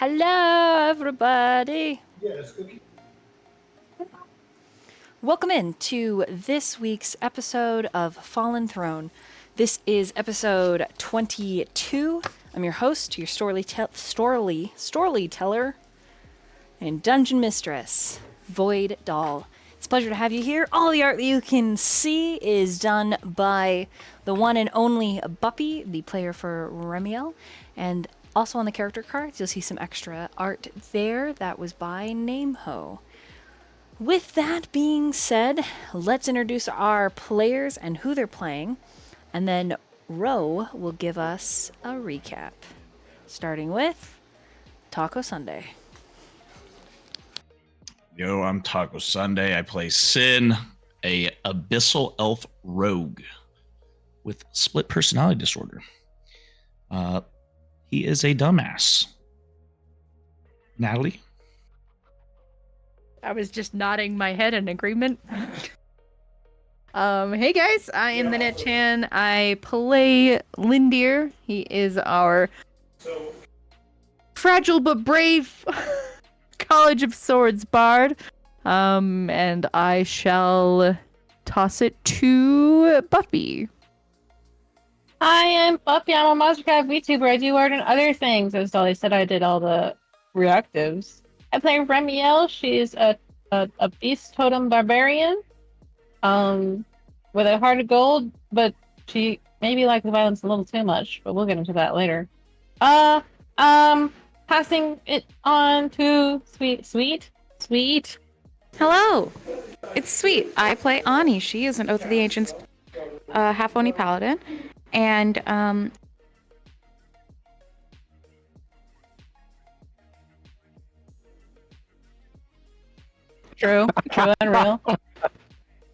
Hello, everybody. Welcome in to this week's episode of Fallen Throne. This is episode 22. I'm your host, your storyteller, and dungeon mistress, Void Doll. It's a pleasure to have you here. All the art that you can see is done by the one and only Buppy, the player for Remiel, and also on the character cards, you'll see some extra art there. That was by Nameho. With that being said, let's introduce our players and who they're playing, and then Roe will give us a recap, starting with Taco Sunday. Yo, I'm Taco Sunday. I play Sin, a abyssal elf rogue with split personality disorder. He is a dumbass. Natalie? I was just nodding my head in agreement. Hey guys, I am TheNatchan. I play Lynd'ir. He is our fragile but brave College of Swords bard. And I shall toss it to Buppy. Hi, I'm Buppy. I'm a Monstercraft VTuber. I do art and other things. As Dolly said, I did all the reactives. I play Remiel. She's a beast totem barbarian. With a heart of gold, but she maybe likes the violence a little too much, but we'll get into that later. Passing it on to Sweet. Hello, it's Sweet. I play Ani. She is an Oath of the Ancients half Oni paladin, and True and real.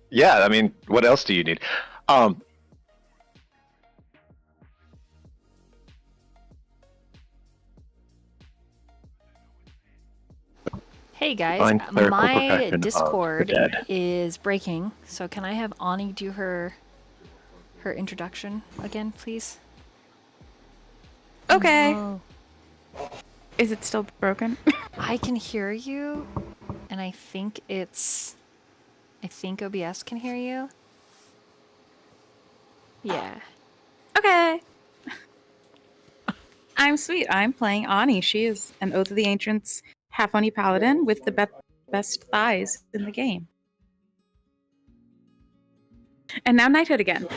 Yeah, I mean, what else do you need? Hey guys, Find clerical my protection of Discord the dead. is breaking, so can I have Ani do her introduction again, please? okay. Oh. Is it still broken? I can hear you, and I think OBS can hear you. Yeah. Okay. I'm Sweet. I'm playing Ani. She is an Oath of the Ancients half Oni paladin with the best thighs in the game. And now Knighthood again.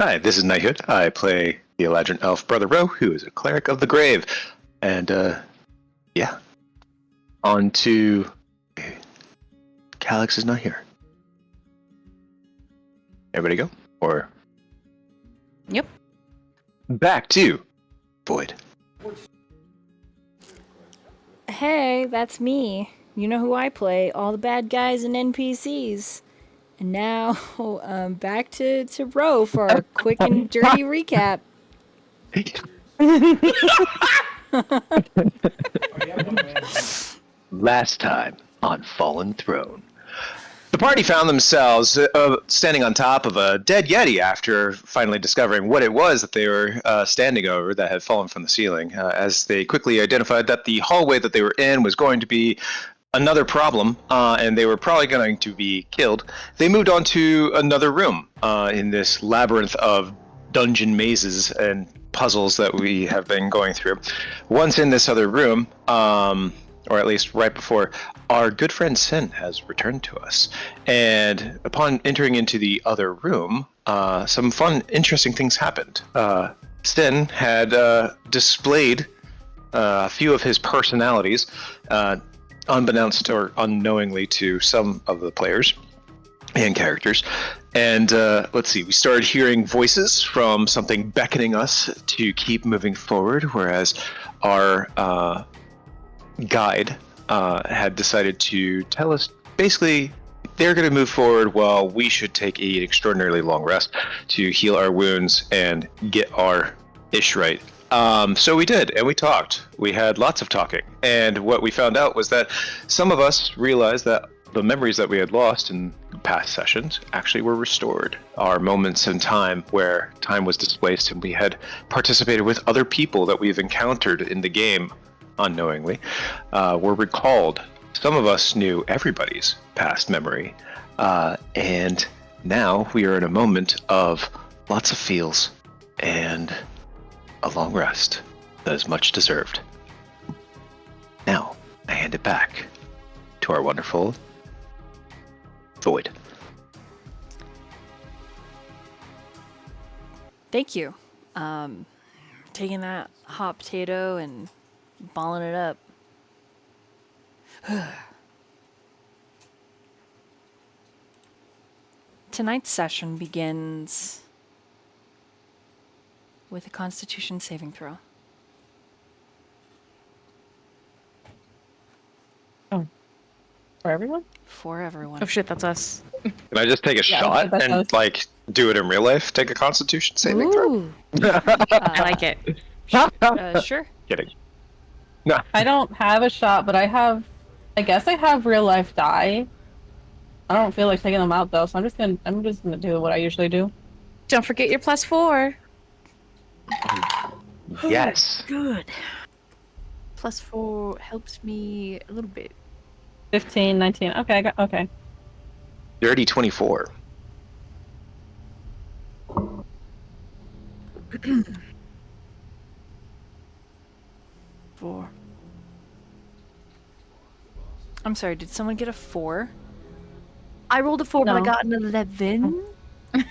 Hi, this is Knighthood. I play the Eladrin elf Brother Roe, who is a cleric of the grave. And, yeah. On to... Calix is not here. Everybody go? Or... Yep. Back to Void. Hey, that's me. You know who I play, all the bad guys and NPCs. And now, back to Ro for our quick and dirty recap. Last time on Fallen Throne. The party found themselves standing on top of a dead Yeti after finally discovering what it was that they were standing over that had fallen from the ceiling, as they quickly identified that the hallway that they were in was going to be another problem, and they were probably going to be killed. They moved on to another room in this labyrinth of dungeon mazes and puzzles that we have been going through. Once in this other room, or at least right before, our good friend Sin has returned to us. And upon entering into the other room, some fun, interesting things happened. Sin had displayed a few of his personalities, unbeknownst or unknowingly to some of the players and characters. And let's see, we started hearing voices from something beckoning us to keep moving forward, whereas our guide had decided to tell us basically they're going to move forward while we should take an extraordinarily long rest to heal our wounds and get our ish right. So we did, and we talked. We had lots of talking, and what we found out was that some of us realized that the memories that we had lost and past sessions actually were restored. Our moments in time where time was displaced and we had participated with other people that we've encountered in the game unknowingly were recalled. Some of us knew everybody's past memory, and now we are in a moment of lots of feels and a long rest that is much deserved. Now, I hand it back to our wonderful Void. Thank you. Taking that hot potato and balling it up. Tonight's session begins with a Constitution saving throw. For everyone? For everyone. Oh shit, that's us. Can I just take a shot that's and like do it in real life? Take a Constitution saving throw? Ooh, I like it. Sure. Kidding. I don't have a shot, but I guess I have real life die. I don't feel like taking them out though, so I'm just gonna do what I usually do. Don't forget your +4. Yes. Good. +4 helps me a little bit. 15, 19. Okay, okay. Dirty 24. Four. I'm sorry, did someone get a 4? I rolled a 4, but I No. got an 11. I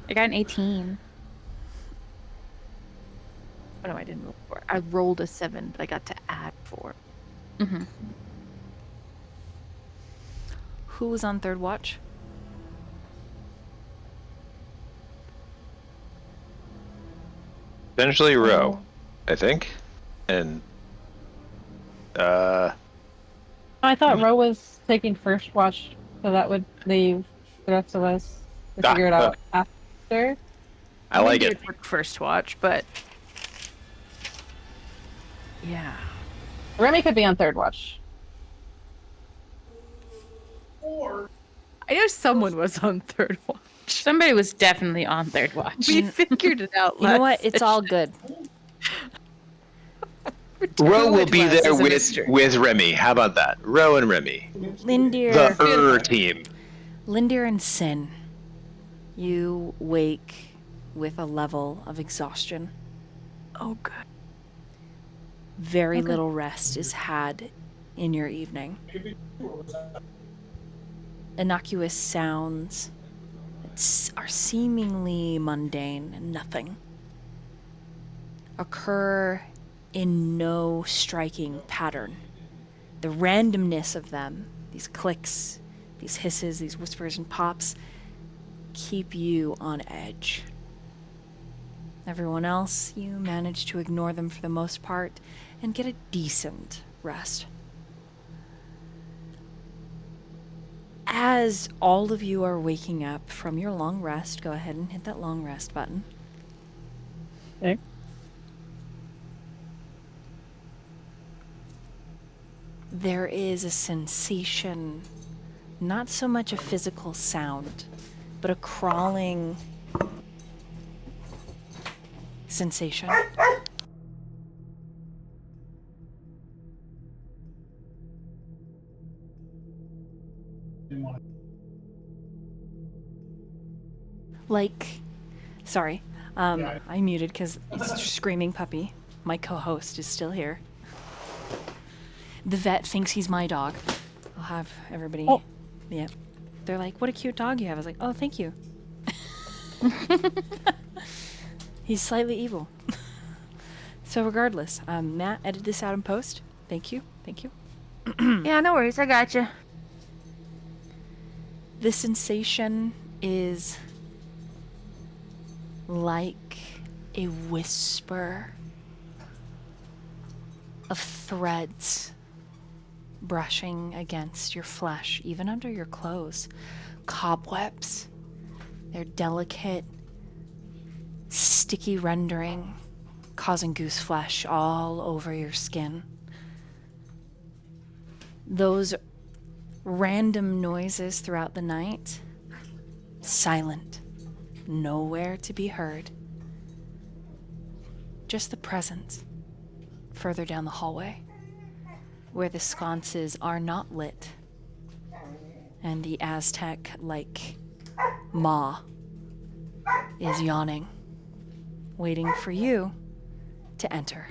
got an 18. Oh no, I didn't roll 4. I rolled a 7, but I got to add 4. Mm-hmm. Who was on third watch? Essentially Roe, I think. And I thought Ro was taking first watch, so that would leave the rest of us to figure it out after. I like it. Took first watch, but yeah. Remy could be on third watch. I know someone was on third watch. Somebody was definitely on third watch. We figured it out. You know what? last It's all good. Roe will it be was there is a with mystery. Remy. How about that? Roe and Remy. Lynd'ir, Team. Lynd'ir and Sin. You wake with a level of exhaustion. Oh, good. Very little rest is had in your evening. Innocuous sounds that are seemingly mundane and nothing occur in no striking pattern. The randomness of them, these clicks, these hisses, these whispers and pops, keep you on edge. Everyone else, you manage to ignore them for the most part and get a decent rest. As all of you are waking up from your long rest, go ahead and hit that long rest button. Okay. There is a sensation, not so much a physical sound, but a crawling sensation. Sorry, I muted because it's screaming puppy. My co-host is still here. The vet thinks he's my dog. I'll have everybody. Oh. Yeah. They're like, "What a cute dog you have." I was like, "Oh, thank you." He's slightly evil. So regardless, Matt, edit this out in post. Thank you. Thank you. Yeah, no worries. I gotcha. The sensation is like a whisper of threads brushing against your flesh, even under your clothes. Cobwebs. They're delicate, sticky rendering, causing goose flesh all over your skin. Those random noises throughout the night. Silent. Nowhere to be heard. Just the presence. Further down the hallway. Where the sconces are not lit. And the Aztec-like maw is yawning. Waiting for you to enter.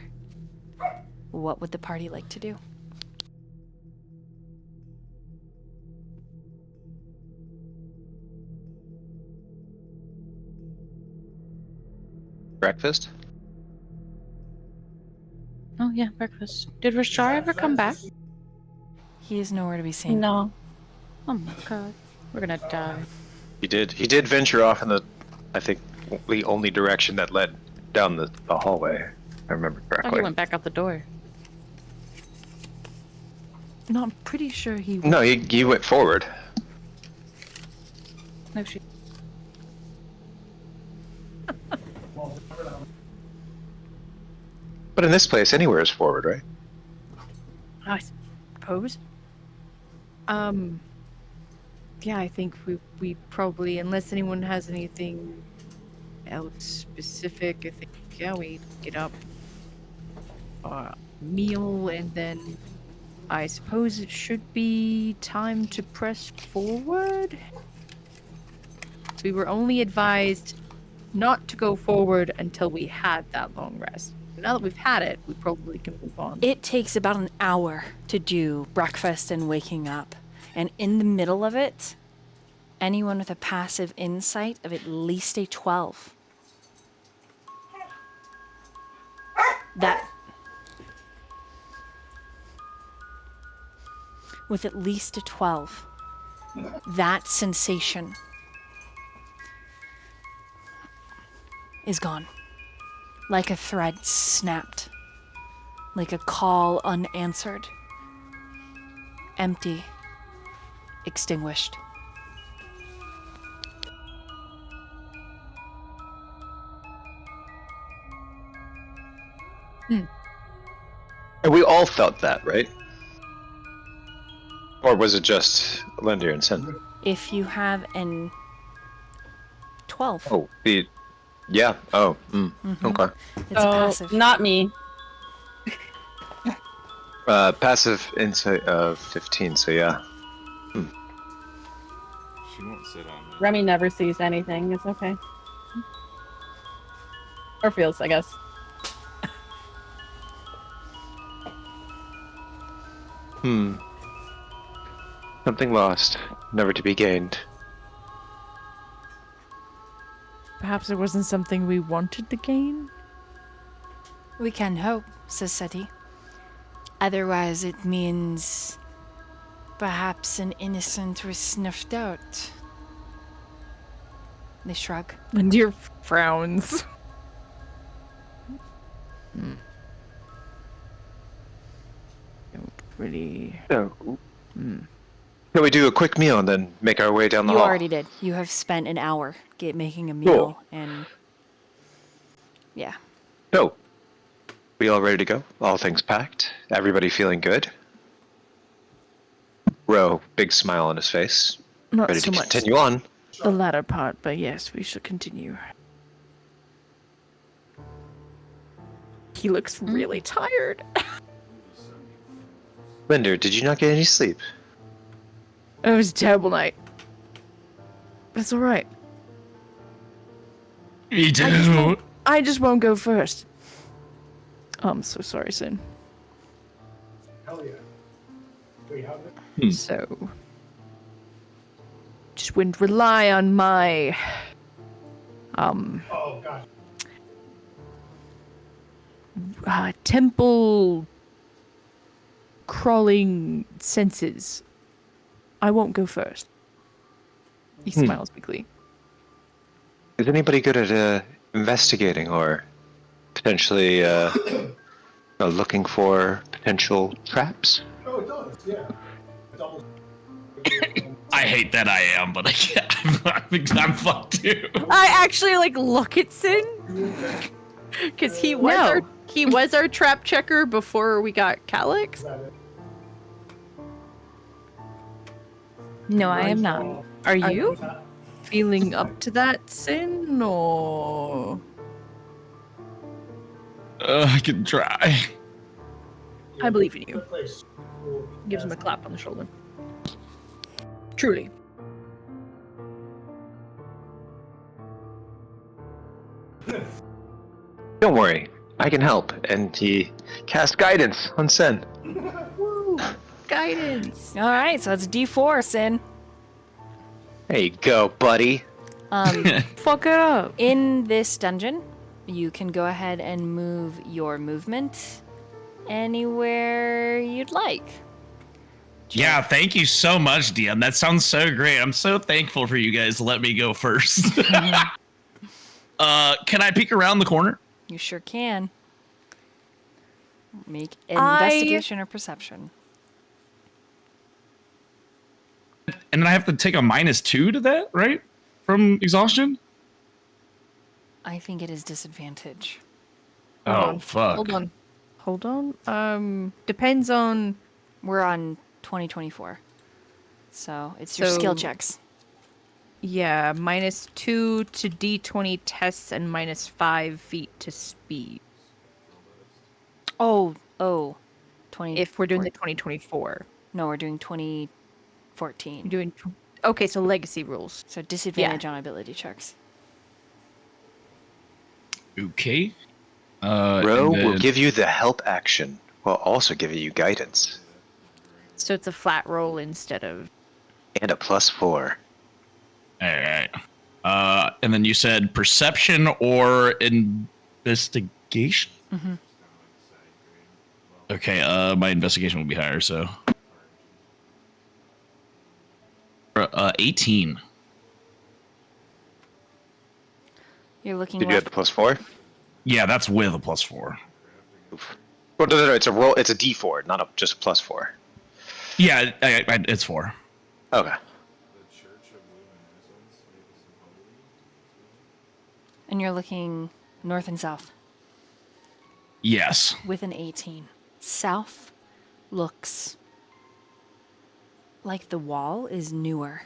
What would the party like to do? Breakfast? Oh yeah, breakfast. Did Rashar ever come back? He is nowhere to be seen. No. Oh my god. We're gonna die. He did. He did venture off in the, I think, the only direction that led down the hallway. I remember I thought correctly. he went back out the door. No, I'm pretty sure he. No, he went forward. No shit. But in this place, anywhere is forward, right? I suppose. Yeah, I think we probably, unless anyone has anything else specific, I think, yeah, we get up, meal, and then I suppose it should be time to press forward. We were only advised not to go forward until we had that long rest. Now that we've had it, we probably can move on. It takes about an hour to do breakfast and waking up. And in the middle of it, anyone with a passive insight of at least a 12. With at least a 12. That sensation is gone. Like a thread snapped. Like a call unanswered. Empty. Extinguished. And we all felt that, right? Or was it just Lynd'ir and Sin? If you have an 12, Oh, yeah. Oh, okay. it's passive. Not me. Passive insight of 15, so yeah. She won't sit on me. Remy never sees anything. It's okay. Or feels, I guess. Something lost, never to be gained. Perhaps it wasn't something we wanted to gain? We can hope, says Seti. Otherwise, it means perhaps an innocent was snuffed out. They shrug. Lynd'ir frowns. Don't really. So, can we do a quick meal and then make our way down the You hall? already did. You have spent an hour making a meal, Cool. and yeah. So, we all ready to go? All things packed? Everybody feeling good? Roe, big smile on his face. Not Ready so to much continue on. the latter part, but yes, we should continue. He looks really tired. Lynd'ir, did you not get any sleep? It was a terrible night. It's alright. Me too. I just won't go first. I'm so sorry, Sin. Hell yeah. Do we have it? So, just wouldn't rely on my, Oh, gosh. temple crawling senses. I won't go first. He smiles weakly. Is anybody good at investigating or potentially looking for potential traps? Oh, it does, yeah. Double. I hate that I am, but I can't. I'm fucked too. I actually look at Sin because he was our trap checker before we got Calix. Is that it? No, I am not. Are you? Feeling up to that, Sin, or I can try. I believe in you. Gives him a clap on the shoulder. Truly. Don't worry, I can help. And he cast guidance on Sen. Woo! Guidance. All right, so that's D4, Sin. There you go, buddy. Fuck it up. In this dungeon, you can go ahead and move your movement anywhere you'd like. Yeah, thank you so much, DM. That sounds so great. I'm so thankful for you guys to let me go first. Can I peek around the corner? You sure can. Make an investigation or perception. And then I have to take a -2 to that, right? From exhaustion? I think it is disadvantage. Oh, fuck. Hold on. Depends on. We're on 2024. So it's your skill So- checks. Yeah, -2 to D20 tests and -5 feet to speed. Oh, 20. If we're doing the 2024. No, we're doing 2014. You're doing. Okay, so legacy rules. So disadvantage on ability checks. Okay. Roe and then- will give you the help action while also giving you guidance. So it's a flat roll instead of. And a +4. All right. And then you said perception or investigation? Mm-hmm. Okay, my investigation will be higher, so. 18. You're looking Did you have left. the +4? Yeah, that's with a +4. Oof. Well, no, it's a roll. It's a D4, not just a +4. Yeah, it's 4. Okay. And you're looking north and south Yes. with an 18. South looks like the wall is newer.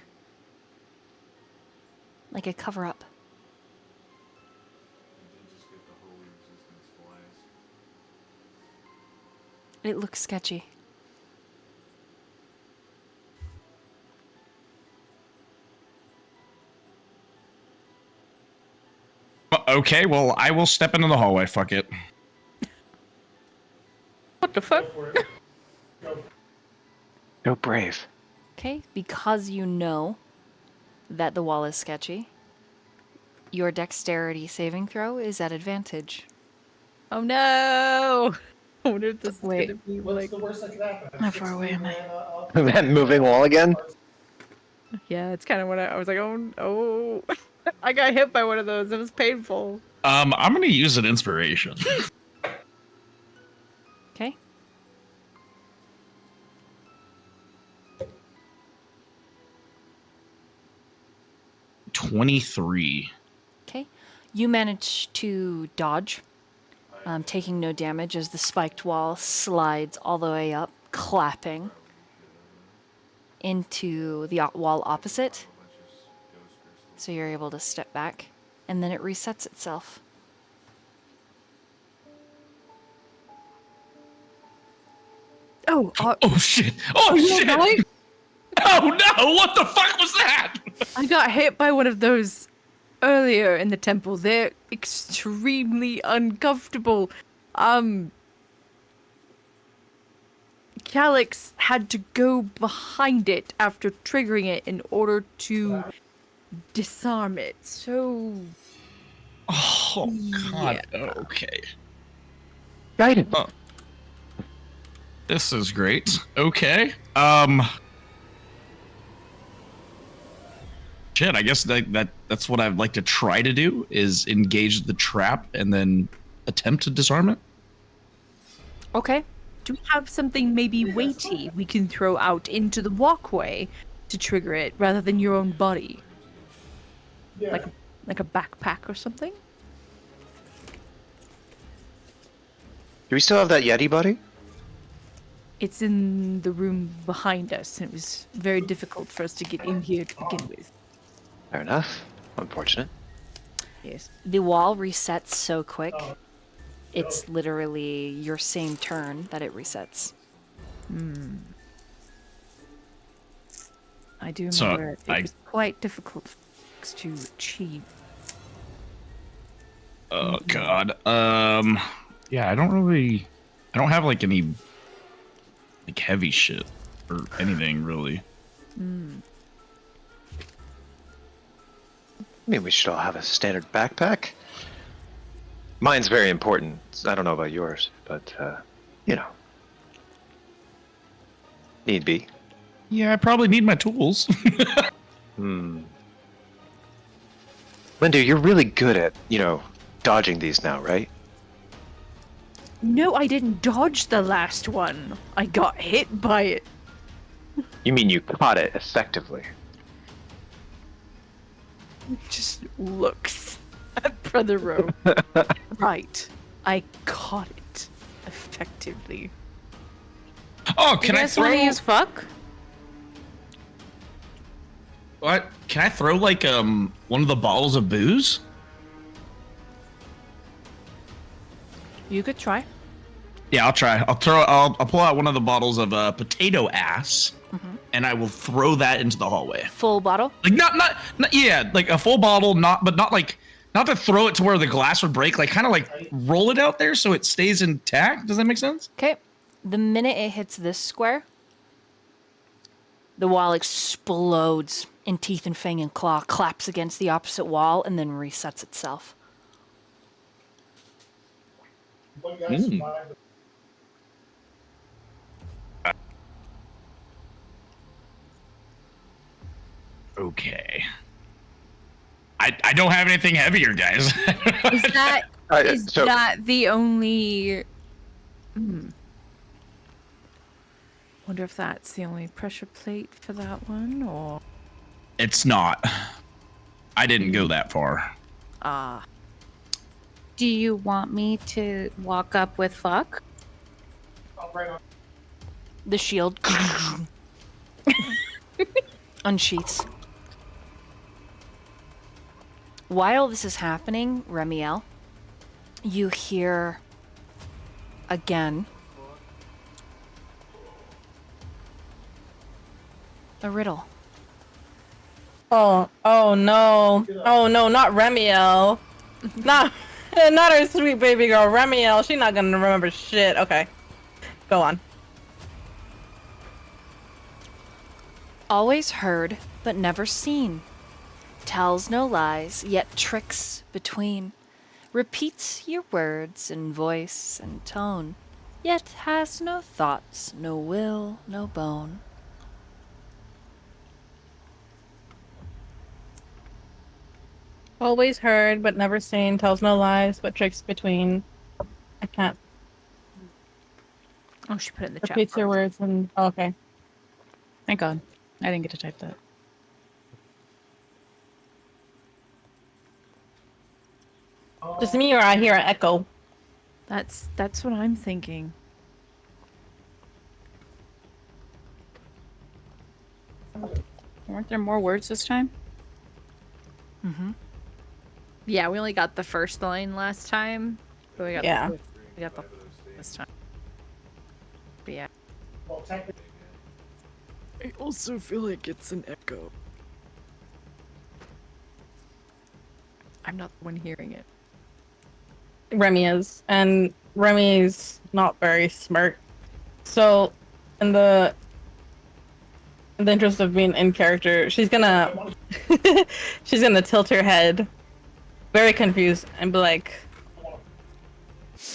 Like a cover up. It looks sketchy. Okay, well, I will step into the hallway. Fuck it. What the fuck? Go brave. Okay, because you know that the wall is sketchy, your dexterity saving throw is at advantage. Oh no! I wonder if this is Wait. gonna be What's like. the worst that could happen? How far away am I? That moving wall again? Yeah, it's kind of what I was like. Oh, I got hit by one of those. It was painful. I'm gonna use an inspiration. Okay? 23. Okay. You manage to dodge, taking no damage as the spiked wall slides all the way up, clapping into the wall opposite. So you're able to step back, and then it resets itself. Oh, Oh shit! Oh shit! right? Oh no! What the fuck was that? I got hit by one of those earlier in the temple. They're extremely uncomfortable. Calix had to go behind it after triggering it in order to disarm it. So Oh god. Okay. Guidance. Oh. This is great. Okay. Shit, I guess that's what I'd like to try to do is engage the trap and then attempt to disarm it. Okay. do we have something maybe weighty we can throw out into the walkway to trigger it rather than your own body? Yeah. Like a backpack or something? Do we still have that Yeti, buddy? It's in the room behind us, and it was very difficult for us to get in here to begin with. Fair enough. Unfortunate. Yes. The wall resets so quick. It's literally your same turn that it resets. I do So, remember it was quite difficult for us to achieve. Oh God. Yeah, I don't have like any like heavy shit or anything really. I mean, we should all have a standard backpack. Mine's very important. I don't know about yours, but, you know. Need be. Yeah, I probably need my tools. Lynd'ir, you're really good at, dodging these now, right? No, I didn't dodge the last one. I got hit by it. You mean you caught it effectively? Just looks at Brother Roe. Right. I caught it effectively. Oh, You can I guys want throw? to use fuck? What? Can I throw like one of the bottles of booze? You could try. Yeah, I'll try. I'll pull out one of the bottles of potato ass, and I will throw that into the hallway. Full bottle. Like not yeah, like a full bottle, not to throw it to where the glass would break. Like kind of like roll it out there so it stays intact. Does that make sense? Okay. The minute it hits this square, the wall explodes in teeth and fang and claw, claps against the opposite wall, and then resets itself. Okay. I don't have anything heavier, guys. Is that So- that the only? Wonder if that's the only pressure plate for that one, or It's not. I didn't go that far. Do you want me to walk up with fuck? The shield unsheaths. While this is happening, Remiel, you hear again a riddle. Oh no. Oh no, not Remiel. Not our sweet baby girl, Remiel. She's not gonna remember shit. Okay. Go on. Always heard, but never seen. Tells no lies, yet tricks between. Repeats your words in voice and tone, yet has no thoughts, no will, no bone. Always heard, but never seen. Tells no lies, but tricks between. I can't. oh, she put it in the chat. Repeats your words and. Oh, okay. Thank God. I didn't get to type that. Just me, or I hear an echo. That's what I'm thinking. Weren't there more words this time? Yeah, we only got the first line last time. But we got Yeah. we got the this time. But yeah. I also feel like it's an echo. I'm not the one hearing it. Remy is, and Remy's not very smart. So, in the interest of being in character, she's gonna tilt her head, very confused, and be like,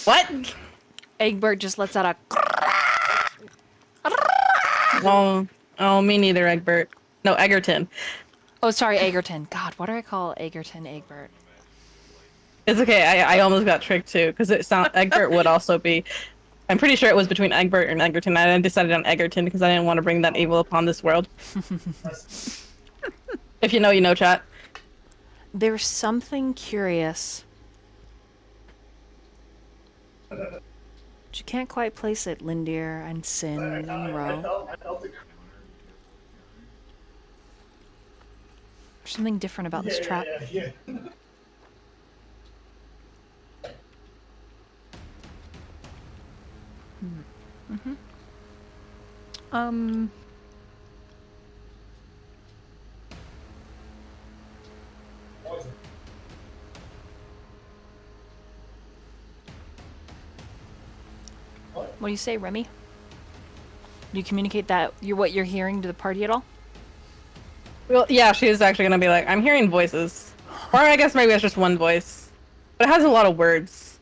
"What?" Egbert just lets out a Oh, me neither, Egbert. No, Egerton. Oh, sorry, Egerton. God, what do I call Egerton Egbert? It's okay. I almost got tricked too, because Egbert would also be. I'm pretty sure it was between Egbert and Egerton. I decided on Egerton because I didn't want to bring that evil upon this world. If you know, you know, chat. There's something curious But you can't quite place it, Lynd'ir and Sin and Roe. I felt it. There's something different about this trap. Yeah. What do you say, Remy? Do you communicate that what you're hearing to the party at all? Well, yeah, she is actually gonna be like, I'm hearing voices. Or I guess maybe it's just one voice. But it has a lot of words.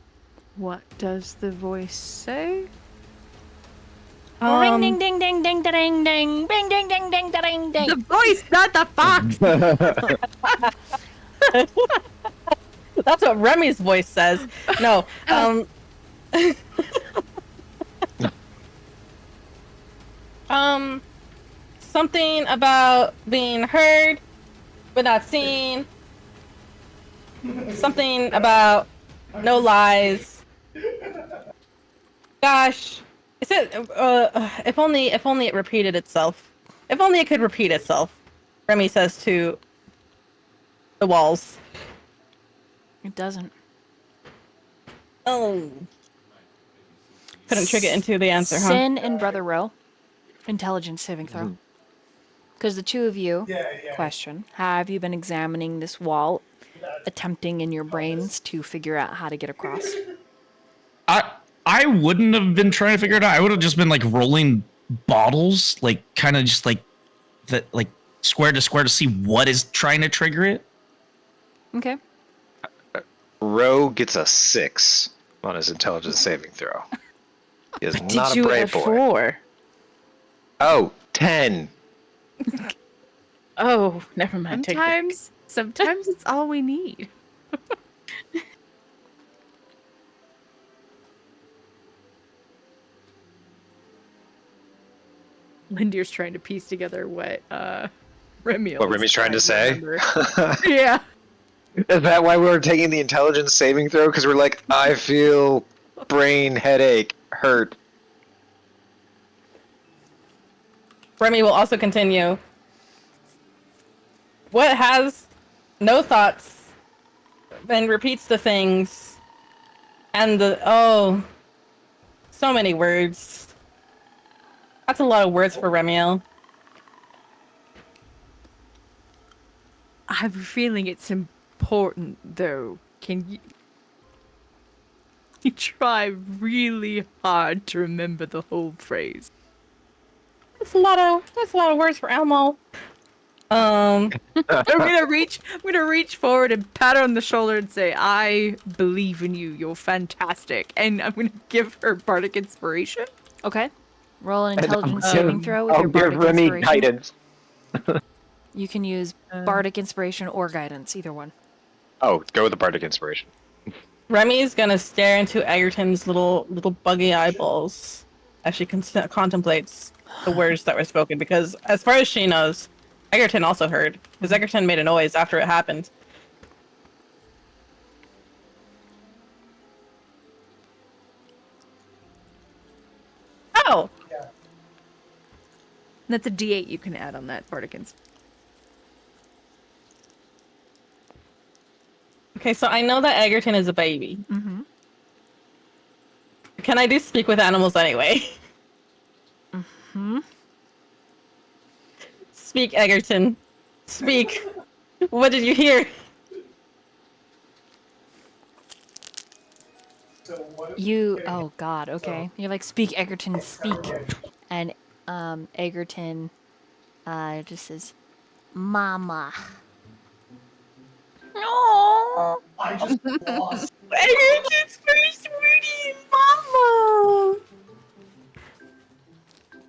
What does the voice say? Ring ding ding ding ding ding ding ding ding ding ding ding ding. The voice, not the fox! That's what Remy's voice says. No, something about being heard but not seen. Something about no lies. Gosh, is it? If only it repeated itself. If only it could repeat itself. Remy says to the walls. It doesn't. Oh. Couldn't trick it into the answer, huh? Sin and Brother Roe, intelligence saving throw. Because the two of you, question, have you been examining this wall, attempting in your brains to figure out how to get across? I wouldn't have been trying to figure it out. I would have just been like rolling bottles, like kind of just like that, like square to square to see what is trying to trigger it. Okay. Roe gets a 6 on his intelligence saving throw. He is not Did a you brave add boy. 4? Oh, 10. Oh, never mind. Take it. Sometimes it's all we need. Lynd'ir's trying to piece together what Remiel. What Remy's trying to say? Yeah. Is that why we were taking the intelligence saving throw? Because we're like, I feel brain headache, hurt. Remy will also continue. What has no thoughts and repeats the things and so many words. That's a lot of words for Remiel. I have a feeling it's important, though. Can you try really hard to remember the whole phrase? That's a lot of words for Elmo. I'm gonna reach forward and pat her on the shoulder and say, "I believe in you. You're fantastic." And I'm gonna give her bardic inspiration. Okay. Roll an intelligence saving throw with I'll your give bardic Remy inspiration. guidance. You can use bardic inspiration or guidance, either one. Oh, go with the bardic inspiration. Remy's gonna stare into Egerton's little buggy eyeballs as she contemplates the words that were spoken, because as far as she knows, Egerton also heard, because Egerton made a noise after it happened. Oh! That's a D8 you can add on that bardic inspiration. Okay, so I know that Egerton is a baby. Mm-hmm. Can I do speak with animals anyway? Mm-hmm. Speak, Egerton. Speak. What did you hear? Oh god, okay. You're like, speak, Egerton, speak. And Egerton just says, Mama. No. I just lost. Egerton's first word, Mama.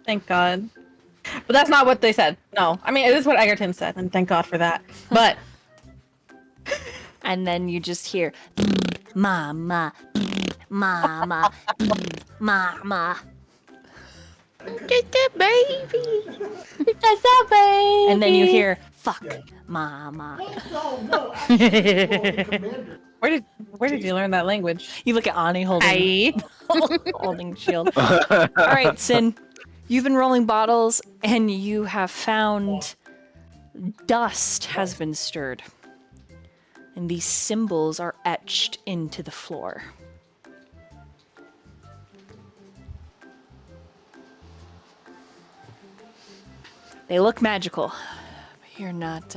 Thank God. But that's not what they said. No. I mean, it is what Egerton said, and thank God for that. But And then you just hear, Mama, Mama, Mama. Just a baby. that's a baby. And then you hear, fuck, Yeah. mama. No, actually, Commander. Where did you learn that language? You look at Ani holding Hi. holding shield. All right, Sin, you've been rolling bottles, and you have found dust has been stirred, and these symbols are etched into the floor. They look magical, but you're not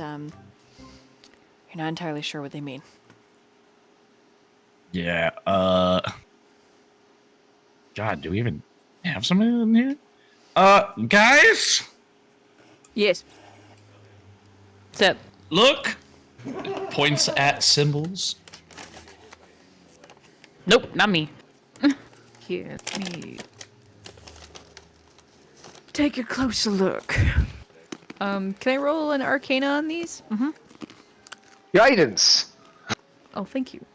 entirely sure what they mean. Yeah. God, do we even have somebody in here? Guys, Yes. So, look. Points at symbols. Nope, not me. here, let me take a closer look. Can I roll an arcana on these? Guidance. Oh, thank you.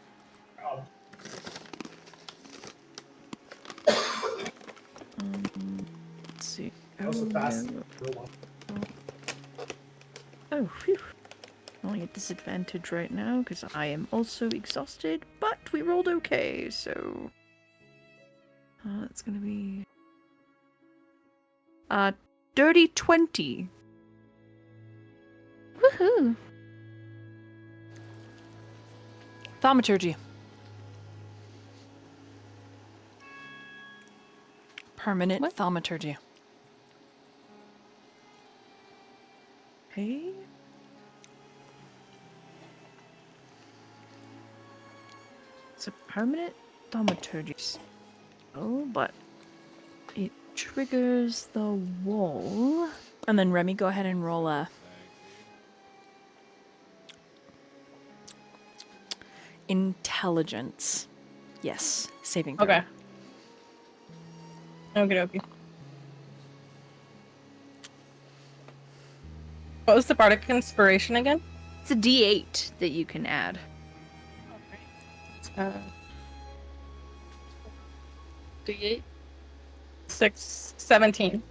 Let's see. That was the fast. Oh, phew. Only at disadvantage right now because I am also exhausted, but we rolled okay, so that's gonna be dirty 20. Woohoo. Thaumaturgy. Permanent What? thaumaturgy. Okay. It's a permanent thaumaturgy spell, but it triggers the wall. And then Remy, go ahead and roll a intelligence. Yes, saving throw. Okay. Okay. What was the bardic inspiration again? It's a D8 that you can add. D8? 17.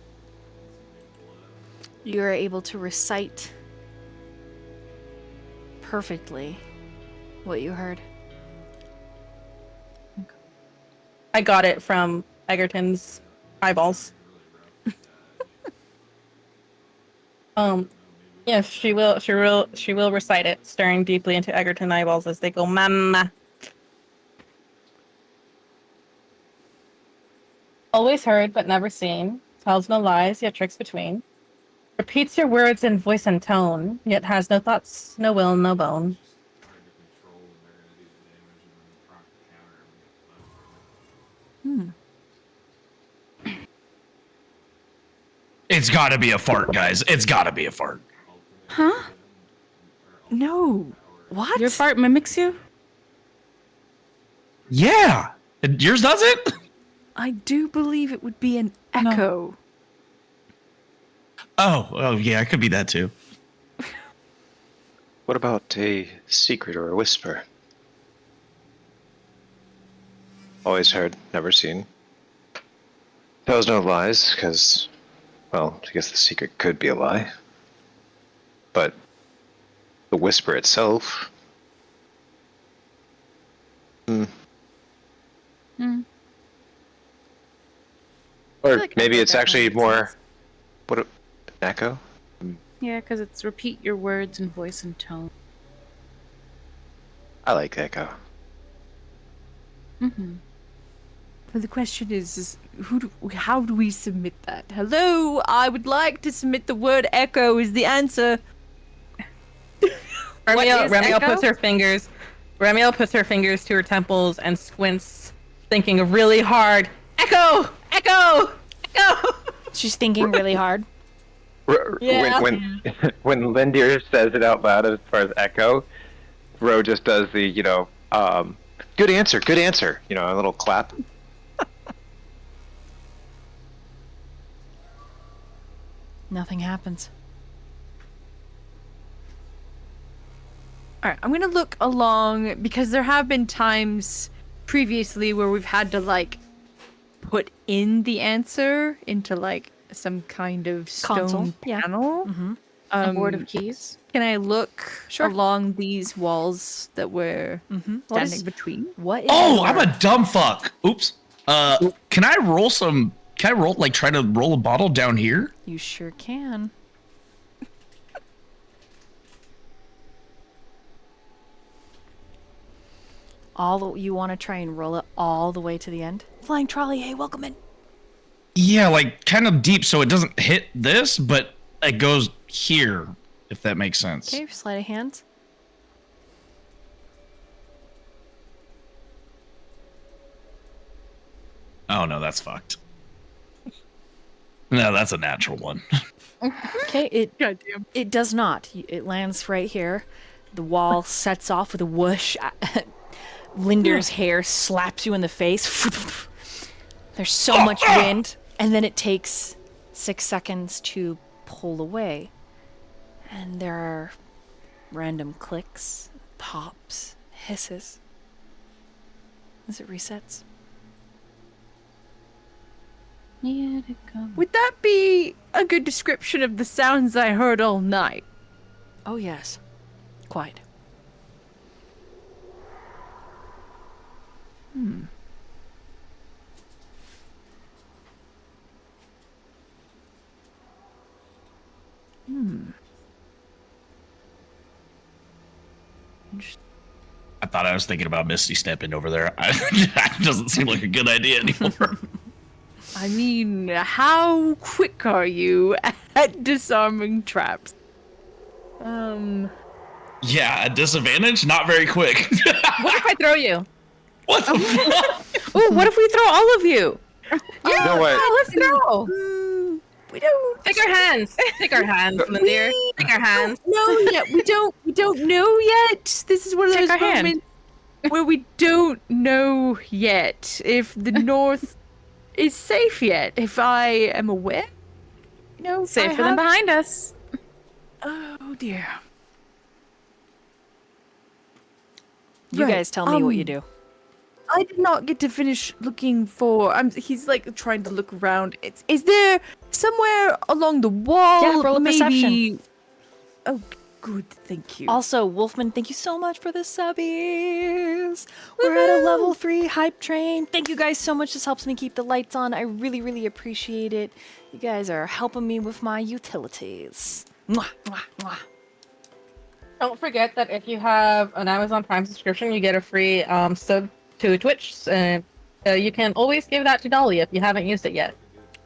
You are able to recite perfectly what you heard. I got it from Egerton's eyeballs. Yes, she will recite it, staring deeply into Egerton's eyeballs as they go, Mama. Always heard but never seen, tells no lies, yet tricks between. Repeats your words in voice and tone, yet has no thoughts, no will, no bone. It's gotta be a fart, guys. It's gotta be a fart. Huh? No. What? Your fart mimics you? Yeah. Yours doesn't? I do believe it would be an echo. Oh, yeah, it could be that too. What about a secret or a whisper? Always heard, never seen. Tells no lies, because, well, I guess the secret could be a lie. But the whisper itself... Or like maybe I it's that actually makes more... sense. What? An echo? Yeah, because it's repeat your words in voice and tone. I like echo. Mm-hmm. But the question is how do we submit that? Hello, I would like to submit the word echo is the answer. Remiel echo? puts her fingers. Remiel puts her fingers to her temples and squints, thinking really hard. Echo, echo, echo. She's thinking really hard. Yeah. When Lynd'ir says it out loud as far as echo, Roe just does the, good answer, a little clap. Nothing happens. All right, I'm going to look along because there have been times previously where we've had to put in the answer into some kind of stone Console, yeah. panel. Mm-hmm. A board of keys. Can I look Sure. along these walls that we're standing between? What is Oh, your- I'm a dumb fuck. Oops. Can I roll some? Can I roll try to roll a bottle down here? You sure can. You want to try and roll it all the way to the end? Flying trolley, hey, welcome in. Yeah, like kind of deep, so it doesn't hit this, but it goes here. If that makes sense. Okay, sleight of hand. Oh no, that's fucked. No, that's a natural one. Okay, Goddamn. it does not. It lands right here. The wall sets off with a whoosh. Lynd'ir's hair slaps you in the face. There's so much wind, and then it takes 6 seconds to pull away. And there are random clicks, pops, hisses. As it resets. Would that be a good description of the sounds I heard all night? Oh, yes. Quite. I thought I was thinking about Misty stepping over there. That doesn't seem like a good idea anymore. I mean, how quick are you at disarming traps? Yeah, at disadvantage, not very quick. What if I throw you? What the fuck? Ooh, what if we throw all of you? You know what? Let's throw. We don't. Take our hands. Take our hands, Lynd'ir. Take our hands. know yet. We don't know yet. This is one of Take those our hand. moments where we don't know yet if the North is safe yet. If I am aware, you know, Safer than behind us. Oh dear. You Right, guys tell me what you do. I did not get to finish looking for. He's like trying to look around. Is there somewhere along the wall? Yeah, roll a maybe? perception. Oh, good. Thank you. Also, Wolfman, thank you so much for the subbies. We're at a level 3 hype train. Thank you guys so much. This helps me keep the lights on. I really, really appreciate it. You guys are helping me with my utilities. Mwah, mwah, mwah. Don't forget that if you have an Amazon Prime subscription, you get a free sub to Twitch, and you can always give that to Dolly if you haven't used it yet.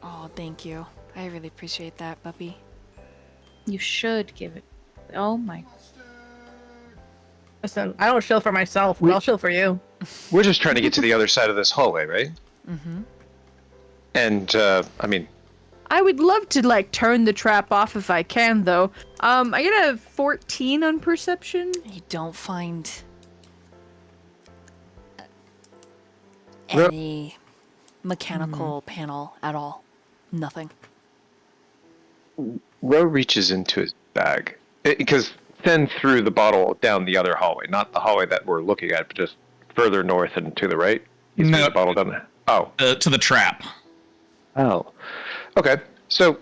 Oh, thank you. I really appreciate that, Buppy. You should give it. Oh my. Listen, I don't shill for myself, but I'll shill for you. We're just trying to get to the other side of this hallway, right? Mm-hmm. And, I mean, I would love to like turn the trap off if I can, though. I get a 14 on perception. You don't find Ro- any mechanical panel at all. Nothing. Roe reaches into his bag. Because send through the bottle down the other hallway, not the hallway that we're looking at, but just further north and to the right. He threw No. the bottle down there. Oh. To the trap. Oh. Okay. So,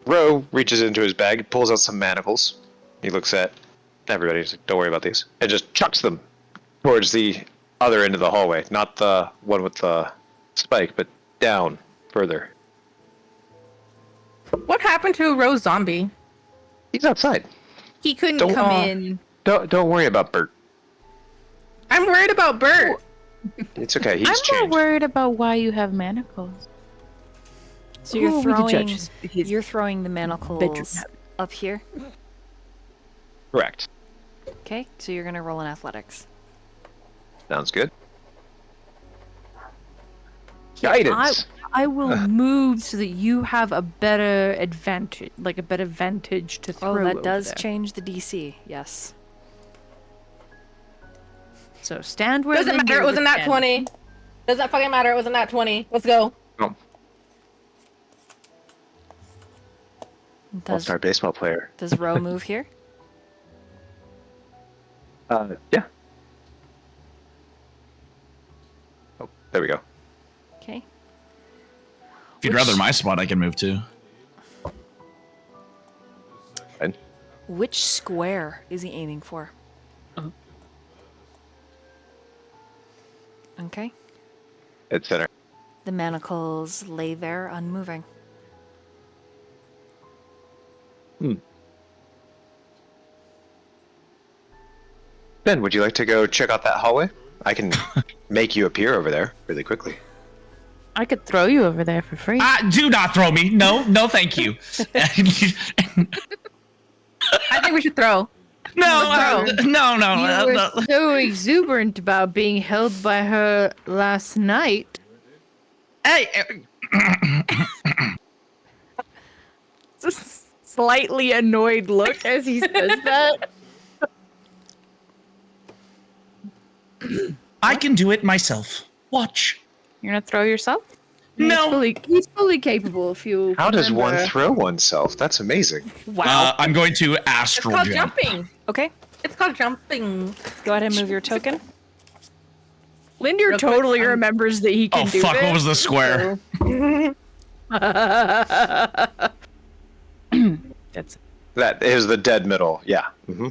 Roe reaches into his bag, pulls out some manacles. He looks at everybody. He's like, don't worry about these. And just chucks them towards the other end of the hallway. Not the one with the spike, but down further. What happened to Rose Zombie? He's outside. He couldn't Don't- come in. Don't worry about Bert. I'm worried about Bert. It's okay. He's I'm changed. more worried about why you have manacles. So you're Who are we to throwing judge his you're throwing the manacles bedroom habit? up here. Correct. Okay, so you're gonna roll in athletics. Sounds good. Yeah, Guidance. I will move so that you have a better advantage, like a better vantage to throw. Oh, that over does there. change the DC. Yes. So stand where. Doesn't matter. It Lynd'ir wasn't that standing. 20. Doesn't fucking matter. It wasn't that 20. Let's go. Oh, Does all-star baseball player. does Roe move here? Yeah. Oh, there we go. Okay. If you'd Which- rather my spot, I can move too. Fine. Which square is he aiming for? Okay. Dead center. The manacles lay there unmoving. Ben, would you like to go check out that hallway? I can make you appear over there really quickly. I could throw you over there for free. Do not throw me. No, thank you. I think we should throw. No. You were so exuberant about being held by her last night. Hey, It's a slightly annoyed look as he says that. I can do it myself. Watch. You're gonna throw yourself? No. He's fully capable if you. How does one remember. throw oneself? That's amazing. Wow. I'm going to It's astral called jump. jumping. Okay. It's called jumping. Go ahead and move your token. Lynd'ir Real quick, totally I'm- remembers that he can Oh do fuck! this. What was the square? That's That is the dead middle. Yeah. Mm-hmm.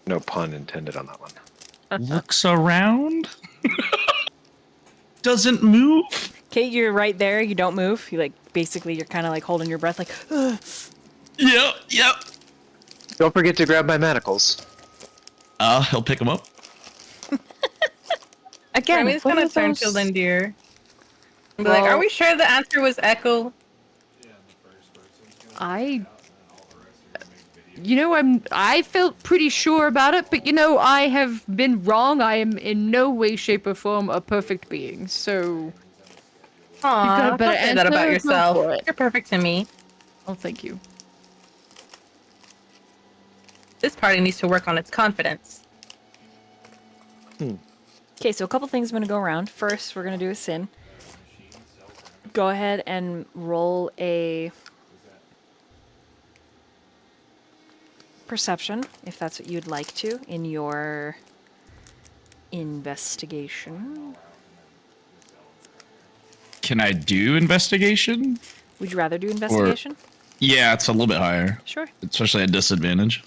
No pun intended on that one. Looks around. Doesn't move. Kate, you're right there. You don't move. You basically you're kind of holding your breath, like. Ugh. Yep. Don't forget to grab my manacles. He'll pick him up. Again, Remy's what gonna are turn to those- Lynd'ir. And be like, Well- are we sure the answer was Echo? I felt pretty sure about it, but I have been wrong. I am in no way, shape, or form a perfect being. So, Aw, a better don't say that about answer? Go yourself. for it. You're perfect to me. oh, thank you. This party needs to work on its confidence. Okay, so a couple things I'm going to go around. First, we're going to do a sin. Go ahead and roll a perception, if that's what you'd like to, in your investigation. Can I do investigation? Would you rather do investigation? Yeah, it's a little bit higher, Sure. especially at disadvantage.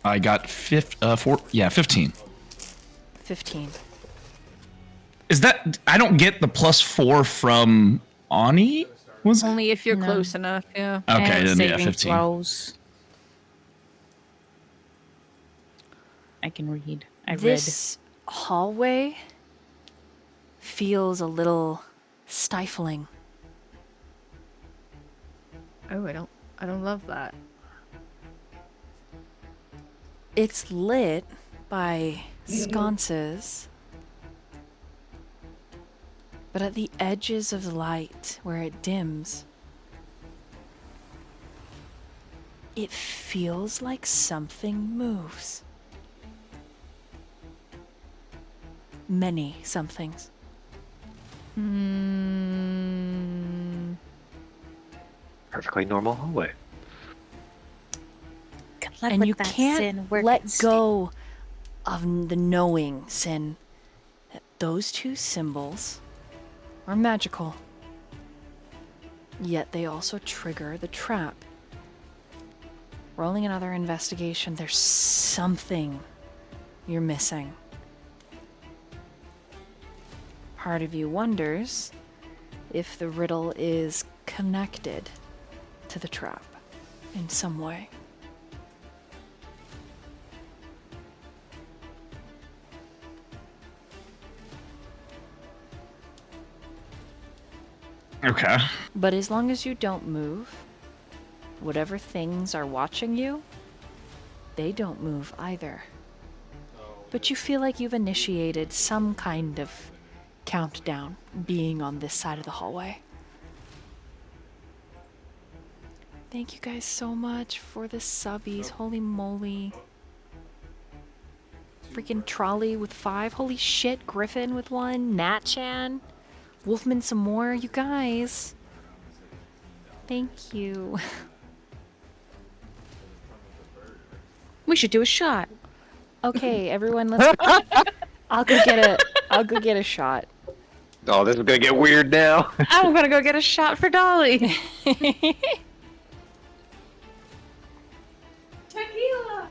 I got 15. 15. Is that I don't get the +4 from Ani? Was it? Only if you're No. close enough, yeah. Okay, and then yeah, saving 15. throws. I can read. I This hallway feels a little stifling. Oh, I don't love that. It's lit by sconces, but at the edges of the light, where it dims, it feels like something moves. Many somethings. Perfectly normal hallway. And you can't let go of the knowing, Sin, that those two symbols are magical. Yet they also trigger the trap. Rolling another investigation, there's something you're missing. Part of you wonders if the riddle is connected to the trap in some way. Okay. But as long as you don't move, whatever things are watching you, they don't move either. But you feel like you've initiated some kind of countdown being on this side of the hallway. Thank you guys so much for the subbies. Holy moly. Freaking Trolley with 5. Holy shit. Griffin with 1. TheNatchan. Wolfman some more. You guys. Thank you. We should do a shot. Okay, everyone, let's go. I'll go get a shot. Oh, this is gonna get weird now. I'm gonna go get a shot for Dolly. Tequila.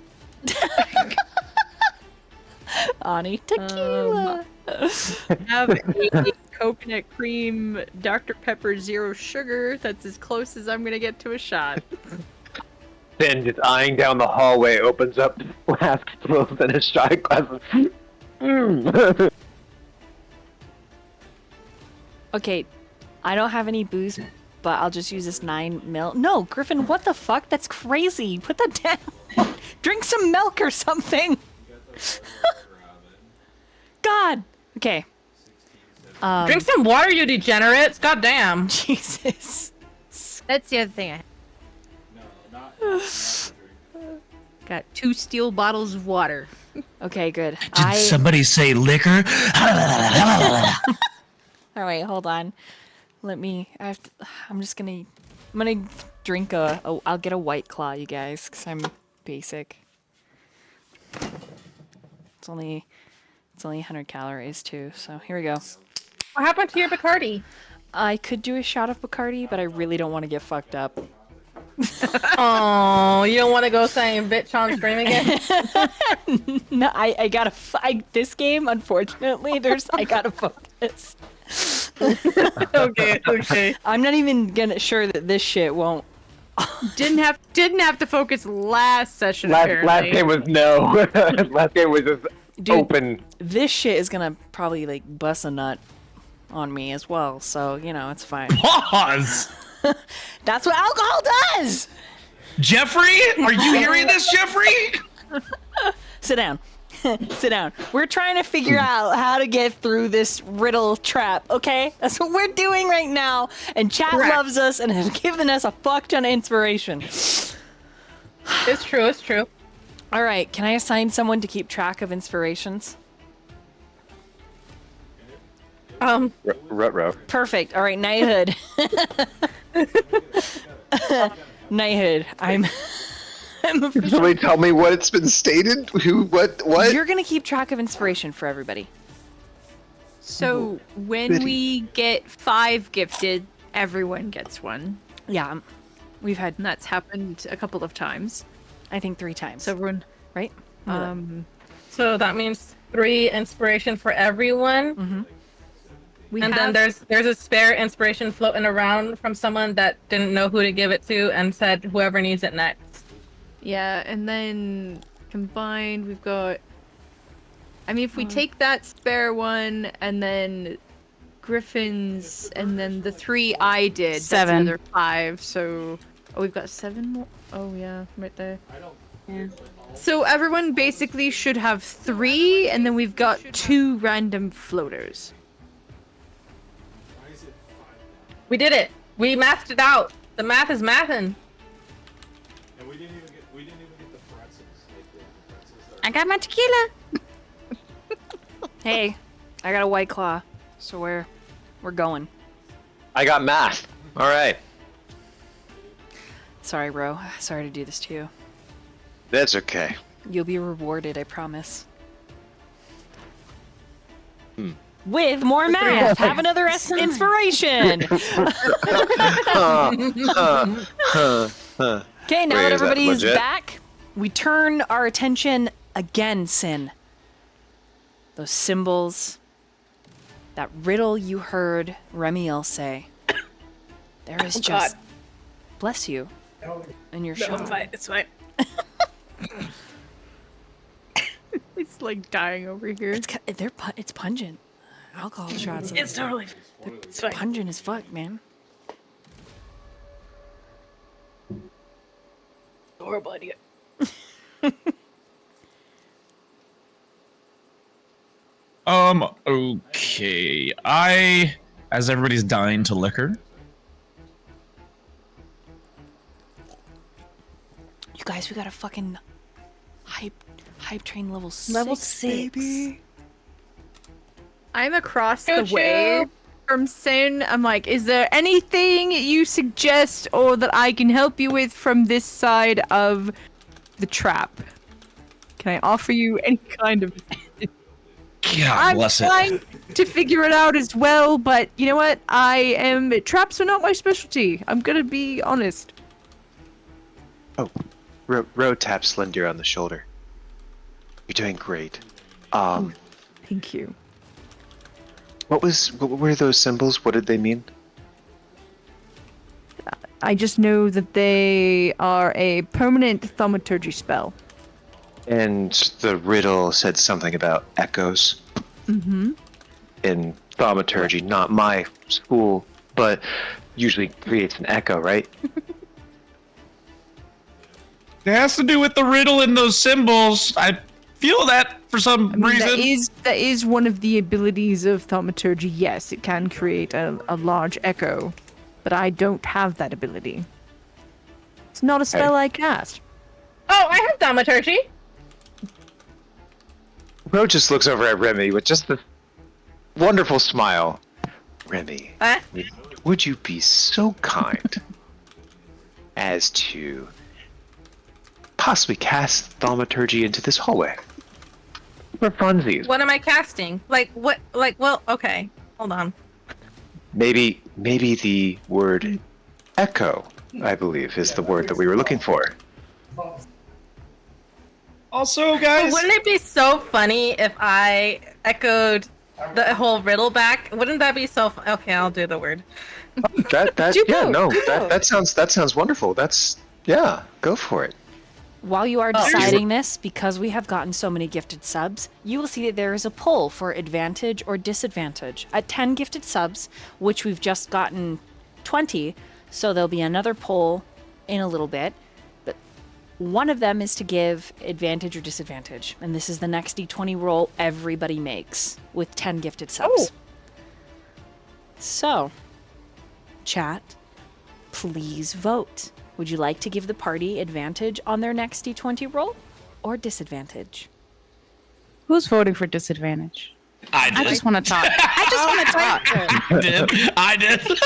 Ani, tequila. Have a coconut cream Dr. Pepper zero sugar. That's as close as I'm gonna get to a shot. Then just eyeing down the hallway, opens up the flask, throws in a shot glass. Okay, I don't have any booze, but I'll just use this 9 mil. No, Griffin, what the fuck? That's crazy. Put that down. Drink some milk or something. God. Okay. Drink some water, you degenerates! Goddamn. Jesus. That's the other thing. Got 2 steel bottles of water. Okay, good. Did somebody say liquor? All right, hold on. I'm gonna drink I'll get a White Claw, you guys, because I'm basic. It's only 100 calories too, so here we go. What happened to your Bacardi? I could do a shot of Bacardi, but I really don't want to get fucked up. Oh, you don't want to go saying bitch on stream again? No, I gotta this game, unfortunately, I gotta focus. Okay. I'm not even gonna sure that this shit won't. Didn't have to focus last session. Last game was no. Last game was just Dude, open. This shit is gonna probably like bust a nut on me as well, so you know it's fine. Pause. That's what alcohol does. Jeffrey, are you hearing this, Jeffrey? Sit down. Sit down. We're trying to figure out how to get through this riddle trap, okay? That's what we're doing right now. And chat loves us and has given us a fuck ton of inspiration. It's true, it's true. All right, can I assign someone to keep track of inspirations? Rut-row. Perfect. All right, Knighthood. Knighthood, I'm officially... Somebody tell me what it's been stated? Who, what? You're gonna keep track of inspiration for everybody. So when we get 5 gifted, everyone gets one. Yeah, we've had, And that's happened a couple of times. I think 3 times. So everyone, right? So that means 3 inspiration for everyone. Mm-hmm. Then there's a spare inspiration floating around from someone that didn't know who to give it to and said whoever needs it next. Yeah, and then combined we've got... I mean, if we take that spare one and then Griffin's and then the 3 I did, 7. that's another 5, so... Oh, we've got 7 more? Oh, yeah, right there. Yeah. So everyone basically should have 3, and then we've got 2 random floaters. We did it! We mathed it out! The math is mathin'! And we didn't even get the pretzels. Like the pretzels I got my tequila. Hey, I got a White Claw, so we're going. I got math. All right. Sorry, Roe. Sorry to do this to you. That's okay. You'll be rewarded, I promise. With more math. Have another inspiration. Okay, now that everybody's back, we turn our attention again, Sin. Those symbols, that riddle you heard Remiel say. There is just... God. Bless you. In your shot. It's fine. It's like dying over here. It's pungent. Alcohol shots. It's totally It's pungent as fuck, man. horrible idea. Okay. As everybody's dying to liquor. You guys, we got a fucking hype train level 6. Level 6. Baby. I'm across the Choo-choo. way from Sin. I'm like, is there anything you suggest or that I can help you with from this side of the trap? Can I offer you any kind of... God I'm bless it. trying to figure it out as well, but you know what? Traps are not my specialty. I'm gonna be honest. Roe taps Lynd'ir on the shoulder. You're doing great. Thank you. What were those symbols? What did they mean? I just know that they are a permanent thaumaturgy spell. And the riddle said something about echoes. Mm-hmm. In thaumaturgy, not my school, but usually creates an echo, right? It has to do with the riddle and those symbols. I feel that for some reason. That is one of the abilities of thaumaturgy. Yes, it can create a large echo, but I don't have that ability. It's not a spell I cast. Oh, I have thaumaturgy. Roe just looks over at Remy with just the wonderful smile. Remy, would you be so kind as to possibly cast thaumaturgy into this hallway? For funsies. What am I casting? Like what? Like okay. Hold on. Maybe the word echo, I believe, is the word that we were looking for. Also, guys, Wouldn't it be so funny if I echoed the whole riddle back? Wouldn't that be so? Okay, I'll do the word. That sounds wonderful. Go for it. While you are deciding this, because we have gotten so many gifted subs, you will see that there is a poll for advantage or disadvantage. At 10 gifted subs, which we've just gotten 20, so there'll be another poll in a little bit. But one of them is to give advantage or disadvantage. And this is the next d20 roll everybody makes with 10 gifted subs. Oh. So, chat, please vote. Would you like to give the party advantage on their next d20 roll or disadvantage? Who's voting for disadvantage? I did. I just want to talk. I just want to talk. I did.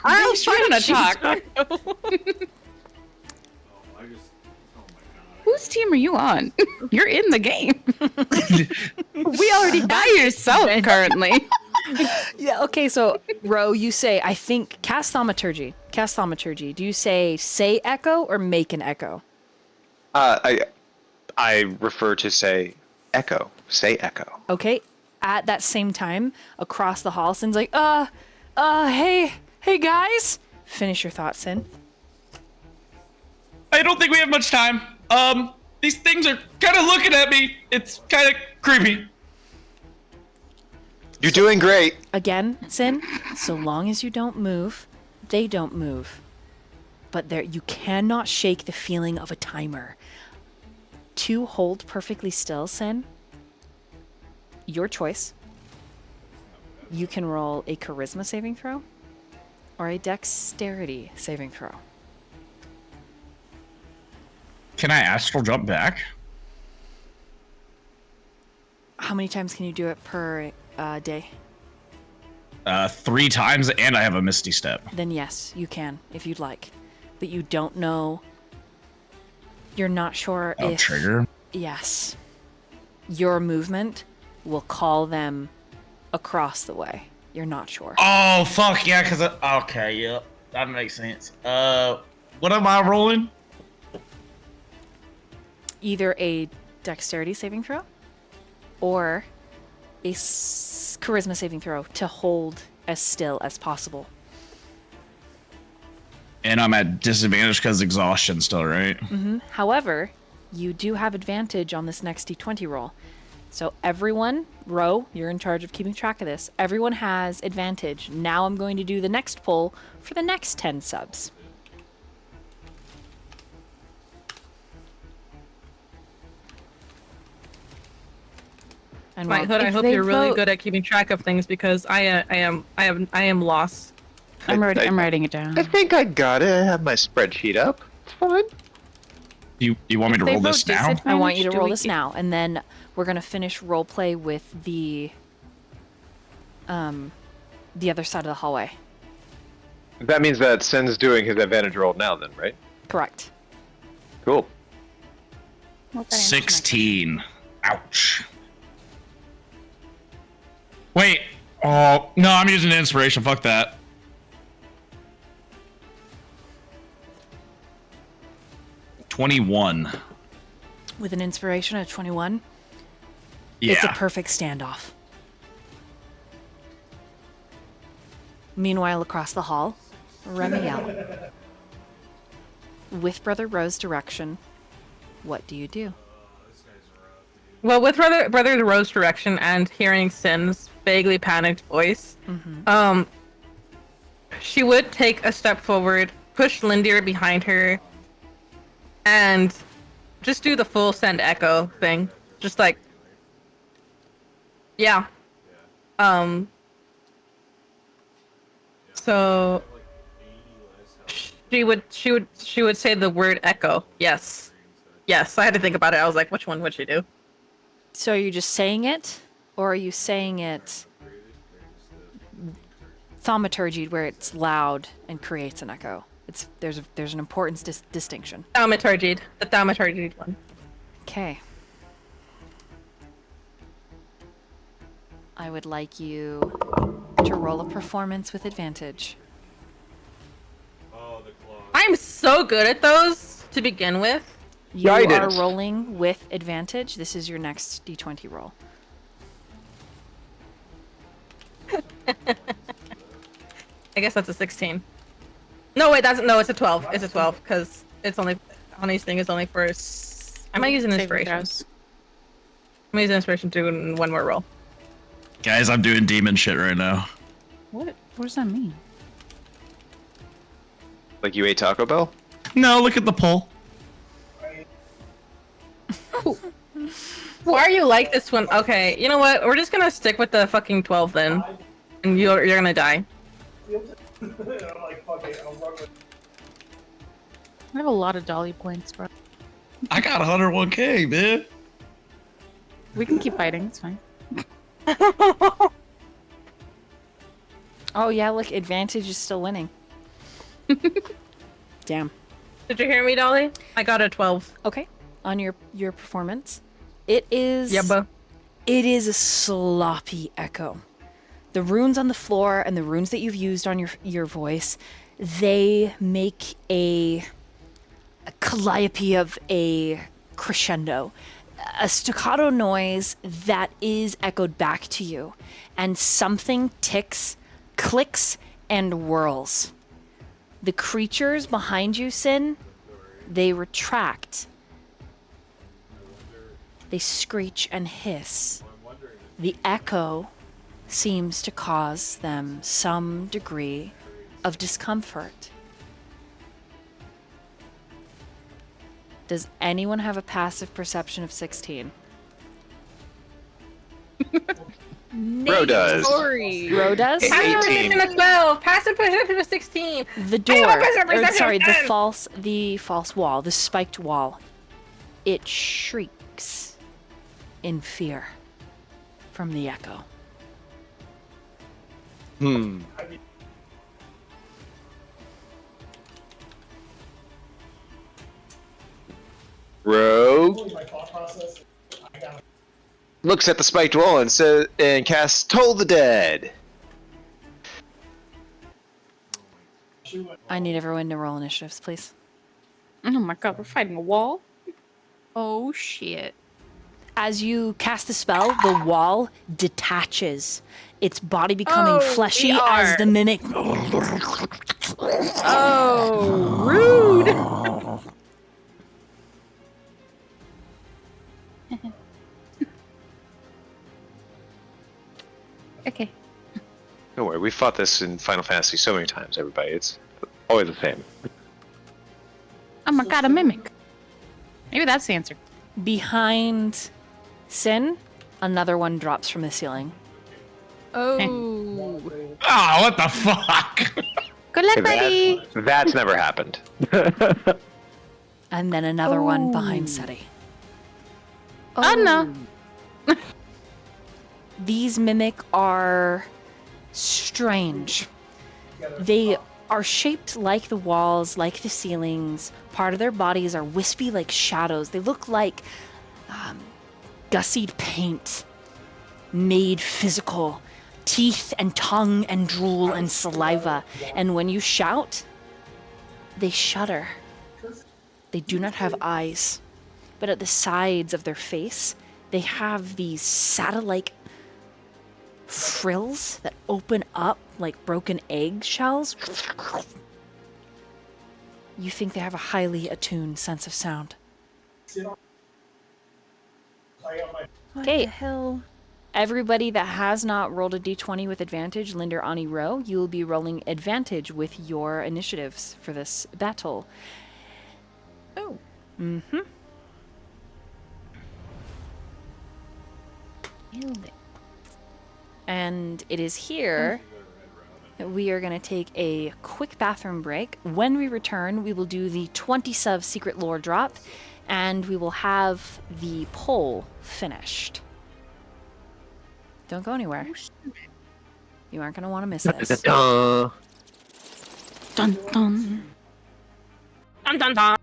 I'm trying to talk. Whose team are you on? You're in the game. We already by yourself currently. Yeah, okay, so Roe, you say, I think, cast thaumaturgy. Cast thaumaturgy. Do you say echo or make an echo? I refer to say echo. Say echo. Okay, at that same time, across the hall, Sin's like, hey guys. Finish your thought, Sin. I don't think we have much time. These things are kind of looking at me. It's kind of creepy. You're doing great. Again, Sin, so long as you don't move, they don't move. But you cannot shake the feeling of a timer. To hold perfectly still, Sin, your choice. You can roll a charisma saving throw or a dexterity saving throw. Can I astral jump back? How many times can you do it per day? 3 times, and I have a misty step. Then yes, you can, if you'd like. But you don't know. You're not sure if... Trigger? Yes. Your movement will call them across the way. You're not sure. Oh, fuck, yeah, because... Okay, yeah, that makes sense. What am I rolling? Either a dexterity saving throw or a charisma saving throw to hold as still as possible. And I'm at disadvantage because exhaustion still, right? Mm-hmm. However, you do have advantage on this next d20 roll. So everyone, Roe, you're in charge of keeping track of this. Everyone has advantage. Now I'm going to do the next poll for the next 10 subs. And Knighthood, I hope you're really good at keeping track of things because I am lost. I'm writing it down. I think I got it. I have my spreadsheet up. It's fine. You want me to roll this now? I want you to roll this now, and then we're gonna finish roleplay with the other side of the hallway. That means that Sin's doing his advantage roll now then, right? Correct. Cool. Well, that answers my question. 16. Ouch. Wait. Oh, no, I'm using inspiration. Fuck that. $21. With an inspiration of 21, Yeah. it's a perfect standoff. Meanwhile, across the hall, Remiel. With Brother Roe's direction, what do you do? Well, with Brother Roe's direction and hearing Sin's vaguely panicked voice, she would take a step forward, push Lynd'ir behind her, and just do the full send echo thing. Just like, yeah. So she would say the word echo. Yes. Yes, I had to think about it. I was like, which one would she do? So are you just saying it, or are you saying it thaumaturgy, where it's loud and creates an echo? There's an important distinction. Thaumaturgy. The thaumaturgy one. Okay. I would like you to roll a performance with advantage. Oh, the claw. I'm so good at those to begin with. You Guidance. are rolling with advantage. This is your next d20 roll. I guess that's a 16. No, wait, it's a 12. It's a 12 because it's only Honey's thing is only for. Am I using Saving inspiration? throws. I'm using inspiration to do one more roll. Guys, I'm doing demon shit right now. What does that mean? Like you ate Taco Bell? No, look at the poll. Why are you like this one? Okay, you know what? We're just gonna stick with the fucking 12 then, and you're gonna die. I'm like, fuck it, I'll run with I have a lot of dolly points, bro. I got 101k, man. We can keep fighting. It's fine. Oh yeah, look, advantage is still winning. Damn. Did you hear me, Dolly? I got a 12. Okay, on your performance, it is. Yeah, bro. It is a sloppy echo. The runes on the floor and the runes that you've used on your voice, they make a calliope of a crescendo, a staccato noise that is echoed back to you, and something ticks, clicks, and whirls. The creatures behind you, Sin, they retract. They screech and hiss. The echo seems to cause them some degree of discomfort. Does anyone have a passive perception of 16? Bro does. Roe does? Passive 18. perception of 12. Passive perception of 16. The door, I have a passive perception sorry, of 10. the false wall, the spiked wall, it shrieks in fear from the echo. Rogue my thought process. I got looks at the spiked wall and says, and casts Toll the Dead. I need everyone to roll initiatives, please. Oh my god, we're fighting a wall? Oh shit. As you cast the spell, the wall detaches, its body becoming Oh, fleshy we as are. the mimic. Oh, rude. Okay. Don't worry, we fought this in Final Fantasy so many times, everybody. It's always the same. Oh my god, a mimic. Maybe that's the answer. Behind Sin, another one drops from the ceiling. Oh. Oh, what the fuck? Good luck, buddy. That's never happened. And then another one behind Seti. Oh no. These mimic are strange. They are shaped like the walls, like the ceilings. Part of their bodies are wispy like shadows. They look like gussied paint made physical. Teeth and tongue and drool and saliva. And when you shout, they shudder. They do not have eyes. But at the sides of their face, they have these saddle-like frills that open up like broken egg shells. You think they have a highly attuned sense of sound. Okay. hell? Everybody that has not rolled a d20 with advantage, Lynd'ir, Ani, Roe, you will be rolling advantage with your initiatives for this battle. Oh. Mm-hmm. And it is here that we are going to take a quick bathroom break. When we return, we will do the 20 sub secret lore drop, and we will have the poll finished. Don't go anywhere. You aren't going to want to miss this. Dun. Dun dun. Dun dun dun.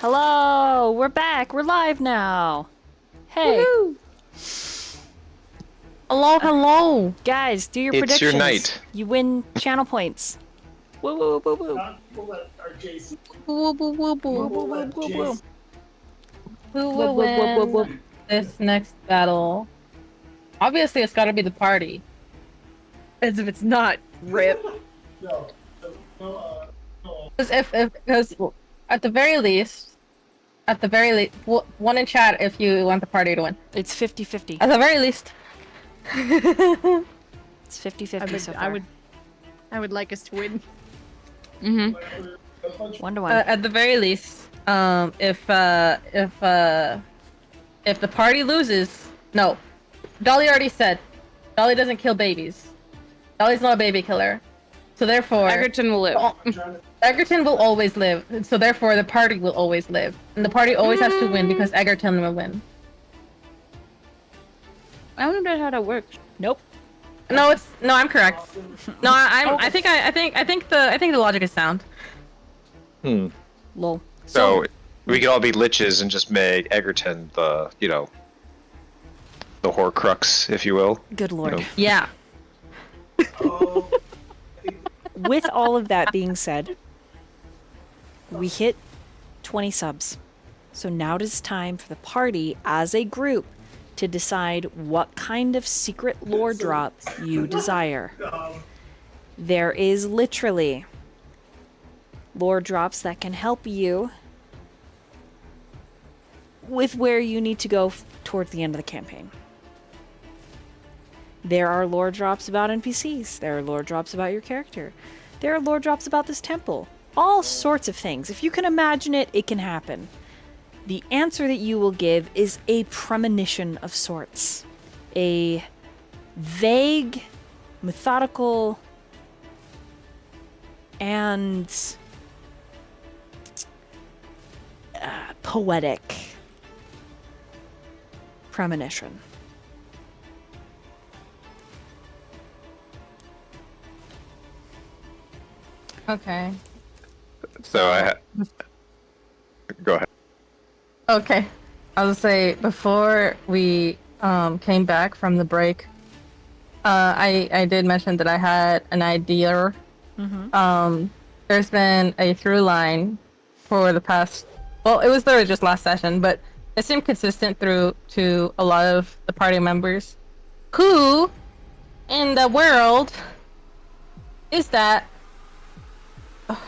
Hello, we're back. We're live now. Hey, Hello, hello. guys, do your It's predictions. your night. You win channel points. Woo woo woo woo. We'll let our Jason. Woo, woo, woo, woo. We'll let Jason. Who Whoop, will whoop, whoop, whoop, win whoop. this next battle? Obviously, it's got to be the party. As if it's not. Rip. No. No. Because at the very least, one in chat if you want the party to win. It's 50-50. At the very least. It's 50-50 so far. I would like us to win. Mm-hmm. 1-1. At the very least, if the party loses, no, Dolly already said, Dolly doesn't kill babies. Dolly's not a baby killer, so therefore, Egerton will live. Egerton will always live. So therefore, the party will always live, and the party always has to win because Egerton will win. I don't know how that works. Nope. No, I'm correct. No, I think the logic is sound. Lol. So we could all be liches and just make Egerton the, the Horcrux, if you will. Good lord. know. Yeah. With all of that being said, we hit 20 subs. So now it is time for the party as a group to decide what kind of secret lore drop you desire. There is literally lore drops that can help you with where you need to go towards the end of the campaign. There are lore drops about NPCs. There are lore drops about your character. There are lore drops about this temple. All sorts of things. If you can imagine it, it can happen. The answer that you will give is a premonition of sorts. A vague, methodical, and poetic premonition. Okay. So go ahead. Okay. I was say before we came back from the break, I did mention that I had an idea. There's been a through line for the past. Well, it was there just last session, but it seemed consistent through to a lot of the party members. Who in the world is that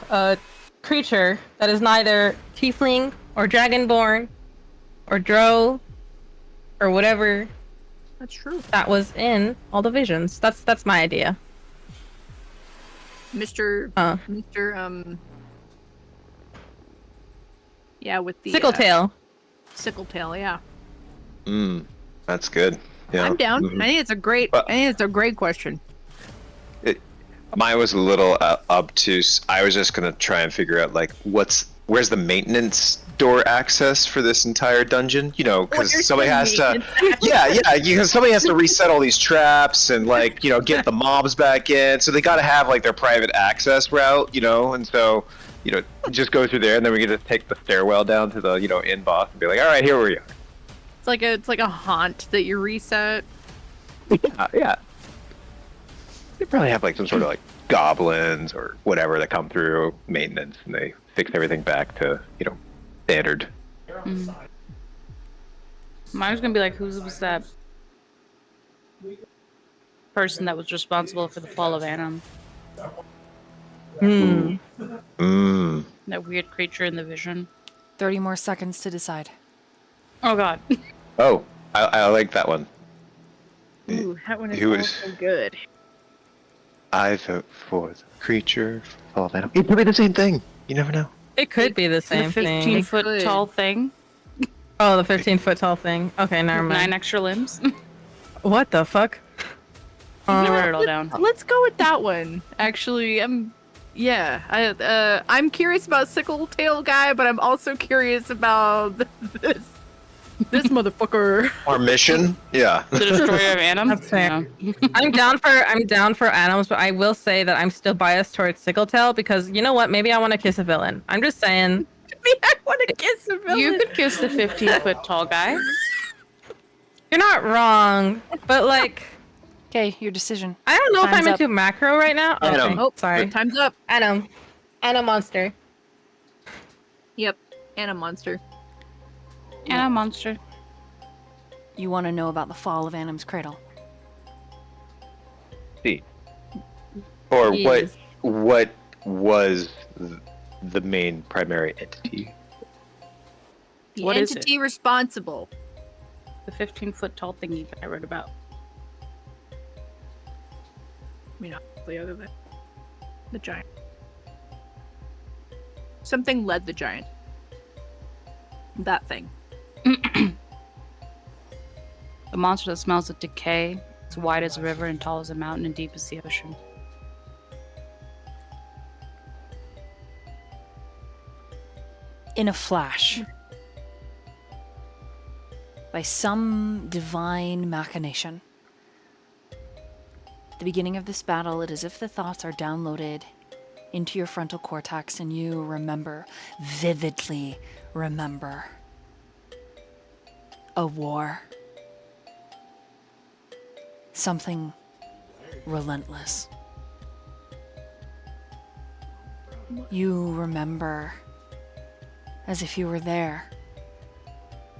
a creature that is neither tiefling or dragonborn or drow or whatever That's true. that was in all the visions? That's my idea. Mr. Yeah, with the Sickletail. Sickletail, yeah. That's good. Yeah. I'm down. Mhm. I think it's a great. Well- I think it's a great question. Mine was a little obtuse. I was just gonna try and figure out where's the maintenance door access for this entire dungeon? Because somebody has to. Because somebody has to reset all these traps and get the mobs back in. So they got to have their private access route, and so just go through there, and then we get to take the stairwell down to the in boss and be like, all right, here we are. It's like a haunt that you reset. Yeah. They probably have some sort of goblins or whatever that come through maintenance and they fix everything back to standard. Mine was gonna be who was that person that was responsible for the fall of Annam? That weird creature in the vision. 30 more seconds to decide. Oh god. Oh, I like that one. Ooh, that one is Who also good. I vote for the creature fall of Adam. It could be the same thing. You never know. It could be the same The thing. 15-foot tall thing. Oh, the 15-foot tall thing. Okay, never With mind. 9 extra limbs. What the fuck? I wrote it all down. Let's go with that one. Actually, I'm curious about Sickletail guy, but I'm also curious about this motherfucker. Our mission? Yeah. The destroyer of Annam. That's fair. Yeah. I'm down for Animals, but I will say that I'm still biased towards Sickletail because you know what? Maybe I want to kiss a villain. I'm just saying. I want to kiss a villain. You could kiss the 15-foot tall guy. You're not wrong, but like, Okay, your decision. I don't know if Time's I'm up. into macro right now. Adam. Okay, Oh, sorry. Time's up. Adam. Adam monster. Yep. And a monster. And a monster. You want to know about the fall of Anim's cradle? See. Or Yes. what was the main primary entity? The What is entity responsible. The 15-foot tall thingy that I wrote about. I mean, obviously, other than the giant. Something led the giant. That thing. The monster that smells of decay. It's wide as a river and tall as a mountain and deep as the ocean. In a flash, by some divine machination, at the beginning of this battle, it is as if the thoughts are downloaded into your frontal cortex and you remember, vividly remember, a war. Something relentless. You remember as if you were there,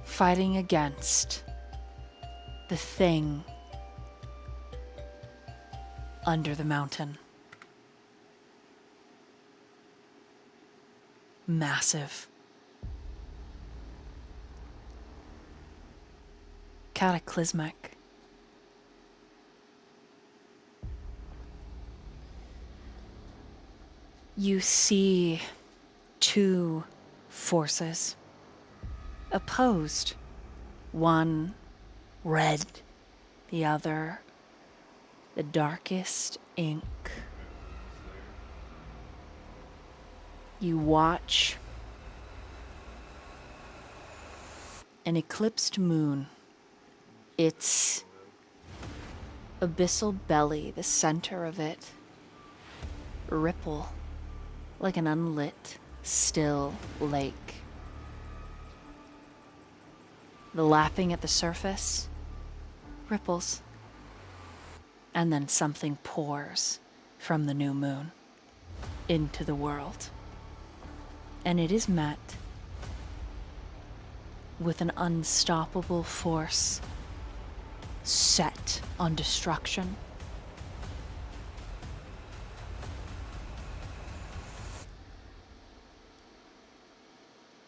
fighting against the thing under the mountain. Massive. Cataclysmic. You see two forces opposed. One red, the other the darkest ink. You watch an eclipsed moon. Its abyssal belly, the center of it, ripple like an unlit, still lake. The lapping at the surface ripples, and then something pours from the new moon into the world. And it is met with an unstoppable force set on destruction.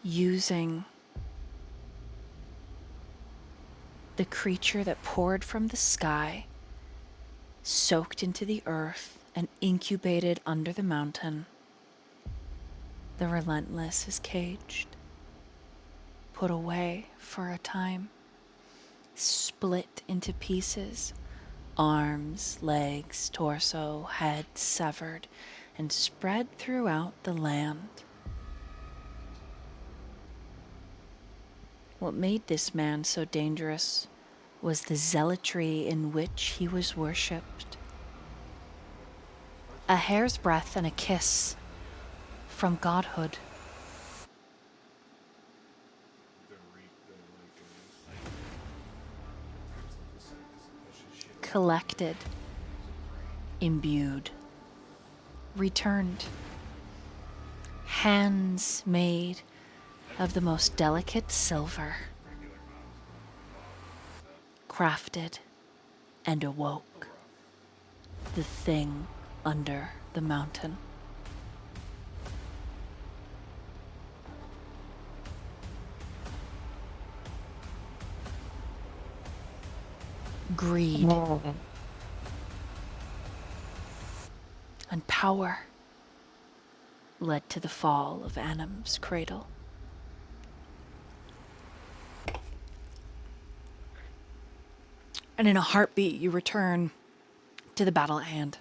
Using the creature that poured from the sky, soaked into the earth, and incubated under the mountain. The relentless is caged, put away for a time, split into pieces, arms, legs, torso, head severed, and spread throughout the land. What made this man so dangerous was the zealotry in which he was worshipped. A hair's breadth and a kiss from godhood. Collected, imbued, returned. Hands made of the most delicate silver, crafted and awoke the thing under the mountain. Greed and power led to the fall of Anim's cradle. And in a heartbeat, you return to the battle at hand.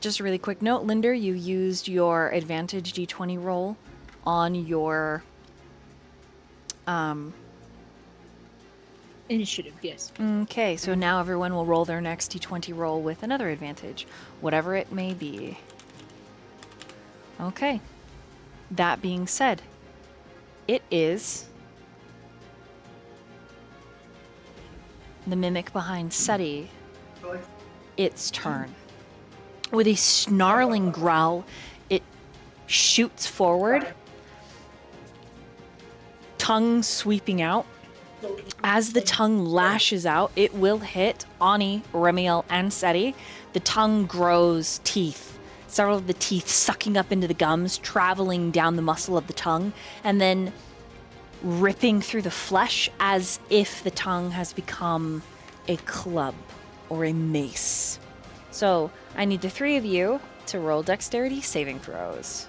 Just a really quick note, Lynd'ir, you used your advantage d20 roll on your Initiative, yes. Okay, so now everyone will roll their next d20 roll with another advantage, whatever it may be. Okay. That being said, it is the mimic behind Seti. Its turn. With a snarling growl, it shoots forward, tongue sweeping out. As the tongue lashes out, it will hit Ani, Remiel, and Seti. The tongue grows teeth, several of the teeth sucking up into the gums, traveling down the muscle of the tongue, and then ripping through the flesh as if the tongue has become a club or a mace. So I need the three of you to roll dexterity saving throws.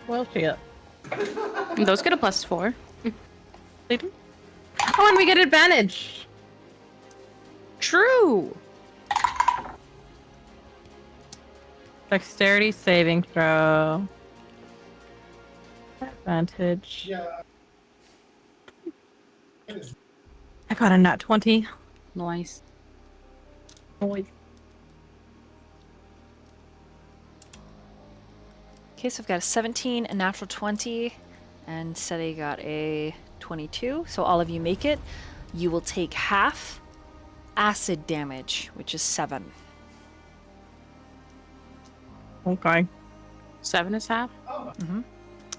Well, shit. Those get a +4. They do. Oh, and we get advantage. True. Dexterity saving throw. Advantage. Yeah. I got a nat 20. Nice. Boy. Okay, so I've got a 17, a natural 20, and Seti got a 22. So all of you make it. You will take half acid damage, which is 7. Okay. 7 is half.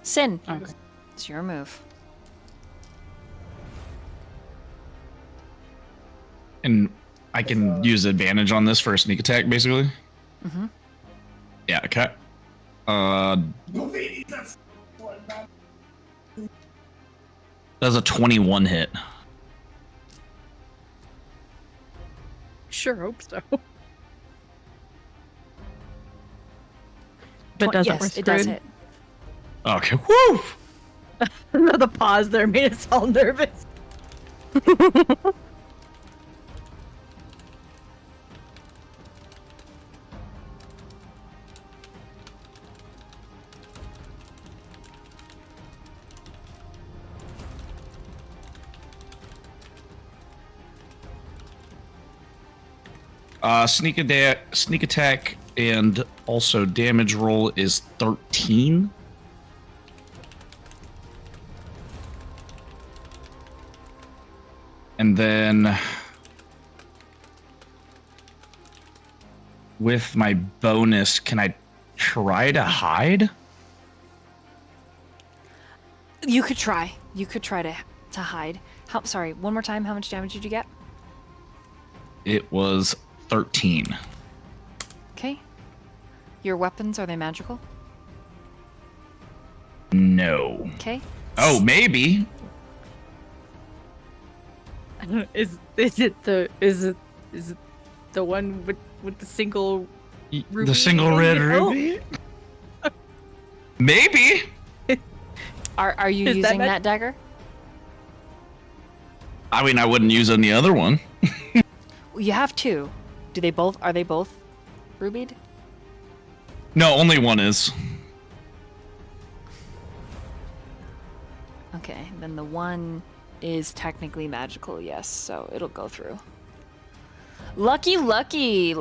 Sin, Okay. it's your move. And I can use advantage on this for a sneak attack, basically. Mm-hmm. Yeah. Okay. That's a 21 hit. Sure hope so. If it doesn't, we're yes, it does screwed. hit. Okay. Woo! The pause there made us all nervous. Sneak attack, and also damage roll is 13. And then with my bonus, can I try to hide? You could try. You could try to hide. Sorry, one more time. How much damage did you get? It was 13. Okay. Your weapons, are they magical? No. Okay. Oh, maybe. Is it the one with the single ruby? The single red Oh. ruby? Maybe. Are you Is that using mag- that dagger? I mean, I wouldn't use on the other one. You have two. Are they both rubied? No, only one is. Okay, then the one is technically magical, yes, so it'll go through. Lucky. Lucky.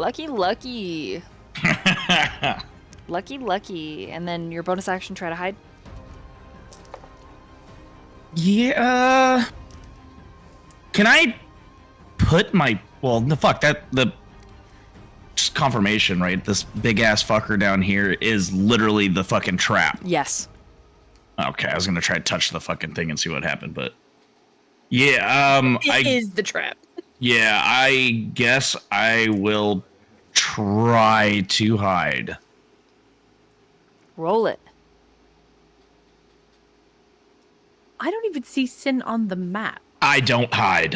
And then your bonus action, try to hide. Yeah. Can I put my the just confirmation, right? This big ass fucker down here is literally the fucking trap. Yes. Okay, I was gonna try to touch the fucking thing and see what happened, but yeah, It is the trap. yeah, I guess I will try to hide. Roll it. I don't even see Sin on the map. I don't hide.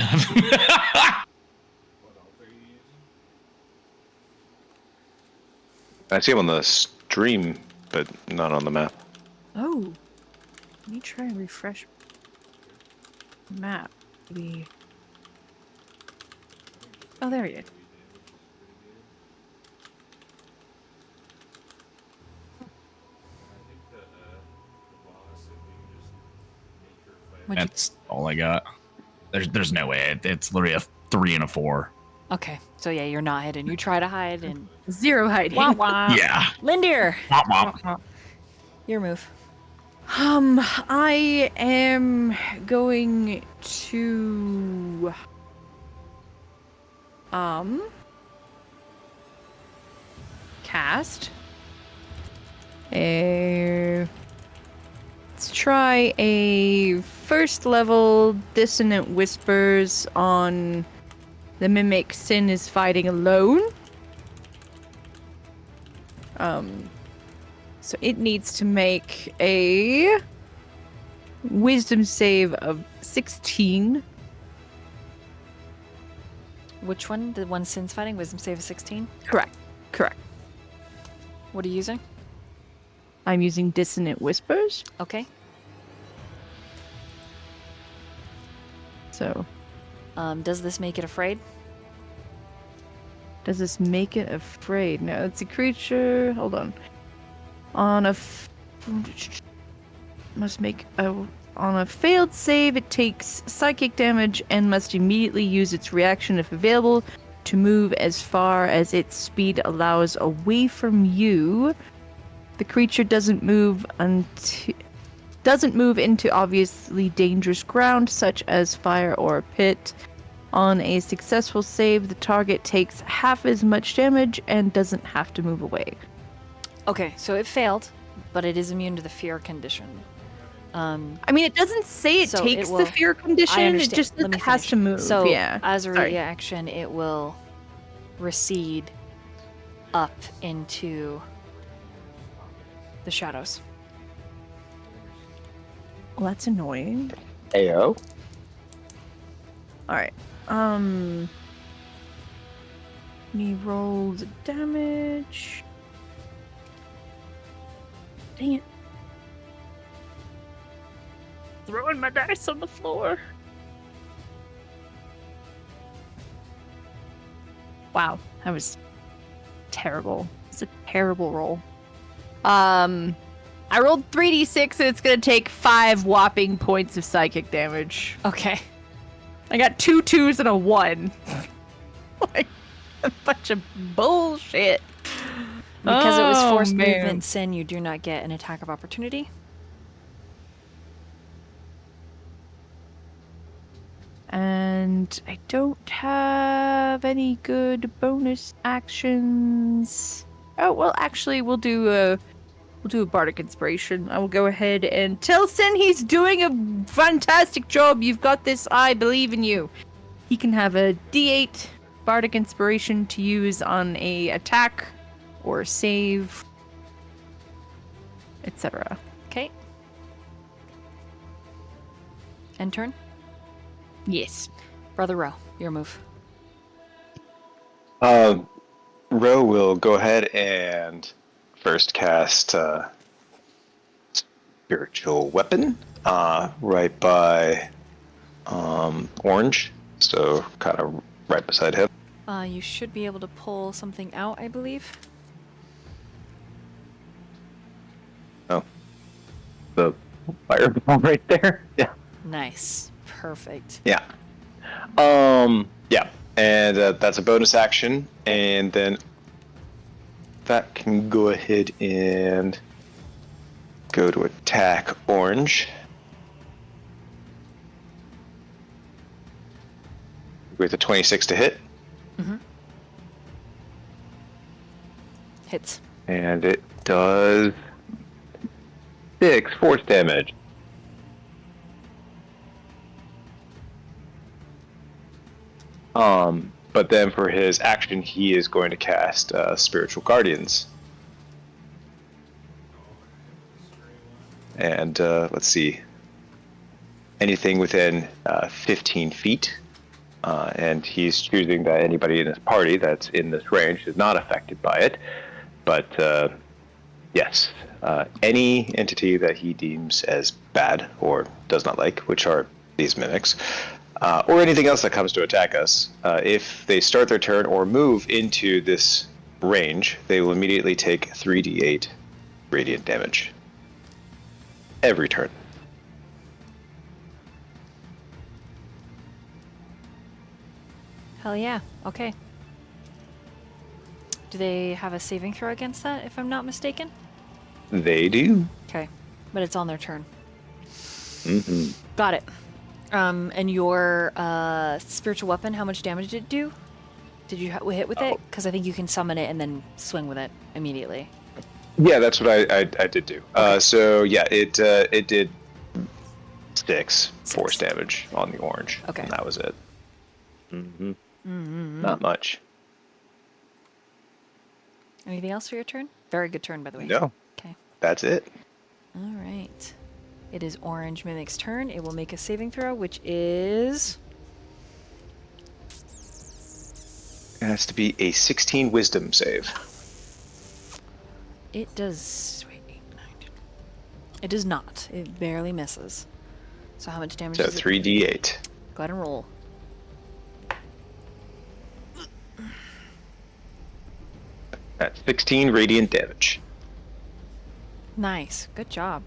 I see him on the stream, but not on the map. Oh. Let me try and refresh map. Oh, there he is. That's all I got. There's no way. It's literally a 3 and a 4. Okay, so yeah, you're not hidden. You try to hide and... Zero hiding. Wah wah. Yeah. Lynd'ir, Womp womp. your move. I am going to cast a let's try a first level dissonant whispers on the mimic Sin is fighting alone. So it needs to make a wisdom save of 16. Which one? The one Sin's fighting? Wisdom save of 16? Correct. What are you using? I'm using dissonant whispers. Okay. So, Does this make it afraid? does this make it afraid? No, it's a creature. Hold on. On a on a failed save, it takes psychic damage and must immediately use its reaction if available to move as far as its speed allows away from you. The creature doesn't move into obviously dangerous ground such as fire or a pit. On a successful save, the target takes half as much damage and doesn't have to move away. Okay, so it failed, but it is immune to the fear condition. I mean, it doesn't say it So takes it will- the fear condition. I It understand. just Let me has finish. to move. So yeah. as a Sorry. reaction, it will recede up into the shadows. Well, that's annoying. Ayo. All right. Me roll the damage. Dang it. Throwing my dice on the floor. Wow, that was terrible. It's a terrible roll. I rolled 3d6 and it's gonna take 5 whopping points of psychic damage. Okay. I got 2 2s and a 1. Like a bunch of bullshit. Because it was Oh, forced man. movement, Sin, you do not get an attack of opportunity. And I don't have any good bonus actions. Oh well, actually, we'll do a bardic inspiration. I will go ahead and tell Sin he's doing a fantastic job. You've got this. I believe in you. He can have a D8 bardic inspiration to use on a attack or save, etc. Okay. End turn. Yes. Brother Roe, your move. Roe will go ahead and first cast Spiritual Weapon right by Orange, so kind of right beside him. You should be able to pull something out, I believe. Oh, the fireball right there. Yeah. Nice. Perfect. Yeah. Yeah. And that's a bonus action, and then that can go ahead and go to attack Orange. With a 26 to hit. Hits. And it does 6 force damage. But then for his action, he is going to cast Spiritual Guardians. And let's see. Anything within 15 feet. And he's choosing that anybody in his party that's in this range is not affected by it. But yes, any entity that he deems as bad or does not like, which are these mimics, or anything else that comes to attack us, if they start their turn or move into this range, they will immediately take 3d8 radiant damage. Every turn. Hell yeah. Okay. Do they have a saving throw against that, if I'm not mistaken? They do. Okay. But it's on their turn. Mm-hmm. Got it. And your spiritual weapon, how much damage did it do? Did you hit with it? Because I think you can summon it and then swing with it immediately. Yeah, that's what I did do. Okay. So yeah, it did 6 force damage on the orange. Okay. And that was it. Mm-hmm. Not much. Anything else for your turn? Very good turn, by the way. No. Okay. That's it. All right. It is Orange Mimic's turn. It will make a saving throw, which is... It has to be a 16 wisdom save. It does... Wait, 8, 9, 10. It does not. It barely misses. So how much damage So is it? 3d8. Go ahead and roll. That's 16 radiant damage. Nice. Good job.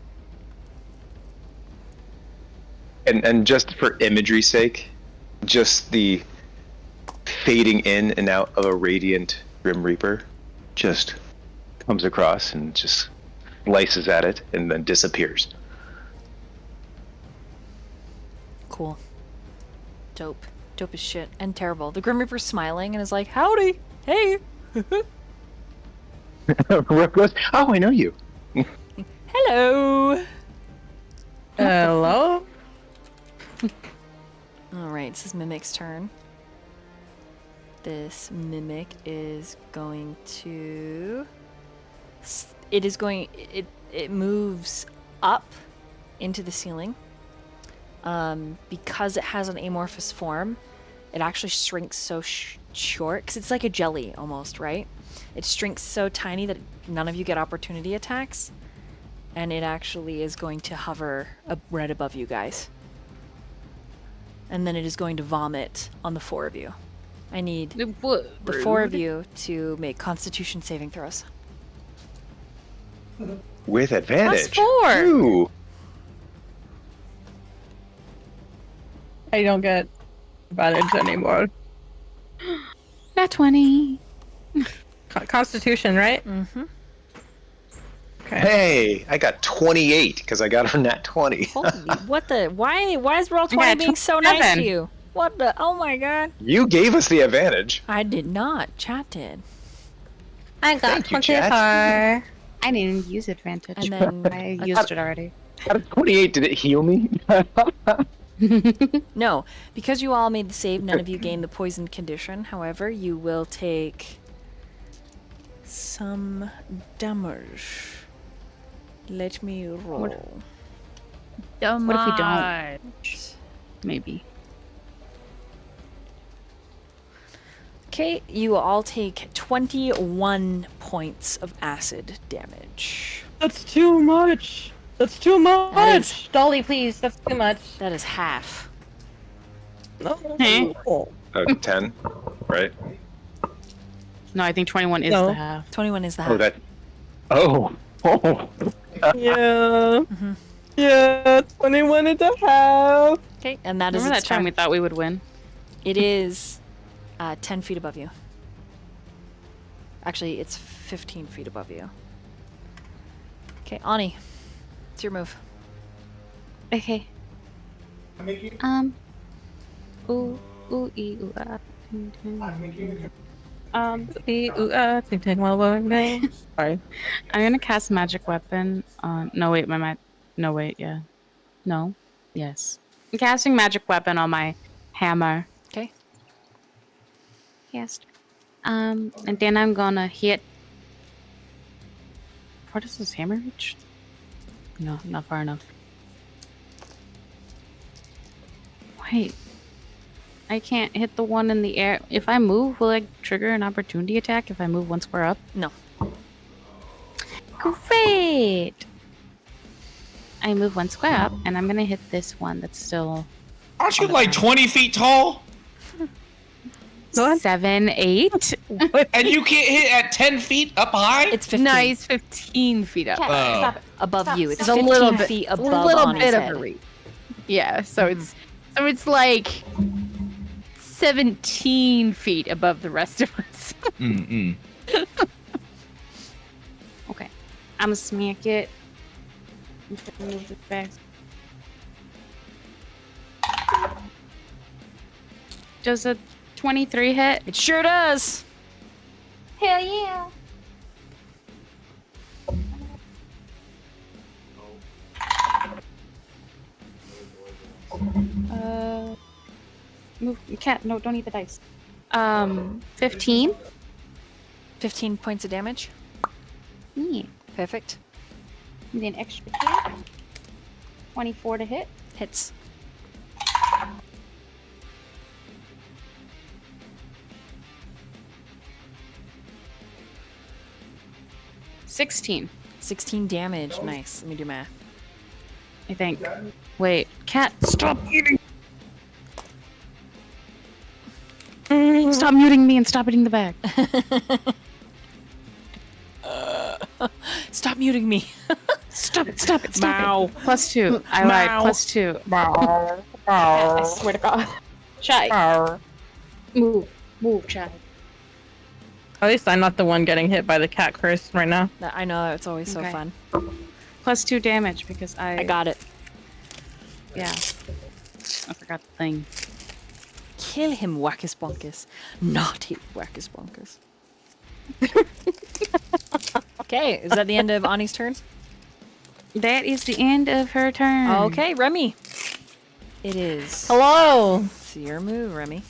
And just for imagery's sake, just the fading in and out of a radiant Grim Reaper just comes across and just slices at it and then disappears. Cool. Dope. Dope as shit. And terrible. The Grim Reaper's smiling and is like, howdy! Hey! Rook goes, oh, I know you. Hello! Hello? Alright, this is Mimic's turn. This Mimic is going to... It moves up into the ceiling. Because it has an amorphous form, it actually shrinks so short, because it's like a jelly almost, right? It shrinks so tiny that none of you get opportunity attacks, and it actually is going to hover right above you guys. And then it is going to vomit on the 4 of you. I need the 4 of you to make Constitution saving throws. With advantage. +4. Ooh. I don't get advantage anymore. Nat 20. Constitution, right? Mm-hmm. Okay. Hey, I got 28 because I got a nat 20. Holy, what the? Why is Roll 20 got being so nice to 27. you? What the? Oh my god. You gave us the advantage. I did not. Chat did. I got Thank you, chat. 24. I didn't use advantage. And then I used it already. Out of 28, did it heal me? no, because you all made the save, none of you gained the poison condition. However, you will take some damage. Let me roll. What if we don't? Maybe. Okay, you all take 21 points of acid damage. That's too much. That's too much. That is- Dolly, please. That's too much. That is half. No. Hey. 10, right? No, I think 21 is No. the half. 21 is the half. Oh, that. Oh. Oh. Yeah. Yeah, 21 and a half. Okay, and that is Remember its that time turn. we thought we would win? It is 10 feet above you. Actually, it's 15 feet above you. Okay, Ani, it's your move. Okay. I'm making. Ooh, ee, ooh, ah. I'm making. Ting ting while we're Sorry. I'm gonna cast magic weapon on. No wait, No wait, yeah. No. Yes. I'm casting magic weapon on my hammer. Okay. Yes. And then I'm gonna hit. Where does this hammer reach? No, not far enough. Wait. I can't hit the one in the air. If I move, will I trigger an opportunity attack if I move 1 square up? No. Great! I move 1 square up, and I'm gonna hit this one that's still Aren't you like 20 feet tall? 7, 8. And you can't hit at 10 feet up high? It's 15 Nice, 15 feet up. Oh. above you. It's It's a 15 little bit, feet a above little Ani's bit head. of a reach. Yeah, so it's like 17 feet above the rest of us. Mm-mm. Okay. I'm gonna smack it. I'm gonna move this back. Does a 23 hit? It sure does. Hell yeah. Move, cat. No, don't eat the dice. 15. 15 points of damage. Yeah. Perfect. And then extra here. 24 to hit. Hits. $16. 16 damage. Nice. Let me do math. I think. Wait, cat, stop eating. Stop muting me and stop eating the bag. Stop muting me. Stop it, stop it, stop Mow. it. +2. I lied, Mow. +2. I swear to God. Shy. Move, child. At least I'm not the one getting hit by the cat curse right now. I know, it's always so Okay. fun. +2 damage because I got it. Yeah. I forgot the thing. Kill him, Wackus Bonkus. Naughty Wackus Bonkus. Okay, is that the end of Ani's turn? That is the end of her turn. Okay, Remy. It is. Hello! It's your move, Remy.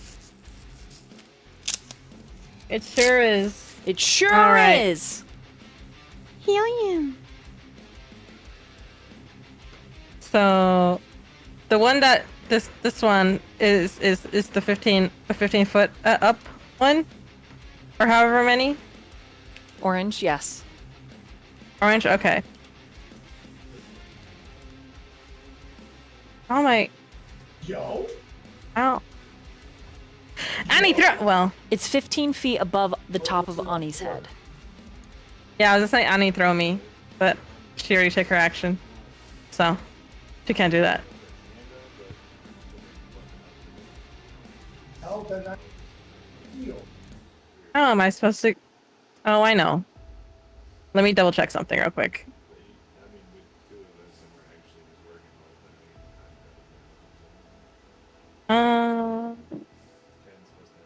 It sure is. It sure All right. is. Helium. So, the one that this one is the 15 foot up one, or however many. Orange, yes. Orange, okay. Oh my! Yo. Ow! Annie throw. Well, It's 15 feet above the top of Ani's head. yeah, I was just saying Annie throw me, but she already took her action, so she can't do that. How can I heal? How am I supposed to? Oh, I know. Let me double check something real quick.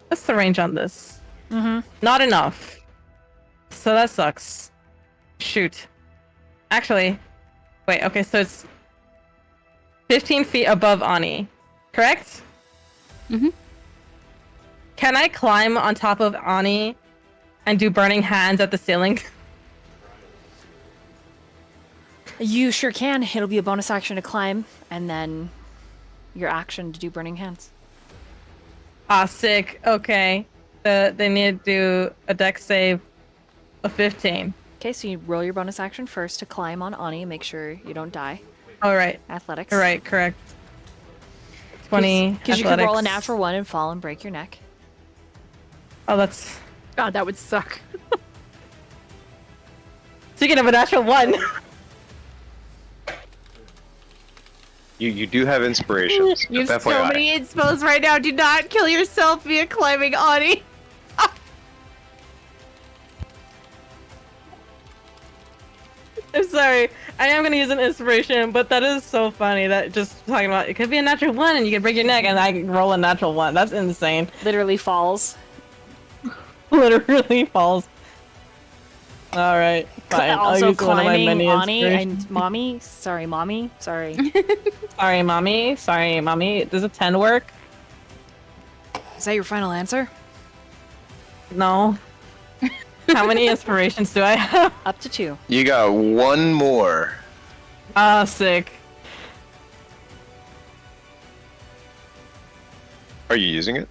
What's the range on this? Mm-hmm. Not enough. So that sucks. Shoot. Actually, wait, okay, so it's 15 feet above Ani, correct? Mhm. Can I climb on top of Ani and do burning hands at the ceiling? You sure can. It'll be a bonus action to climb, and then your action to do burning hands. Ah, sick. Okay. They need to do a dex save of 15. Okay, so you roll your bonus action first to climb on Ani and make sure you don't die. All right. Athletics. All right, correct. 20 Because you could roll a athletics. natural one and fall and break your neck. Oh, that's... God, that would suck. Speaking of a natural one. You do have inspirations. You have just so FYI. many inspos right now. Do not kill yourself via climbing Ani. I'm sorry. I am gonna use an inspiration, but that is so funny that just talking about it could be a natural one and you can break your neck and I roll a natural one. That's insane. Literally falls. Literally falls. Alright, fine. I'll Also use one of my climbing many Ani inspirations. and mommy. Sorry, mommy. Sorry. Sorry, mommy. Sorry, mommy. Does a 10 work? Is that your final answer? No. How many inspirations do I have? Up to 2. You got one more. Ah, sick. Are you using it?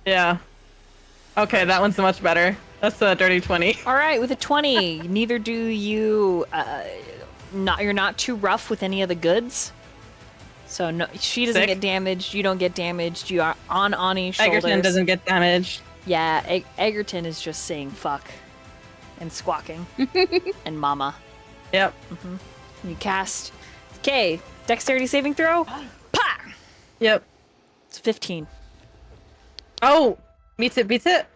Yeah. Okay, that one's much better. That's a dirty 20. All right, with a 20, neither do you. You're not too rough with any of the goods. So no, she doesn't Sick. get damaged. You don't get damaged. You are on Ani's shoulders. Egerton doesn't get damaged. Yeah, Egerton is just saying fuck and squawking and mama. Yep. You cast. Okay, dexterity saving throw. Pa! Yep. It's 15. Oh, beats it.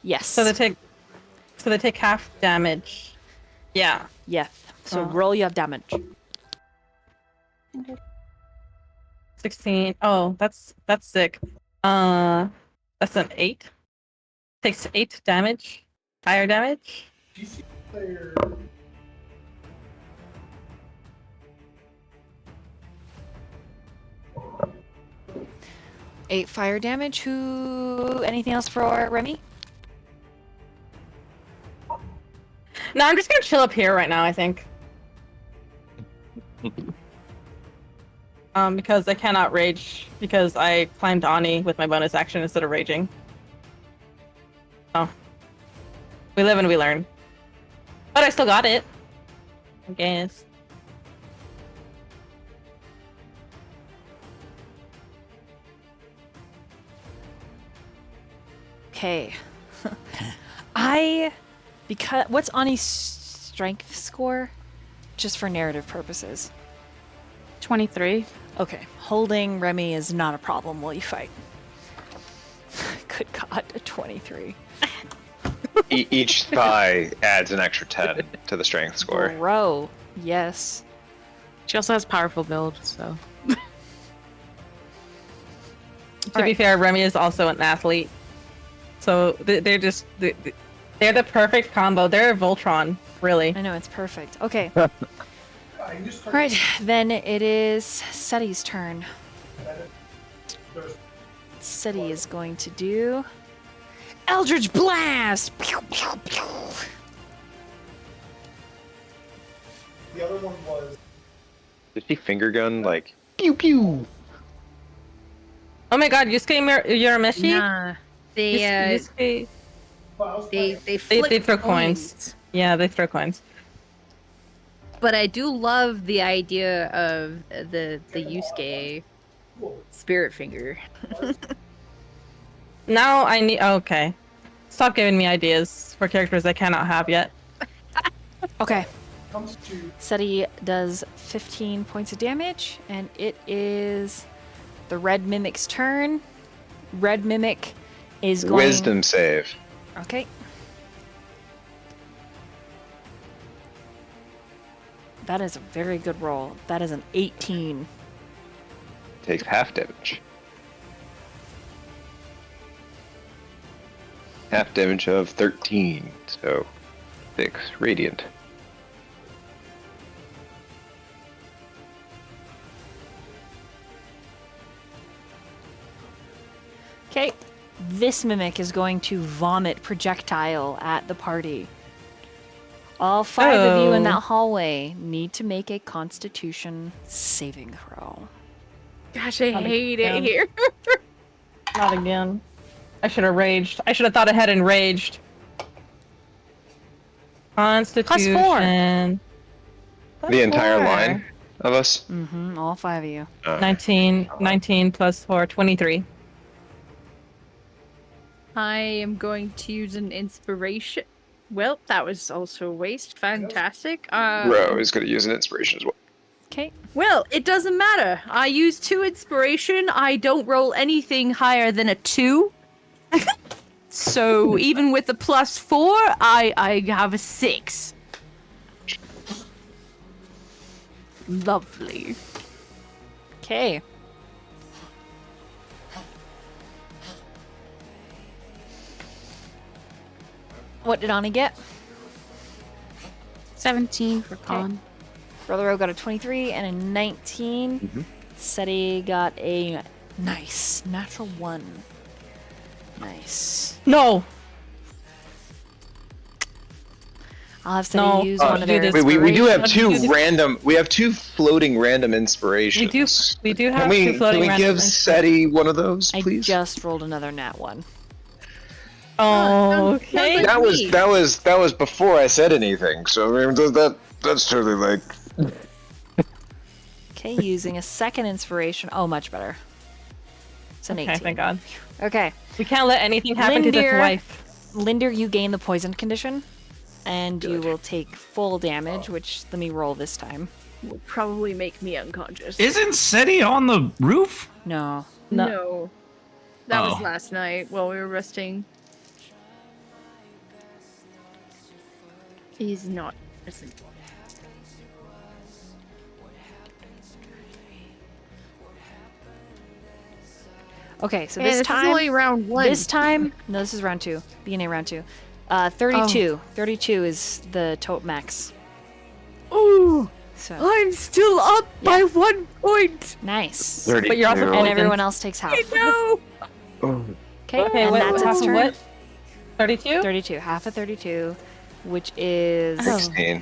Yes. So they take half damage. Yeah. Yes. So Oh. roll your damage. 16. Oh, that's sick. That's an 8. Takes 8 damage. Fire damage. GC player. 8 fire damage. Who? Anything else for Remy? No, I'm just gonna chill up here right now, I think. Because I cannot rage because I climbed Ani with my bonus action instead of raging. Oh. We live and we learn. But I still got it. I guess. Okay. What's Ani's strength score? Just for narrative purposes. 23. Okay. Holding Remy is not a problem while you fight. Good God, a 23. Each thigh adds an extra 10 to the strength score. Bro, yes. She also has powerful build, so. To be fair, Remy is also an athlete. So they're just... They're the perfect combo. They're a Voltron, really. I know, it's perfect. Okay. I used to Alright, then it is Seti's turn. Seti is going to do Eldritch Blast! Pew, pew, pew. The other one was Did she finger gun like pew pew? Oh my god, Yusuke Urameshi? Nah, Yusuke... they flip They throw coins. Yeah, they throw coins. But I do love the idea of the Yusuke spirit finger. Now I need... Okay. Stop giving me ideas for characters I cannot have yet. Okay. comes to Seti does 15 points of damage, and it is the Red Mimic's turn. Red Mimic is going... Wisdom save. Okay. That is a very good roll. That is an 18. Takes half damage. Half damage of 13, so 6 radiant. Okay. This mimic is going to vomit projectile at the party. All 5 of you in that hallway need to make a Constitution saving throw. Gosh, I hate it here. Not again. I should have raged. I should have thought ahead and raged. Constitution. The entire line of us? Mm-hmm. All 5 of you. 19 plus 4, 23. I am going to use an inspiration. Well, that was also a waste. Fantastic. Roe is going to use an inspiration as well. Okay. Well, it doesn't matter. I use 2 inspiration. I don't roll anything higher than a 2. So even with the +4, I have a 6. Lovely. Okay. What did Ani get? 17 for con. Brother Roe got a 23 and a 19. Seti got a nice natural 1. Nice. No! I'll have Seti use one of do their this. We do have Inspiration. two random. We have 2 floating random inspirations. We do have Can 2 floating we random give Seti one of those, I please? just rolled another nat 1. Oh, okay. That was before I said anything. So I mean, that's totally like. Okay, using a second inspiration. Oh, much better. It's an 18. Okay, thank God. Okay. We can't let anything happen to this Lynd'ir. wife. Lynd'ir, you gain the poison condition, and you will take full damage, which let me roll this time. Will probably make me unconscious. Isn't Seti on the roof? No. No. That was Oh. last night while we were resting. He's not present. Okay, so Hey, this this time, is only round 1. this time, no, this is round 2, beginning of round 2. 32. 32 is the total max. Oh, So I'm still up by 1 point. nice. 32. But you're also And everyone else takes half. No. Okay, Okay, and what, that's half its of turn. what? 32? 32, half of 32, which is 16.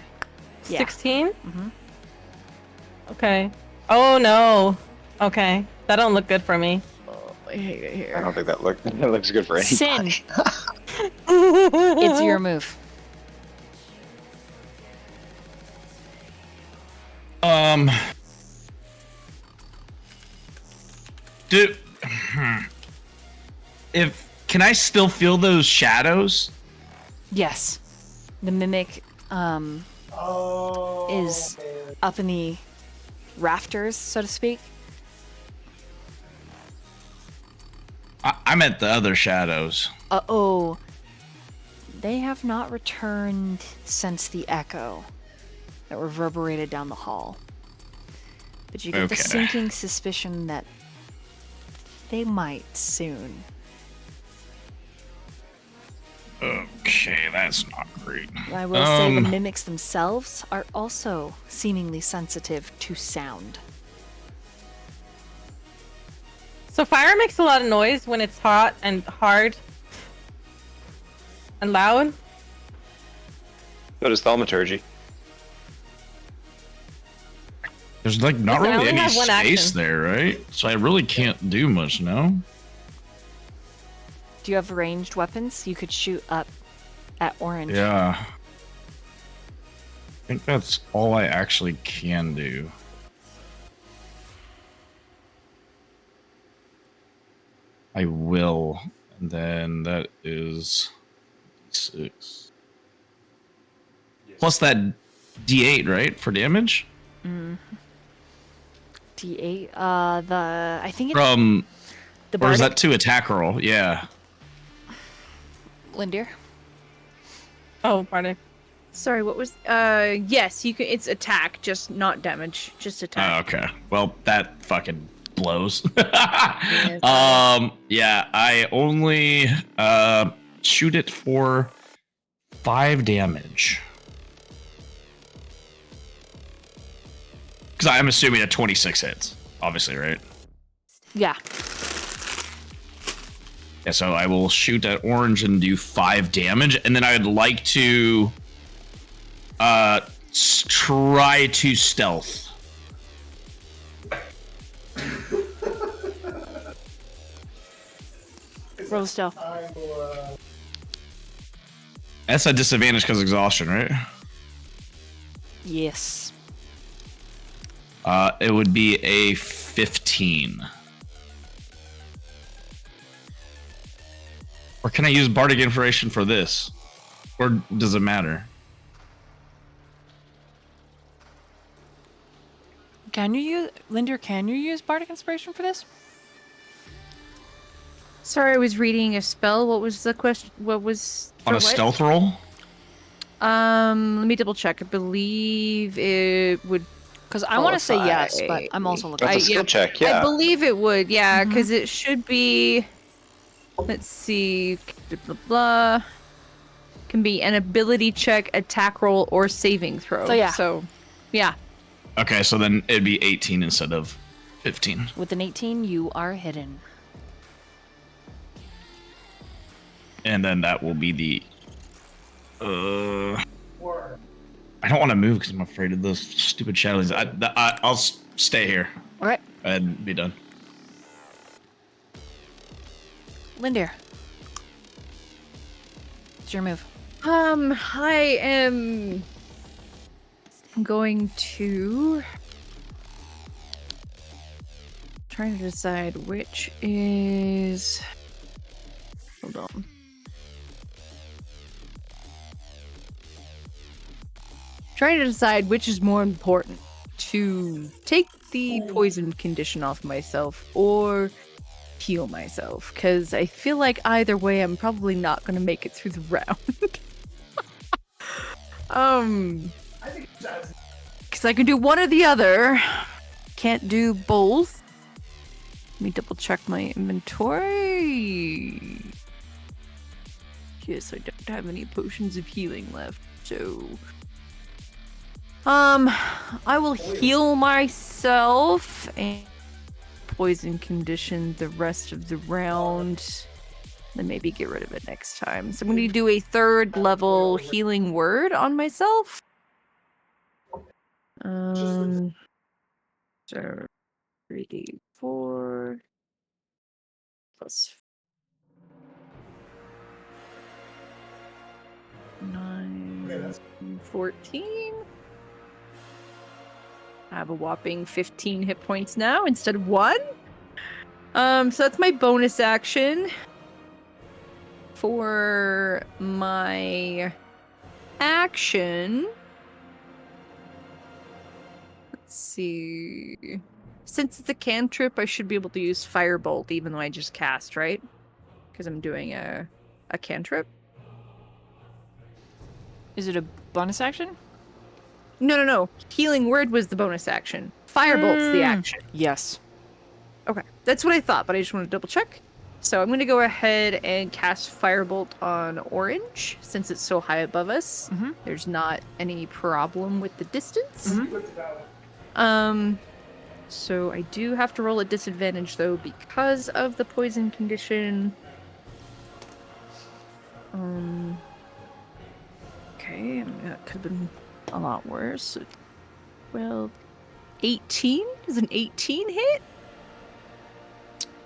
yeah. 16? Mhm. Okay. Oh no. Okay. That don't look good for me. I hate it I here. don't think that looks good for anybody. Sin. It's your move. Dude, can I still feel those shadows? Yes. The mimic is up in the rafters, so to speak. I meant the other shadows. Uh-oh. They have not returned since the echo that reverberated down the hall. But you get the Okay. sinking suspicion that they might soon. Okay, that's not great. I will say the mimics themselves are also seemingly sensitive to sound. So fire makes a lot of noise when it's hot and hard and loud. So does thaumaturgy. There's like not Listen, I really only any have one space action. there, right? So I really can't do much now. Do you have ranged weapons? You could shoot up at orange. Yeah. I think that's all I actually can do. I will. And then that is 6. Plus that D8, right? For damage? D8. I think it's From the or is bardic. that 2 attack roll? Yeah. Lynd'ir. Oh, pardon. Sorry, what was yes, you can it's attack, just not damage, just Oh, attack. okay. Well, that fucking blows. Yeah, Yeah, I only shoot it for 5 damage. Because I'm assuming a 26 hits, obviously, right? Yeah. Yeah, so I will shoot at orange and do 5 damage, and then I would like to try to stealth. Roll stealth. I will, That's a disadvantage because exhaustion, right? Yes. It would be a 15. Or can I use bardic inspiration for this? Or does it matter? Can you use Lynd'ir? Can you use bardic inspiration for this? Sorry, I was reading a spell. What was the question? What was On a for what? stealth roll? Let me double check. I believe it would. Because I want to say yes, but Qualify. I'm also looking. That's a skill check, yeah. I believe it would. Yeah, because it should be. Let's see. Blah, blah, blah. Can be an ability check, attack roll, or saving throw. So, yeah. So, yeah. Okay, so then it'd be 18 instead of 15. With an 18, you are hidden. And then that will be the... I don't want to move because I'm afraid of those stupid shadows. I'll stay here All right, and be done. Lynd'ir. It's your move. I am going to trying to decide which is. Hold on. Trying to decide which is more important, to take the poison condition off myself or heal myself, because I feel like either way, I'm probably not going to make it through the round. Because I can do one or the other. Can't do both. Let me double check my inventory. Yes, I don't have any potions of healing left, so... I will heal myself and poison condition the rest of the round. Then maybe get rid of it next time. So I'm going to do a 3rd level healing word on myself. So 3d4 plus 9, 14. I have a whopping 15 hit points now instead of 1. So that's my bonus action. For my action, let's see. Since it's a cantrip, I should be able to use Firebolt even though I just cast, right? Because I'm doing a cantrip. Is it a bonus action? No. Healing Word was the bonus action. Firebolt's the action. Yes. Okay, that's what I thought, but I just want to double check. So I'm going to go ahead and cast Firebolt on Orange, since it's so high above us. Mm-hmm. There's not any problem with the distance. Mm-hmm. So I do have to roll a disadvantage, though, because of the poison condition. Okay, that could have been a lot worse. Well, 18? Is an 18 hit?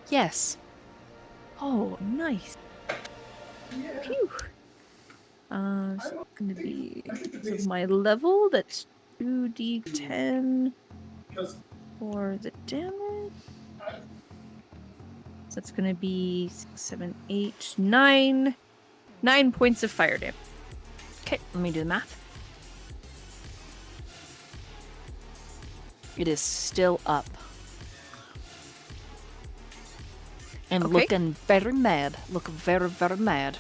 Yes. Oh, nice. Phew. So it's gonna be so my level. That's 2d10 for the damage. So that's gonna be 6, 7, 8, 9. 9 points of fire damage. Okay, let me do the math. It is still up. And Okay. looking very mad. Looking very, very mad.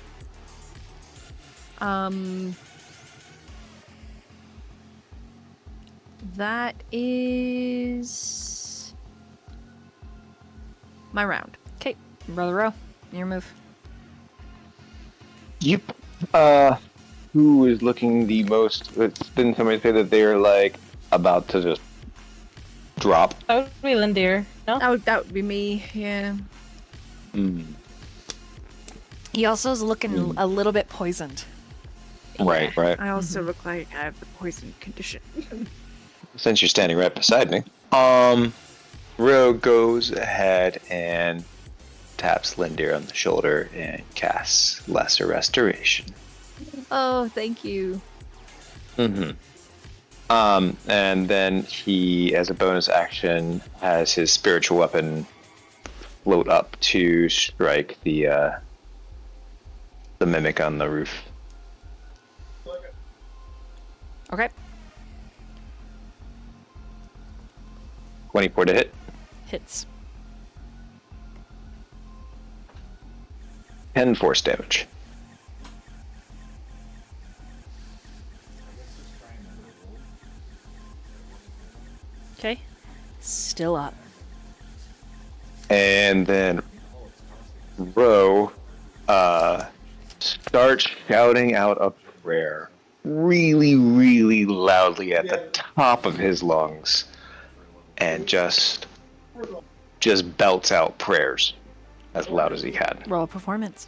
That is my round. Okay, Brother Roe, your move. Yep. Who is looking the most? Didn't somebody say that they're like about to just drop? That would be Lynd'ir. No? That would be me. Yeah. He also is looking a little bit poisoned. Right. I also look like I have the poison condition. Since you're standing right beside me, Roe goes ahead and taps Lynd'ir on the shoulder and casts Lesser Restoration. Oh, thank you. And then he, as a bonus action, has his spiritual weapon float up to strike the mimic on the roof. Okay. 24 to hit. Hits. 10 force damage. Okay. Still up. And then Roe starts shouting out a prayer really, really loudly at the top of his lungs and just belts out prayers as loud as he can. Roll a performance.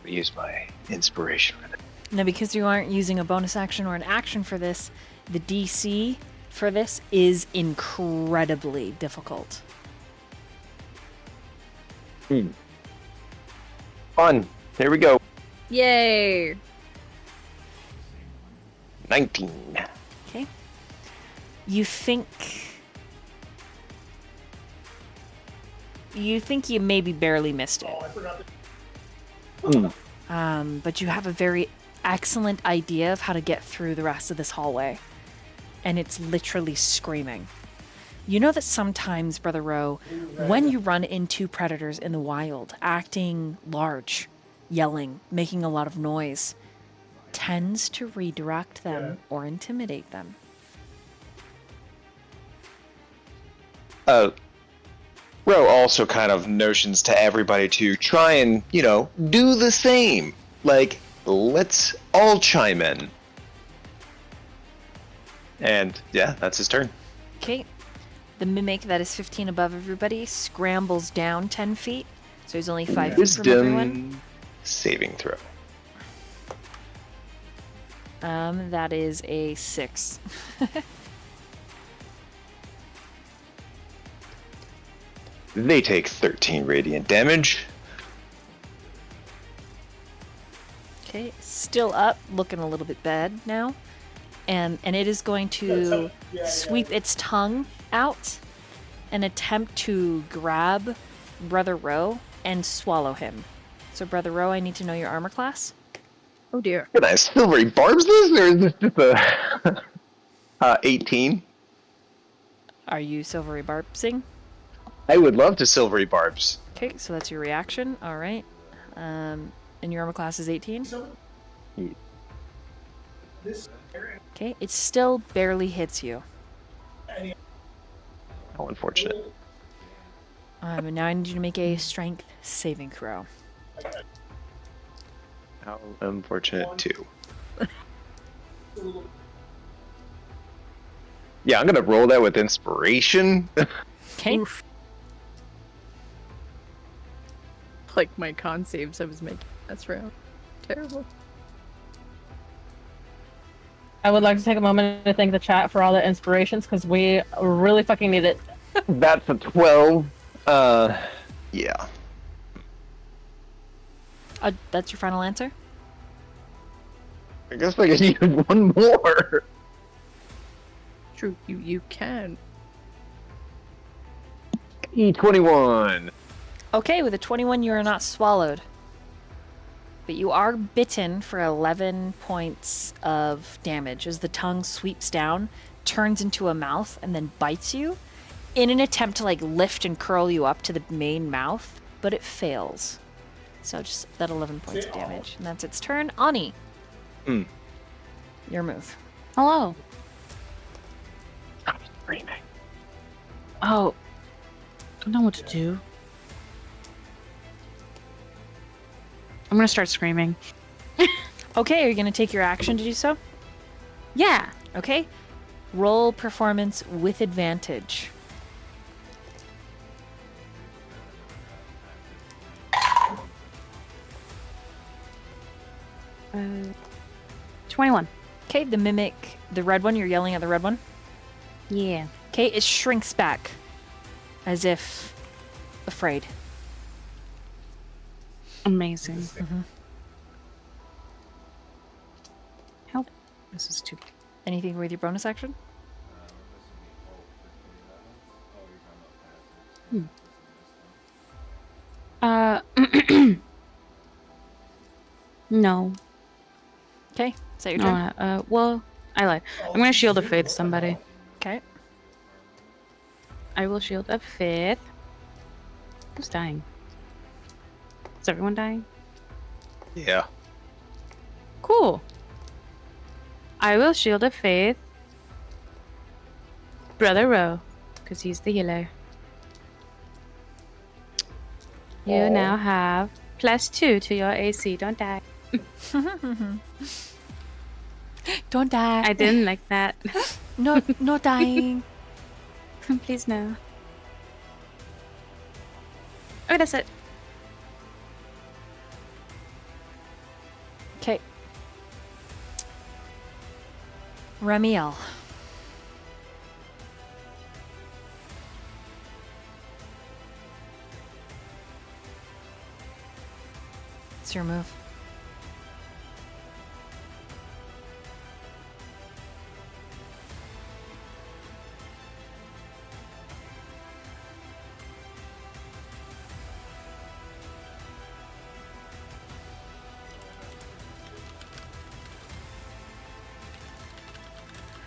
Use my inspiration with it. Now, because you aren't using a bonus action or an action for this, the DC for this is incredibly difficult. Fun. Here we go. Yay! 19. Okay. You think you maybe barely missed it. But you have a very excellent idea of how to get through the rest of this hallway. and it's literally screaming. You know that sometimes, Brother Roe, when you run into predators in the wild, acting large, yelling, making a lot of noise, tends to redirect them or intimidate them. Roe also kind of notions to everybody to try and, do the same. Like, let's all chime in. And yeah, that's his turn. Okay. The mimic that is 15 above everybody scrambles down 10 feet, so he's only 5 feet from everyone. Wisdom saving throw. That is a 6. They take 13 radiant damage. Okay, still up, looking a little bit bad now. And it is going to sweep its tongue out and attempt to grab Brother Roe and swallow him. So, Brother Roe, I need to know your armor class. Oh dear. Can I silvery barbs this, or is this just a 18? Are you silvery barbsing? I would love to silvery barbs. Okay, so that's your reaction. All right. And your armor class is 18? Okay, it still barely hits you. How unfortunate. And now I need you to make a strength saving throw. How unfortunate too. Yeah, I'm gonna roll that with inspiration. Okay. Like my con saves I was making last round. Terrible. I would like to take a moment to thank the chat for all the inspirations because we really fucking need it. That's a 12. Yeah. That's your final answer? I guess I could use one more. True, you can. E21. Okay, with a 21, you are not swallowed. But you are bitten for 11 points of damage as the tongue sweeps down, turns into a mouth, and then bites you in an attempt to lift and curl you up to the main mouth, but it fails. So just that 11 points of damage. And that's its turn. Ani. Your move. Hello. I'm screaming. Oh. I don't know what to do. I'm gonna start screaming. Okay, are you going to take your action to do so? Yeah. Okay. Roll performance with advantage. 21. Okay, the mimic, the red one, you're yelling at the red one? Yeah. Okay, it shrinks back as if afraid. Amazing. Mm-hmm. Help. This is too. Anything with your bonus action? No. Okay, is that your turn? No, well, I lied. I'm gonna shield of faith somebody. Okay. I will shield of faith. Who's dying? Is everyone dying? Yeah. Cool. I will shield of faith Brother Roe, because he's the healer. You now have +2 to your AC. Don't die. Don't die. I didn't like that. No dying. Please no. Oh, that's it. Okay. Remiel. It's your move.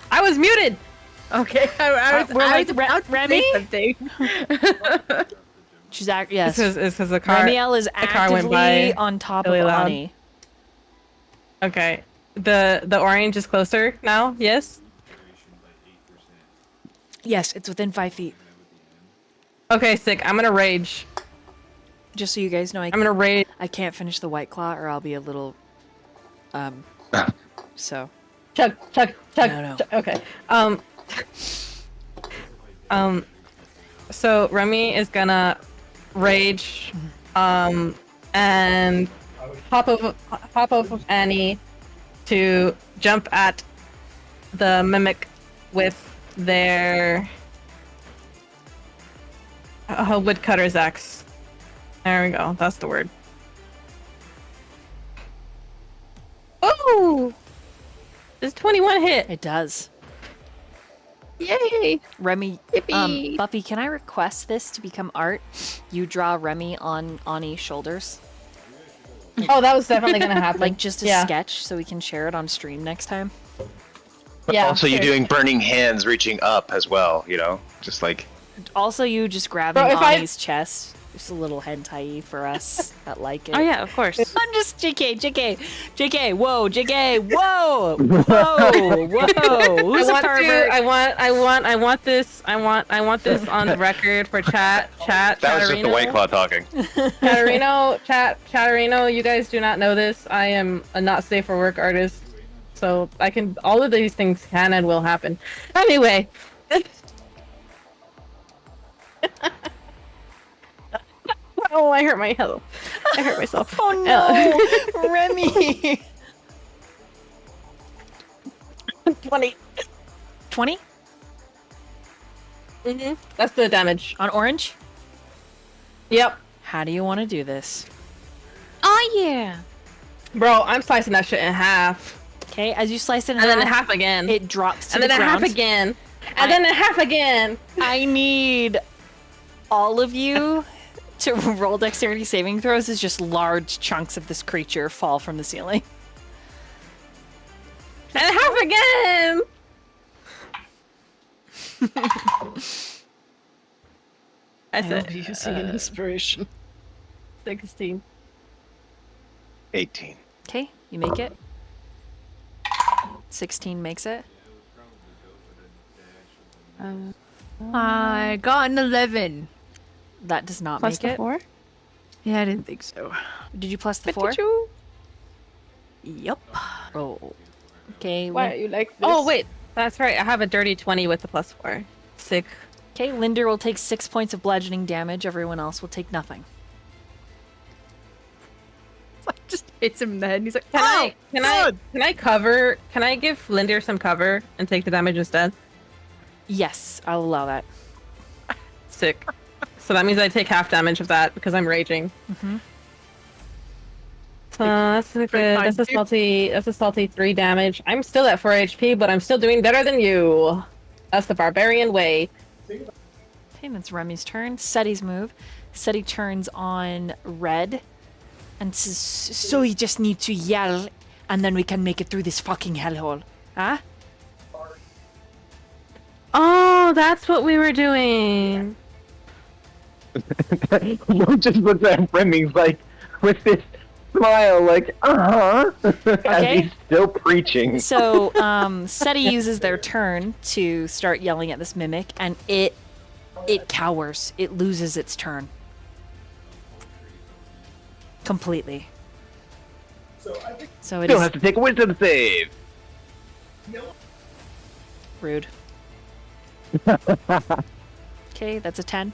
I was muted! Okay, I was about to Remy? say something. She's yes. It's because the car. Remiel is car went actively by on top really of loud. Ani. Okay, the orange is closer now. Yes. Yes, it's within 5 feet. Okay, sick. I'm gonna rage. Just so you guys know, I'm gonna rage. I can't finish the White Claw or I'll be a little, so. Chug. No. Chug. Okay. So Remy is gonna rage, and hop off of Annie to jump at the mimic with their woodcutter's axe. There we go. That's the word. Oh! Does 21 hit? It does. Yay! Remy, Yippee! Buppy, can I request this to become art? You draw Remy on Ani's shoulders. Oh, that was definitely gonna happen. Like just a Yeah. sketch so we can share it on stream next time. But Yeah, also, you're sure. doing burning hands reaching up as well, you know? Just like. Also, you just grabbing Bro, if I- Ani's chest. Just a little hentai for us that like it. Oh yeah, of course. I'm just JK, whoa, JK, whoa, whoa. Who's a pervert? I want this on the record for chat. That was just the White Claw talking. Chatterino, you guys do not know this. I am a not safe for work artist. So all of these things can and will happen. Anyway. Oh, I hurt myself. Oh no, Remy. 20. 20 Mm-hmm. That's the damage. on orange? Yep. How do you want to do this? Oh yeah. Bro, I'm slicing that shit in half. Okay, as you slice it in And then in half again. it drops to And the then in half ground. again. And then in half again. I need all of you to roll dexterity saving throws as just large chunks of this creature fall from the ceiling. And half again. I said using an inspiration. 16. 18. Okay, you make it. 16 makes it. I got an 11. That does not Plus make the it. 4. Yeah, I didn't think so. Did you plus the 4? Yup. Oh. Okay. Why are you like this? Oh, wait. That's right. I have a dirty 20 with the +4. Sick. Okay, Lynd'ir will take 6 points of bludgeoning damage. Everyone else will take nothing. Just hits him in the head and he's like, Can I cover? Can I give Lynd'ir some cover and take the damage instead? Yes, I'll allow that. Sick. So that means I take half damage of that because I'm raging. Mm-hmm. That's a good. That's a salty 3 damage. I'm still at 4 HP, but I'm still doing better than you. That's the barbarian way. Okay, that's Remy's turn. Seti's move. Seti turns on red and says, so you just need to yell and then we can make it through this fucking hellhole. Huh? Oh, that's what we were doing. You just looked at Remy's like, with this smile, like, as Okay. he's still preaching. So, Seti uses their turn to start yelling at this mimic and it cowers. It loses its turn. Completely. So it Still is have to take a wisdom save. rude. Okay, that's a 10.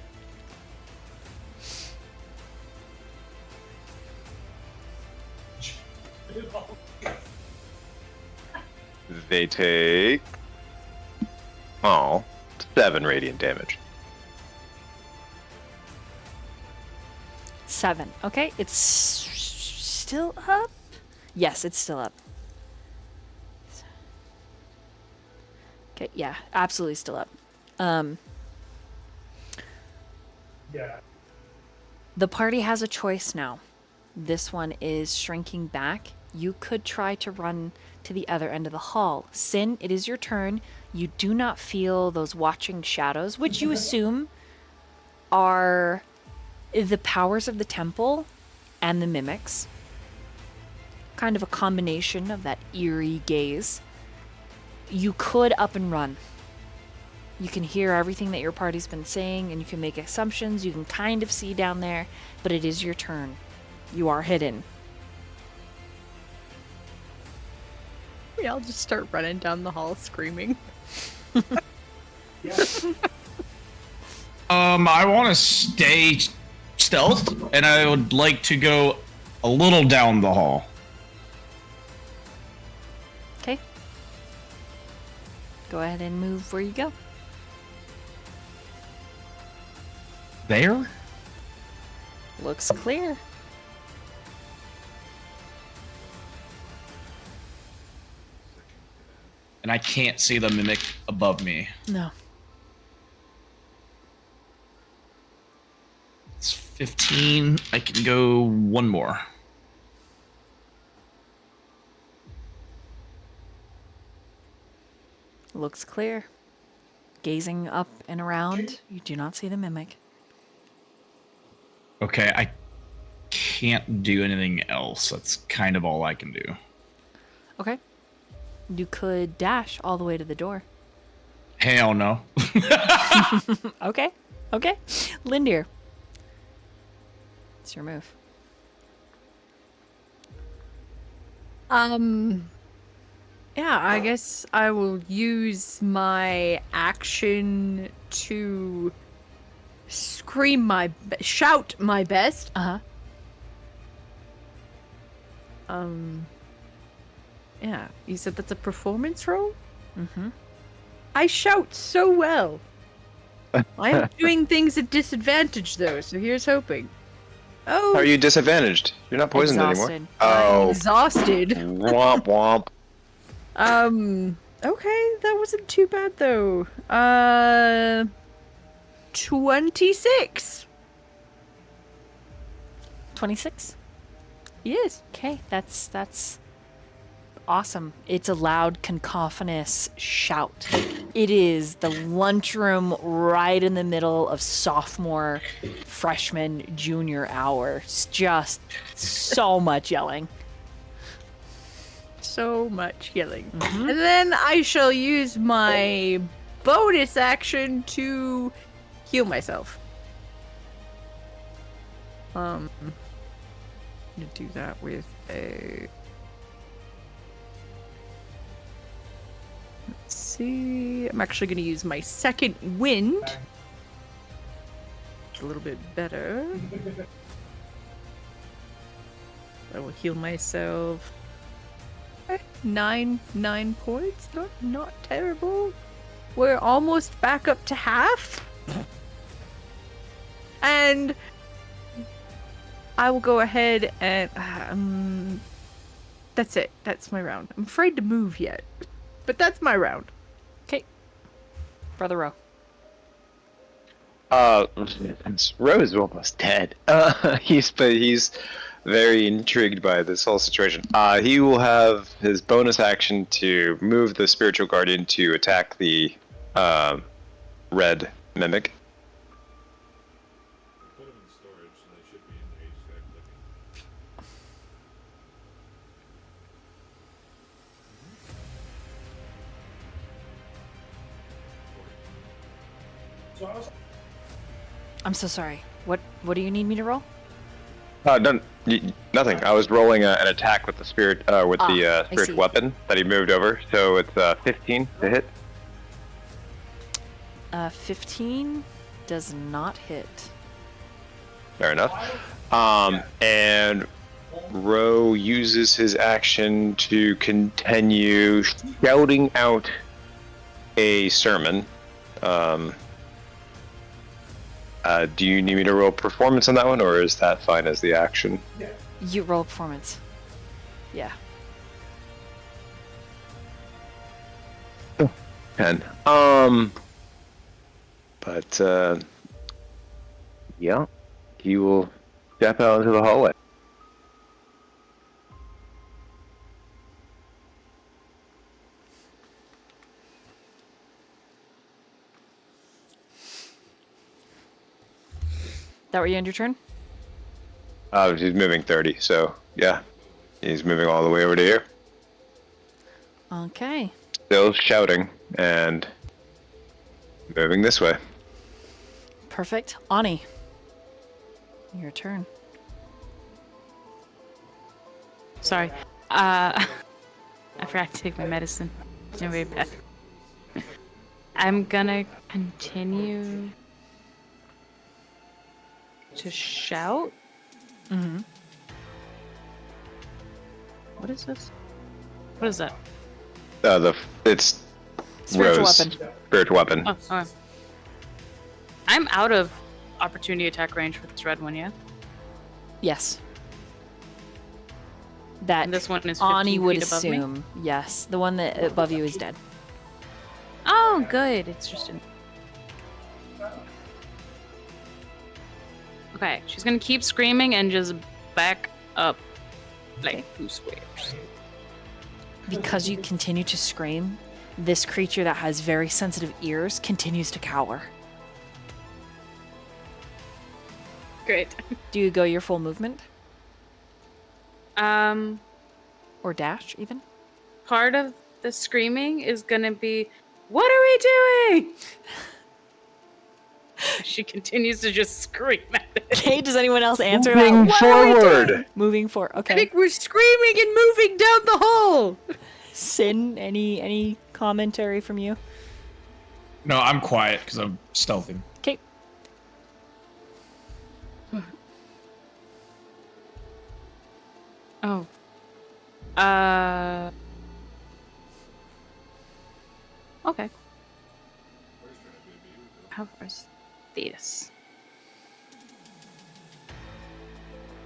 They take 7 radiant damage. 7. Okay, it's still up? Yes, it's still up. Okay, yeah, absolutely still up. Yeah. The party has a choice now. This one is shrinking back you could try to run to the other end of the hall. Sin, it is your turn. You do not feel those watching shadows, which you assume are the powers of the temple and the mimics. Kind of a combination of that eerie gaze. You could up and run. You can hear everything that your party's been saying, and you can make assumptions. You can kind of see down there, but it is your turn. You are hidden. We all just start running down the hall screaming. I want to stay stealth, and I would like to go a little down the hall. Okay. Go ahead and move where you go. There? Looks clear. And I can't see the mimic above me. No. It's 15. I can go one more. Looks clear. Gazing up and around, you do not see the mimic. Okay, I can't do anything else. That's kind of all I can do. Okay. You could dash all the way to the door. Hell no. Okay. Okay. Lynd'ir. It's your move. Yeah, I guess I will use my action to shout my best. Uh-huh. Yeah, you said that's a performance roll? Mm-hmm. I shout so well. I'm doing things at disadvantage though, so here's hoping. Oh, How are you disadvantaged? You're not poisoned Exhausted. anymore. I'm Oh, exhausted. womp womp. Okay, that wasn't too bad though. 26. 26? Yes. Okay, that's awesome. It's a loud, cacophonous shout. It is the lunchroom right in the middle of sophomore, freshman, junior hour. It's just so much yelling. So much yelling. And then I shall use my bonus action to heal myself. I'm gonna do that with a. Let's see. I'm actually gonna use my second wind. It's a little bit better. I will heal myself. 9 points. Not terrible. We're almost back up to half. And I will go ahead and that's it. That's my round. I'm afraid to move yet, but that's my round. Okay. Brother Roe. Rose is almost dead. He's very intrigued by this whole situation. He will have his bonus action to move the spiritual guardian to attack the red mimic. Put them in storage, so they should be in there. You just gotta click So I was I'm so sorry. What do you need me to roll? Nothing. I was rolling an attack with the spirit, with the I spirit see. weapon that he moved over. So it's 15 to hit. 15 does not hit. Fair enough. And Roe uses his action to continue shouting out a sermon. Do you need me to roll performance on that one, or is that fine as the action? You roll performance. Yeah. 10. But yeah, he will step out into the hallway. That where you end your turn? He's moving 30, so yeah. He's moving all the way over to here. Okay. Still shouting and moving this way. Perfect. Ani. Your turn. Sorry. I forgot to take my medicine. It's very bad. I'm gonna continue to shout. Mm-hmm. What is this? What is that? It's Spiritual Rose. weapon. Spiritual weapon. Oh, okay. I'm out of opportunity attack range for this red one, yeah? Yes. That And this one is 15 Ani would feet above me? assume. Yes. The one that above you is dead. Oh, good. It's just in. Okay, she's gonna keep screaming and just back up like 2 squares. Because you continue to scream, this creature that has very sensitive ears continues to cower. Great. Do you go your full movement? Or dash, even? Part of the screaming is gonna be, what are we doing? She continues to just scream at it. Okay, does anyone else answer Moving that? What are we forward. doing? Moving forward. I Okay. think we're screaming and moving down the hall. Sin, any commentary from you? No, I'm quiet because I'm stealthing. Okay. Oh. Okay. How far is this?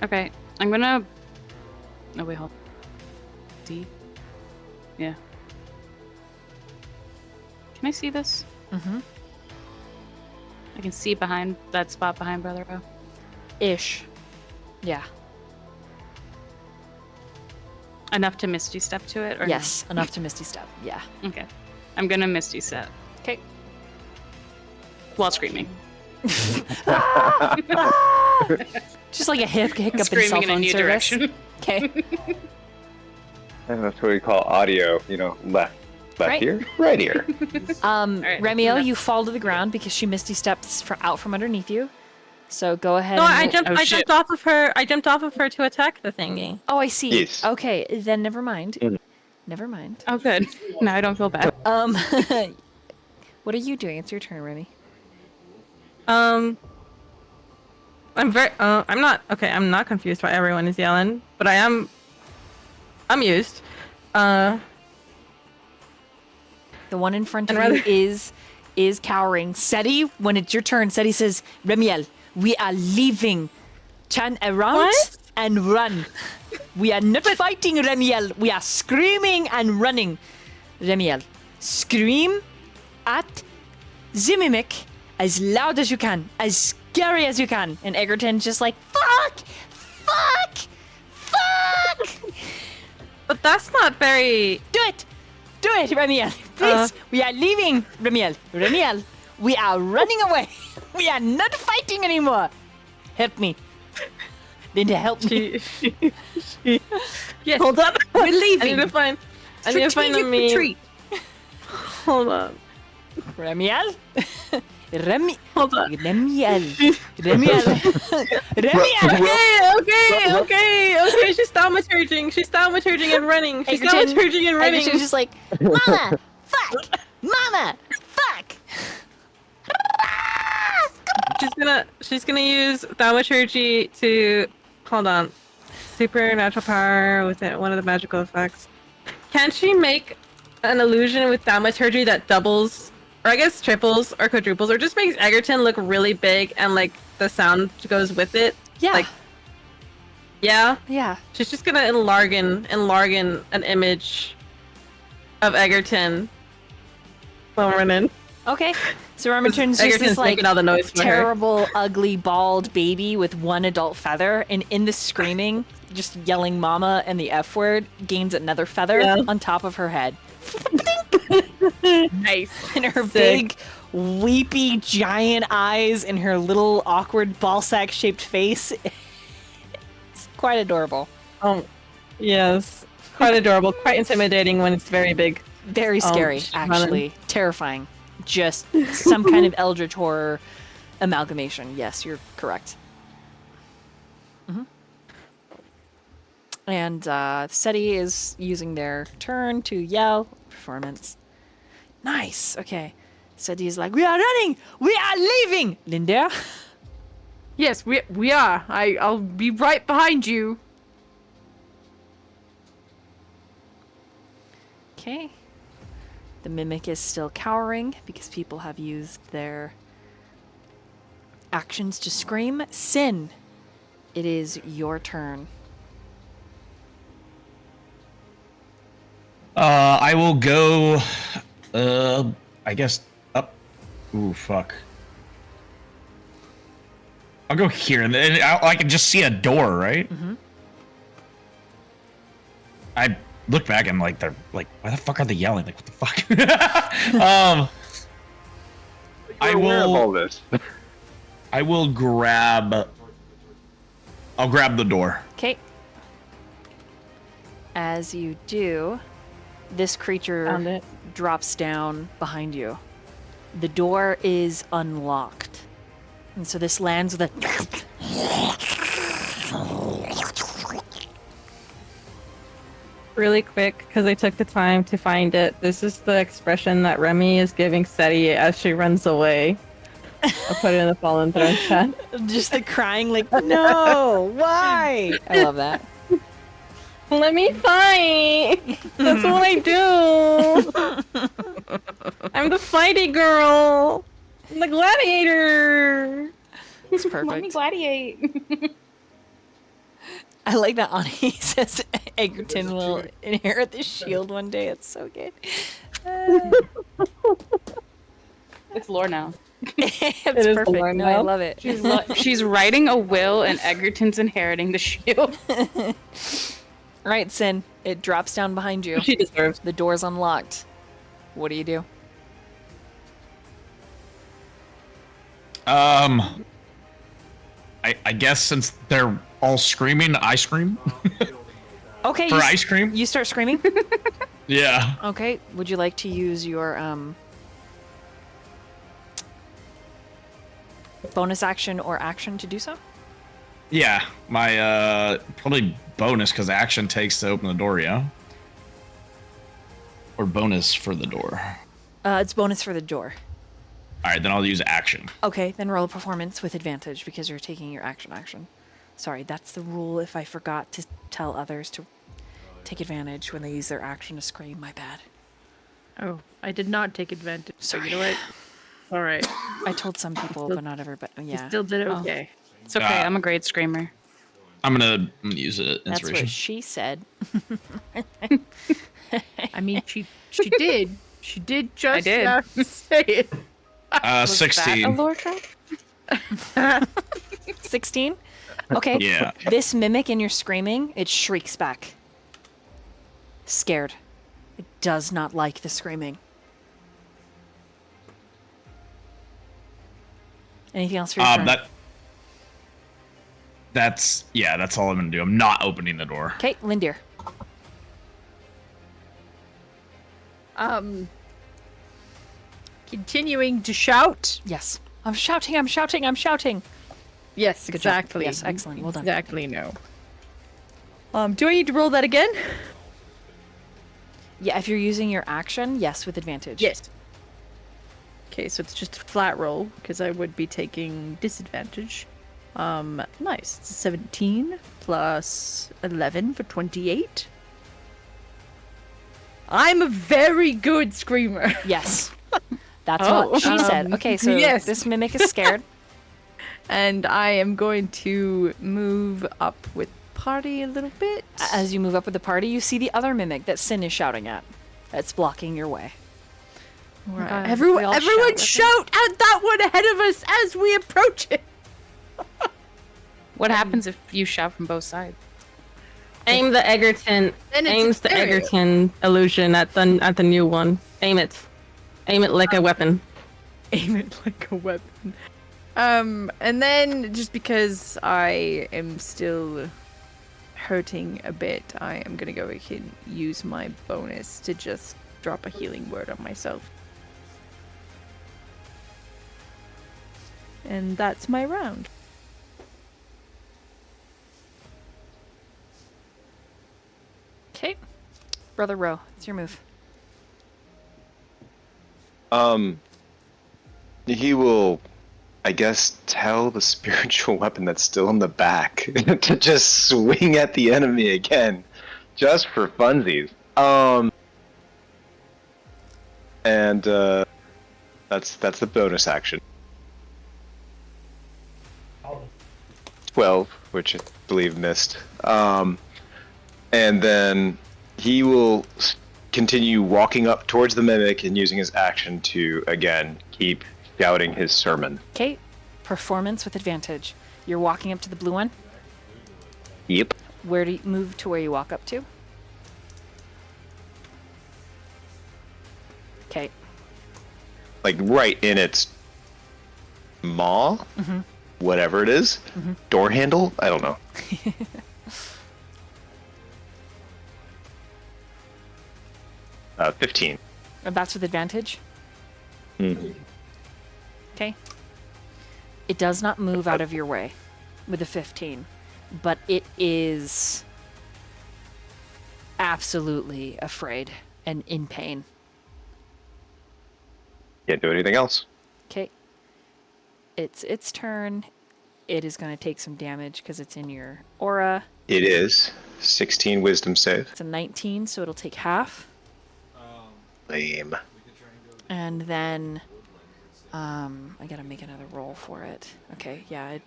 Okay, I'm gonna. Oh wait, hold. D. Yeah. Can I see this? Mm-hmm. I can see behind that spot behind Brother Roe. Ish. Yeah. Enough to Misty Step to it, or no? Yes, enough to Misty Step. Yeah. Okay, I'm gonna Misty Step. Okay. While screaming. Just like a hiccup in cell Screaming in a phone new service. direction. Okay. And that's what we call audio, left Right. ear, right ear. right, Remiel, you that's- fall to the ground because she Misty Steps out from underneath you. So go ahead. No, and I roll- jumped. Oh, I shit. jumped off of her. I jumped off of her to attack the thingy. Oh, I see. Yes. Okay, then never mind. Mm. Never mind. Oh, good. Now I don't feel bad. What are you doing? It's your turn, Remy. I'm very. I'm not. Okay, I'm not confused why everyone is yelling, but I am amused. The one in front of And you is cowering. Seti, when it's your turn, Seti says, Remiel, we are leaving. Turn around What? and run. We are not fighting, Remiel. We are screaming and running. Remiel, scream at the mimic as loud as you can, as scary as you can. And Egerton's just like, fuck! Fuck! Fuck! But that's not very. Do it! Do it, Remiel! Please! We are leaving, Remiel! Remiel! We are running away! We are not fighting anymore! Help me. Linda, help me. Yes. Hold up. We're I need leaving. to find. I need to find a Strategic meme. retreat. Hold up. Remiel? Hold up. Remiel! Remiel! Remiel! Okay. She's thaumaturging. She's thaumaturging and running. She's Egerton- thaumaturging and running. Egerton's just like, Mama! Fuck! Mama! Fuck! She's gonna use thaumaturgy to hold on. Supernatural power with one of the magical effects. Can she make an illusion with thaumaturgy that doubles, or I guess triples or quadruples, or just makes Egerton look really big and like the sound goes with it? Yeah. Like, yeah. Yeah. She's just gonna enlargen an image of Egerton while running. Okay. So Remitton's just Egerton's this like making all the noise for her. terrible, ugly, bald baby with one adult feather, and in the screaming, just yelling "mama" and the F word, gains another feather Yeah. on top of her head. Nice. And her Sick. big, weepy, giant eyes and her little awkward ball sack shaped face. It's quite adorable. Yes. Quite adorable. Quite intimidating when it's very big. Very scary, she's actually. Terrifying. Just some kind of eldritch horror amalgamation. Yes, you're correct. And SETI is using their turn to yell. Performance. Nice. Okay. SETI is like, we are running! We are leaving! Lynd'ir? Yes, we are. I'll be right behind you. Okay. The mimic is still cowering because people have used their actions to scream. Sin, it is your turn. I will go. I guess up. Ooh, fuck. I'll go here, and then I can just see a door, right? Mm-hmm. I look back and like they're like, why the fuck are they yelling? Like, what the fuck? I You're aware of all will. this. I will grab. I'll grab the door. Okay. As you do, this Found creature it. drops down behind you. The door is unlocked. And so this lands with a Really quick, because I took the time to find it. This is the expression that Remy is giving SETI as she runs away. I'll put it in the Fallen Throne chat. just the crying like, no, why? I love that. Let me fight! That's what I do! I'm the fighty girl! I'm the gladiator! It's Let me perfect. gladiate. I like that Ani says Egerton will inherit the shield one day. It's so good. It's lore now. It's is perfect. lore No, I now. love it. She's writing a will, and Egerton's inheriting the shield. All right, Sin. It drops down behind you. She deserves. The door's unlocked. What do you do? I guess since they're all screaming, I scream Okay. for you, ice cream. you start screaming. Yeah. Okay. Would you like to use your bonus action or action to do so? Yeah, my probably bonus because action takes to open the door, yeah. Or bonus for the door. It's bonus for the door. All right, then I'll use action. Okay, then roll a performance with advantage because you're taking your action. Sorry, that's the rule. If I forgot to tell others to take advantage when they use their action to scream, my bad. Oh, I did not take advantage. So Sorry. you know what? All right. I told some people, but not everybody. You Yeah, still did it okay. It's okay. I'm a great screamer. I'm gonna use it. that's Inspiration. what she said. I mean, she did. She did just did. have to say it. Was that a 16. lore trap? 16? Okay. Yeah. This mimic in your screaming, it shrieks back. Scared. It does not like the screaming. Anything else for your turn? That's all I'm gonna do. I'm not opening the door. Okay, Lynd'ir. Continuing to shout. Yes. I'm shouting, I'm shouting, I'm shouting. Yes, Good job. exactly. Yes, excellent. Well done. Exactly. No. Do I need to roll that again? Yeah, if you're using your action, yes, with advantage. Yes. Okay, so it's just a flat roll because I would be taking disadvantage. Nice. It's a 17 plus 11 for 28. I'm a very good screamer. Yes. That's Oh, what she said. Okay, so yes. this mimic is scared. And I am going to move up with party a little bit. As you move up with the party, you see the other mimic that Sin is shouting at. That's blocking your way. Right. God, Everyone, we all everyone shout shout at that one ahead of us as we approach it. What happens if you shout from both sides? Aim the Egerton. Then it's Aims the exterior. Egerton illusion at the new one. Aim it. Aim it like a weapon. Aim it like a weapon. And then just because I am still hurting a bit, I am gonna go ahead and use my bonus to just drop a healing word on myself. And that's my round. Okay. Brother Roe, it's your move. He will, I guess, tell the spiritual weapon that's still in the back to just swing at the enemy again, just for funsies. And that's the bonus action. 12, which I believe missed. And then he will continue walking up towards the mimic and using his action to again keep shouting his sermon. Okay. Performance with advantage. You're walking up to the blue one. Yep. Where do you move to where you walk up to? Okay. Like right in its maw, whatever it is, door handle. I don't know. 15. And that's with advantage? Okay. It does not move out of your way with a 15, but it is absolutely afraid and in pain. Can't do anything else. Okay. It's its turn. It is going to take some damage because it's in your aura. It is 16 wisdom save. It's a 19, so it'll take half. Lame. And then I gotta make another roll for it. Okay, yeah,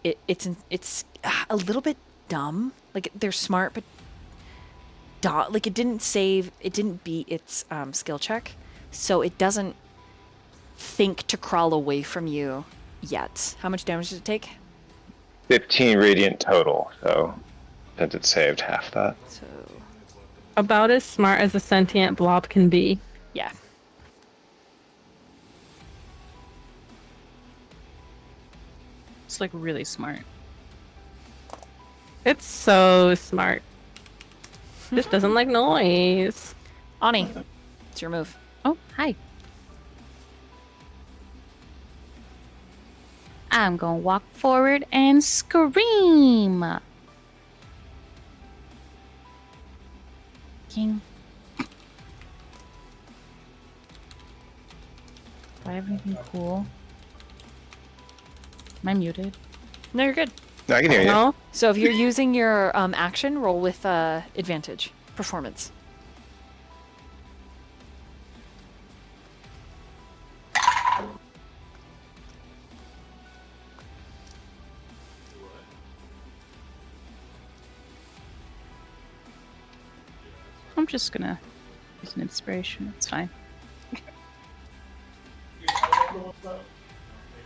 it's a little bit dumb. Like they're smart, but like it didn't beat its skill check, so it doesn't think to crawl away from you yet. How much damage did it take? 15 radiant total. So since it saved half that. So About as smart as a sentient blob can be. yeah. It's like really smart. It's so smart. Just doesn't like noise. Ani, it's your move. Oh, hi. I'm gonna walk forward and scream. King. Do I have anything cool? Am I muted? No, you're good. No, I can hear you. No? So if you're using your action, roll with advantage. Performance. I'm just gonna use an inspiration. It's fine.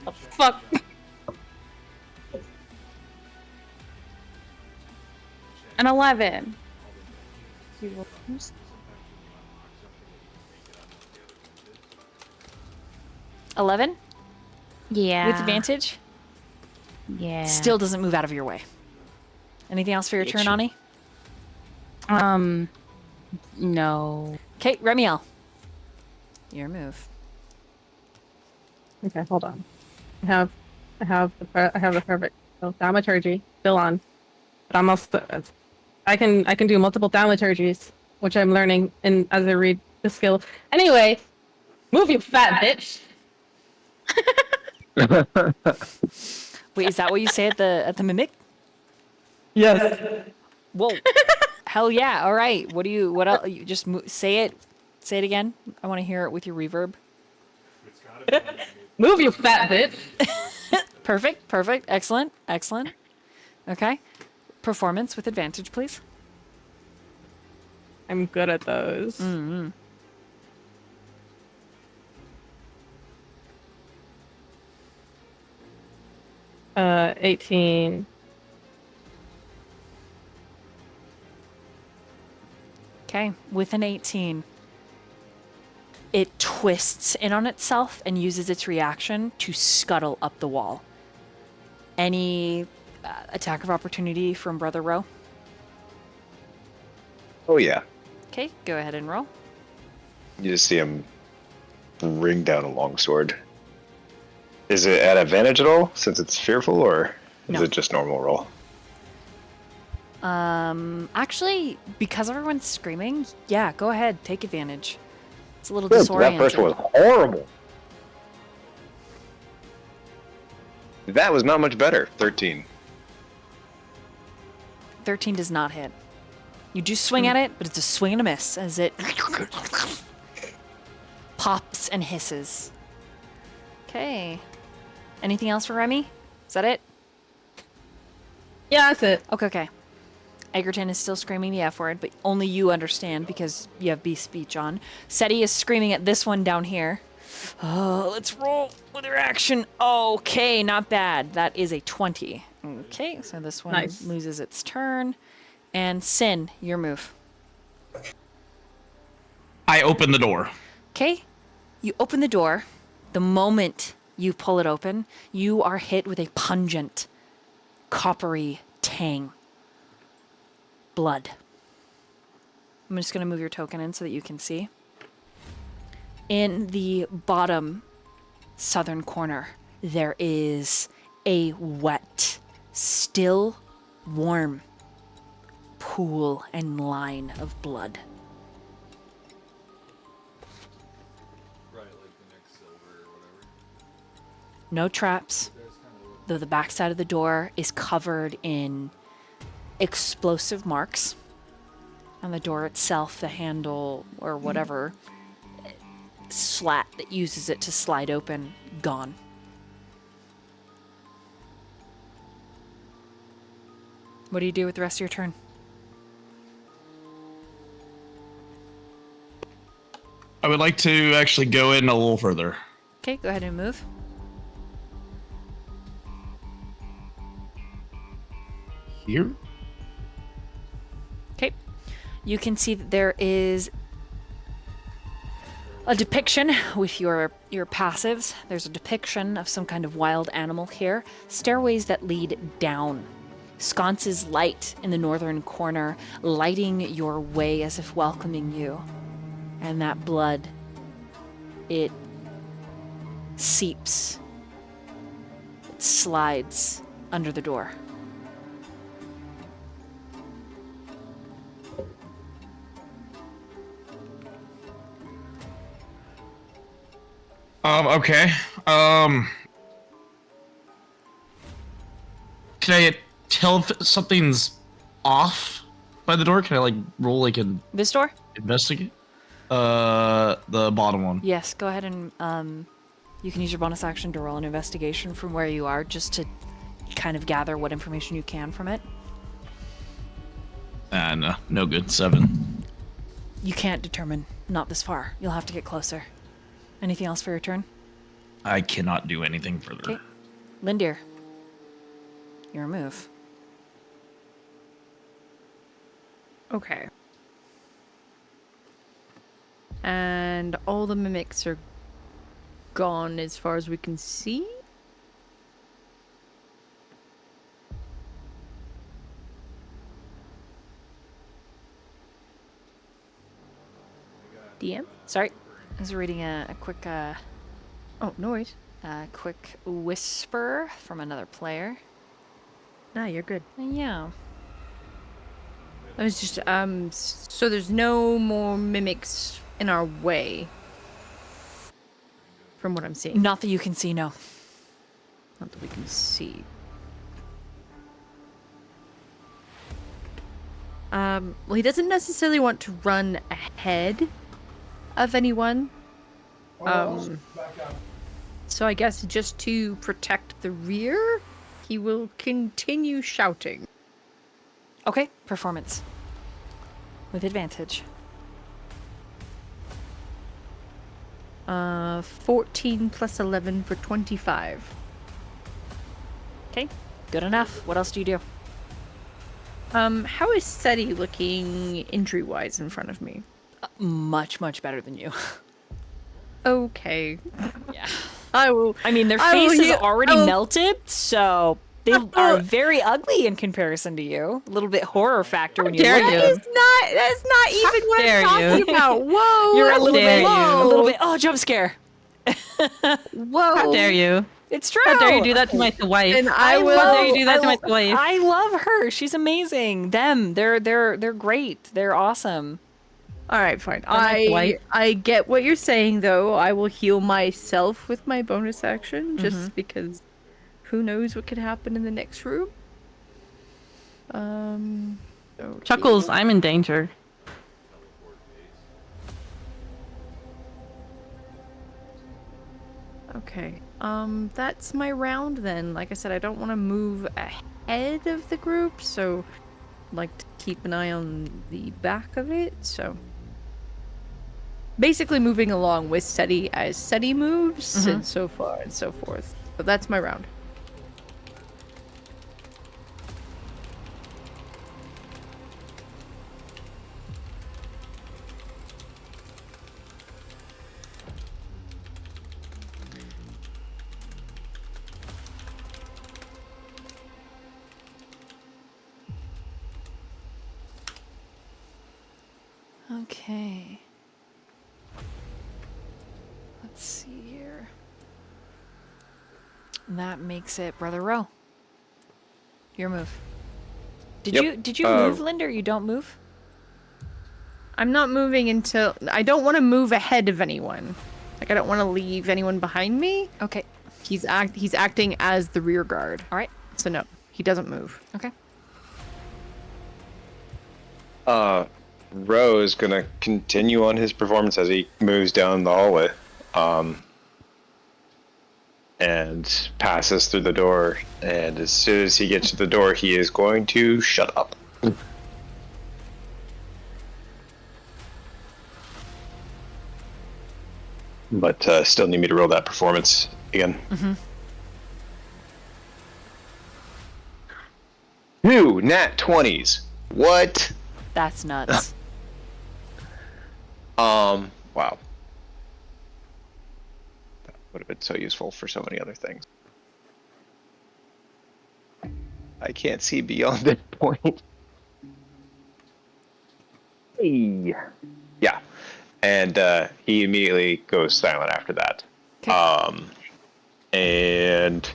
Oh, fuck. An 11. 11 Yeah. with advantage. Yeah. Still doesn't move out of your way. Anything else for your turn, Ani? No. Okay, Remiel. Your move. Okay, hold on. I have the perfect thaumaturgy still on, but I'm also I can do multiple thaumaturgies, which I'm learning as I read the skill. Anyway, move you fat bitch. Wait, is that what you say at the mimic? Yes. Whoa. Hell yeah. All right. What else? You just say it. Say it again. I want to hear it with your reverb. Move you fat bitch. Perfect. Excellent. Okay. Performance with advantage, please. I'm good at those. 18. Okay, with an 18. It twists in on itself and uses its reaction to scuttle up the wall. Any attack of opportunity from Brother Roe? Oh yeah. Okay, go ahead and roll. You just see him bring down a longsword. Is it at advantage at all, since it's fearful, or is No. it just normal roll? Actually, because everyone's screaming, yeah, go ahead, take advantage. It's a little Good, disorienting. that first one was horrible. That was not much better. 13. 13 does not hit. You do swing at it, but it's a swing and a miss as it pops and hisses. Okay. Anything else for Remy? Is that it? Yeah, that's it. Okay. Egerton is still screaming the F word, but only you understand because you have beast speech on. Seti is screaming at this one down here. Oh, let's roll with her action. Okay, not bad. That is a 20. Okay, so this one Nice. loses its turn. And Sin, your move. I open the door. Okay, you open the door. The moment you pull it open, you are hit with a pungent, coppery tang. Blood. I'm just going to move your token in so that you can see. In the bottom southern corner, there is a wet, still warm pool and line of blood. Right, like the next silver or whatever. No traps, though the backside of the door is covered in explosive marks. On the door itself, the handle or whatever slat that uses it to slide open, gone. What do you do with the rest of your turn? I would like to actually go in a little further. Okay, go ahead and move. Here? Okay. You can see that there is a depiction with your passives. There's a depiction of some kind of wild animal here. Stairways that lead down. Sconces light in the northern corner, lighting your way as if welcoming you. And that blood, it seeps. It slides under the door. Okay. Can I tell if something's off by the door? Can I like roll like an This door? investigate? The bottom one. Yes, go ahead and you can use your bonus action to roll an investigation from where you are just to kind of gather what information you can from it. No, no good. 7. You can't determine. Not this far. You'll have to get closer. Anything else for your turn? I cannot do anything further. Okay. Lynd'ir. Your move. Okay. And all the mimics are gone as far as we can see. DM? Sorry. I was reading a quick Oh, no worries. quick whisper from another player. No, you're good. Yeah. I was just, so there's no more mimics in our way. From what I'm seeing. Not that you can see, no. Not that we can see. Well, he doesn't necessarily want to run ahead of anyone. Back up. So I guess just to protect the rear, he will continue shouting. Okay, performance. With advantage. 14 plus 11 for 25. Okay, good enough. What else do you do? How is SETI looking injury-wise in front of me? Much, much better than you. Okay. Yeah. I will. I mean, their I will face is heal- already I will- melted, so they are very ugly in comparison to you. A little bit horror factor when you dare look you. at it. That's not even what dare I'm talking you. about. Whoa! You're a little dare bit, you. a little bit. Oh, jump scare! Whoa! How dare you? It's true. How dare you do that to my wife? And I will. How dare you do that to my wife? I love her. She's amazing. They're great. They're awesome. All right, fine. like white. I get what you're saying, though. I will heal myself with my bonus action, just because who knows what could happen in the next room. Okay. Chuckles, I'm in danger. Okay. That's my round then. Like I said, I don't want to move ahead of the group, so I'd like to keep an eye on the back of it, so basically moving along with SETI as SETI moves and so far and so forth. But that's my round. Okay. Let's see here. That makes it Brother Roe. Your move. Did you move, Lynd'ir? You don't move? I'm not moving until I don't want to move ahead of anyone. Like I don't want to leave anyone behind me. Okay. He's acting as the rear guard. All right. So no, he doesn't move. Okay. Roe is gonna continue on his performance as he moves down the hallway, and passes through the door. And as soon as he gets to the door, he is going to shut up. But still need me to roll that performance again. Two nat 20s. What? That's nuts. Wow. That would have been so useful for so many other things. I can't see beyond this point. Hey. Yeah. And he immediately goes silent after that. Okay. And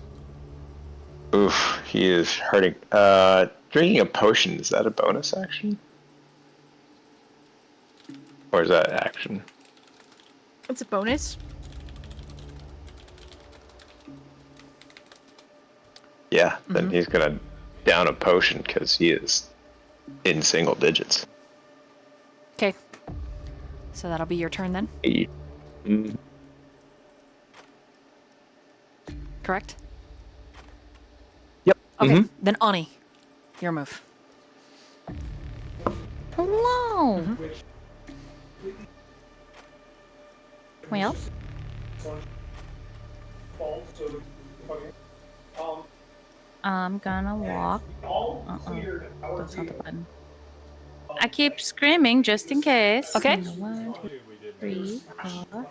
oof, he is hurting. Drinking a potion, is that a bonus action? Or is that action? It's a bonus. Yeah, then he's gonna down a potion because he is in single digits. Okay. So that'll be your turn then, correct? Yep. Okay. Then Ani, your move. Hello. Well, I'm gonna walk. That's not the button. I keep screaming just in case. Okay. 1, 2, 3, 4,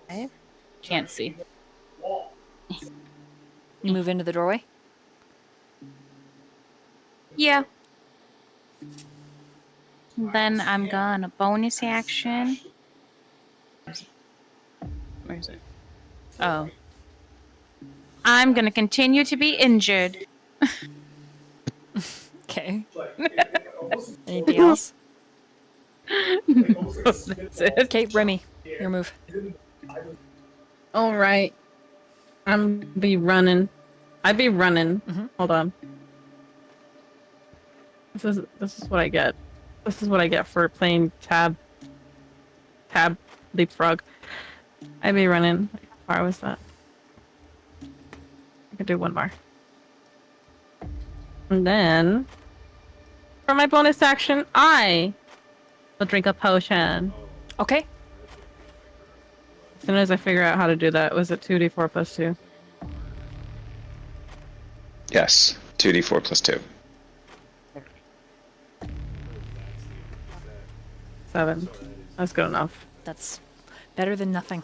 5. Can't see. You move into the doorway. Yeah. Then I'm gonna bonus action. Where is it? Oh. I'm gonna continue to be injured. Okay. Anything else? That's it. Okay, Remy, your move. All right. I'm be running. I'd be running. Hold on. This is what I get. This is what I get for playing tab leapfrog. I'd be running. How far was that? I could do one more. And then for my bonus action, I will drink a potion. Okay. As soon as I figure out how to do that, was it 2d4 plus 2? Yes, 2d4 plus 2. 7. That's good enough. That's better than nothing.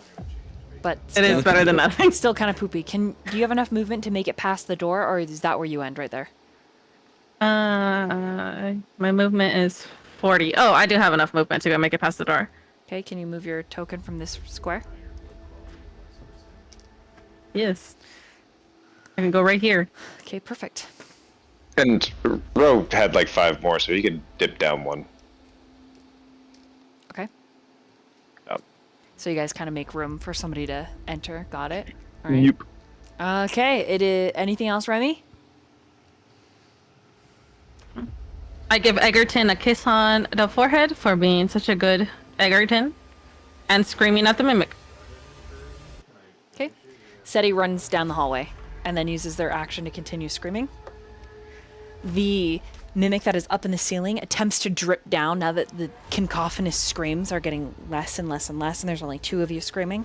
But It is better than nothing. still kind of poopy. Do you have enough movement to make it past the door, or is that where you end right there? My movement is 40. Oh, I do have enough movement to go make it past the door. Okay, can you move your token from this square? Yes. I can go right here. Okay, perfect. And Roe had like 5 more, so he could dip down 1. Okay. Yep. So you guys kind of make room for somebody to enter. Got it? All right. Okay, it is. Anything else, Remy? I give Egerton a kiss on the forehead for being such a good Egerton and screaming at the mimic. Okay. SETI runs down the hallway and then uses their action to continue screaming. The mimic that is up in the ceiling attempts to drip down now that the cacophonous screams are getting less and less and less, and there's only 2 of you screaming.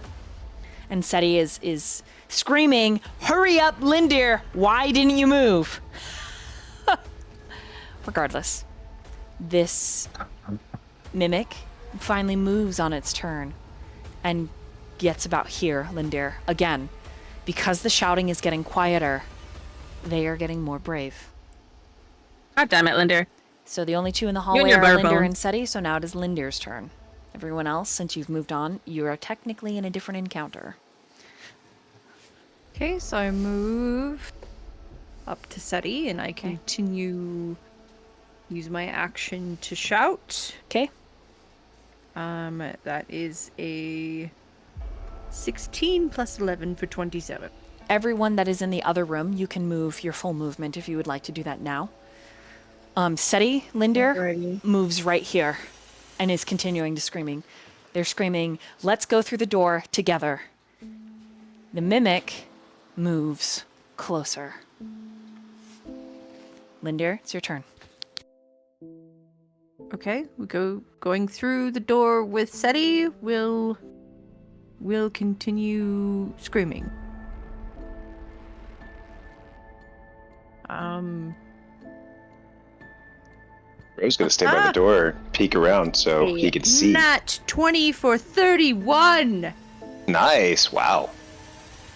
And SETI is screaming, "Hurry up, Lynd'ir! Why didn't you move?" Regardless, this mimic finally moves on its turn and gets about here, Lynd'ir. Again, because the shouting is getting quieter, they are getting more brave. God damn it, Lynd'ir. So the only 2 in the hallway your are bare Lynd'ir bones. and SETI, so now it is Lynd'ir's turn. Everyone else, since you've moved on, you are technically in a different encounter. Okay, so I move up to SETI and I continue use my action to shout. Okay. That is a 16 plus 11 for 27. Everyone that is in the other room, you can move your full movement if you would like to do that now. SETI, Lynd'ir, moves right here and is continuing to screaming. They're screaming, "Let's go through the door together." The mimic moves closer. Lynd'ir, it's your turn. Okay, we going through the door with SETI. We'll continue screaming. Roe's gonna stay by the door, peek around so he can see. Nat 20 for 31 Nice, wow.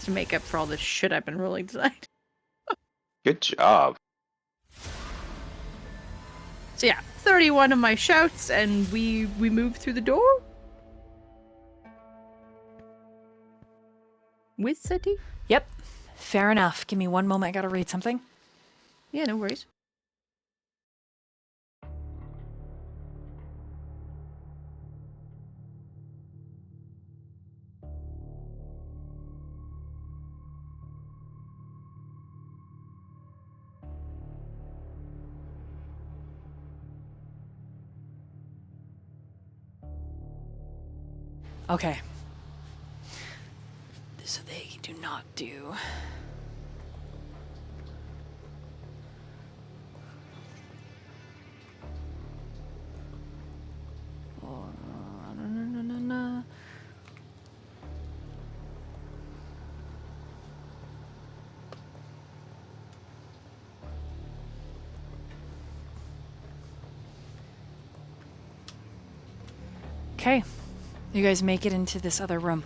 to make up for all the shit I've been rolling tonight. Good job. So yeah, 31 of my shouts, and we move through the door with SETI. Yep. Fair enough. Give me one moment. I gotta read something. Yeah, no worries. Okay. So they do not do. Okay. You guys make it into this other room.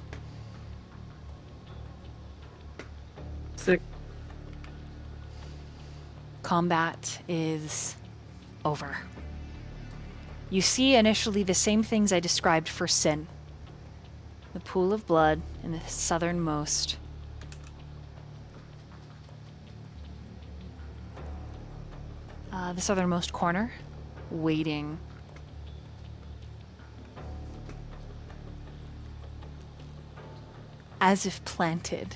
Sick. Combat is over. You see initially the same things I described for Sin. The pool of blood in the southernmost. The southernmost corner, waiting. As if planted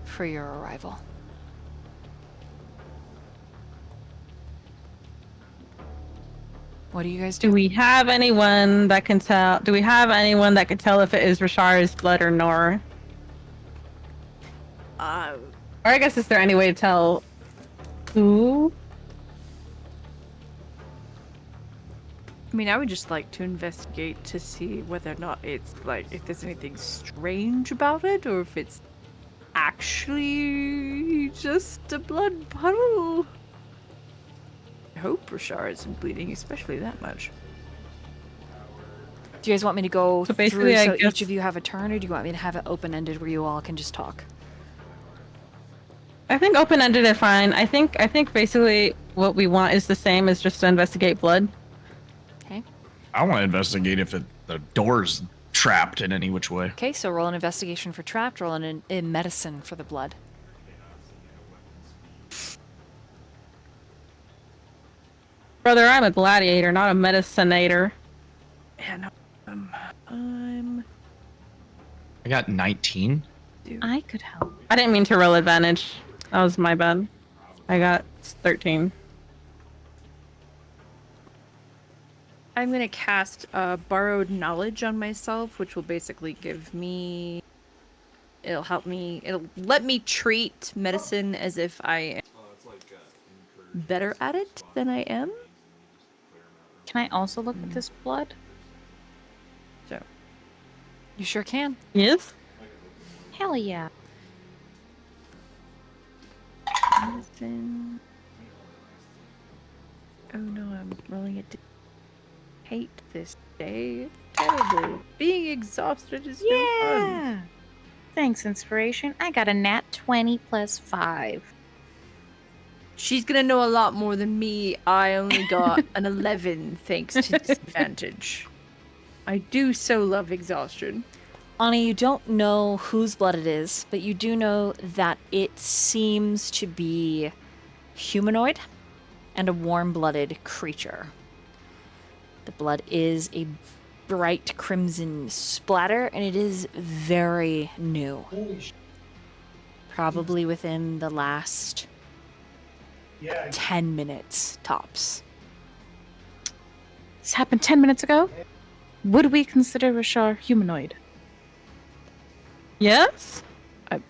for your arrival. What do you guys do? Do we have anyone that can tell? Do we have anyone that can tell if it is Rashar's blood or Nor? Or I guess is there any way to tell who? I mean, I would just like to investigate to see whether or not it's like if there's anything strange about it, or if it's actually just a blood puddle. I hope Rashar isn't bleeding, especially that much. Do you guys want me to go So through basically, I so guess- each of you have a turn, or do you want me to have it open-ended where you all can just talk? I think open-ended are fine. I think basically what we want is the same as just to investigate blood. Okay. I want to investigate if the door's trapped in any which way. Okay, so roll an investigation for trapped, roll an in medicine for the blood. Brother, I'm a gladiator, not a medicinator. Yeah, no. I got 19. I could help. I didn't mean to roll advantage. That was my bad. I got 13. I'm gonna cast borrowed knowledge on myself, which will basically give me. It'll help me. It'll let me treat medicine as if I am better at it than I am. Can I also look at this blood? So You sure can. Yes? Hell yeah. medicine. Oh no, I'm rolling it. Hate this day. Terrible. Being exhausted is no fun. Thanks, inspiration. I got a nat 20 plus 5. She's gonna know a lot more than me. I only got an 11 thanks to disadvantage. I do so love exhaustion. Ani, you don't know whose blood it is, but you do know that it seems to be humanoid and a warm-blooded creature. The blood is a bright crimson splatter, and it is very new. Holy shit. Probably within the last Yeah. 10 minutes, tops. This happened 10 minutes ago? Would we consider Rashar humanoid? Yes? I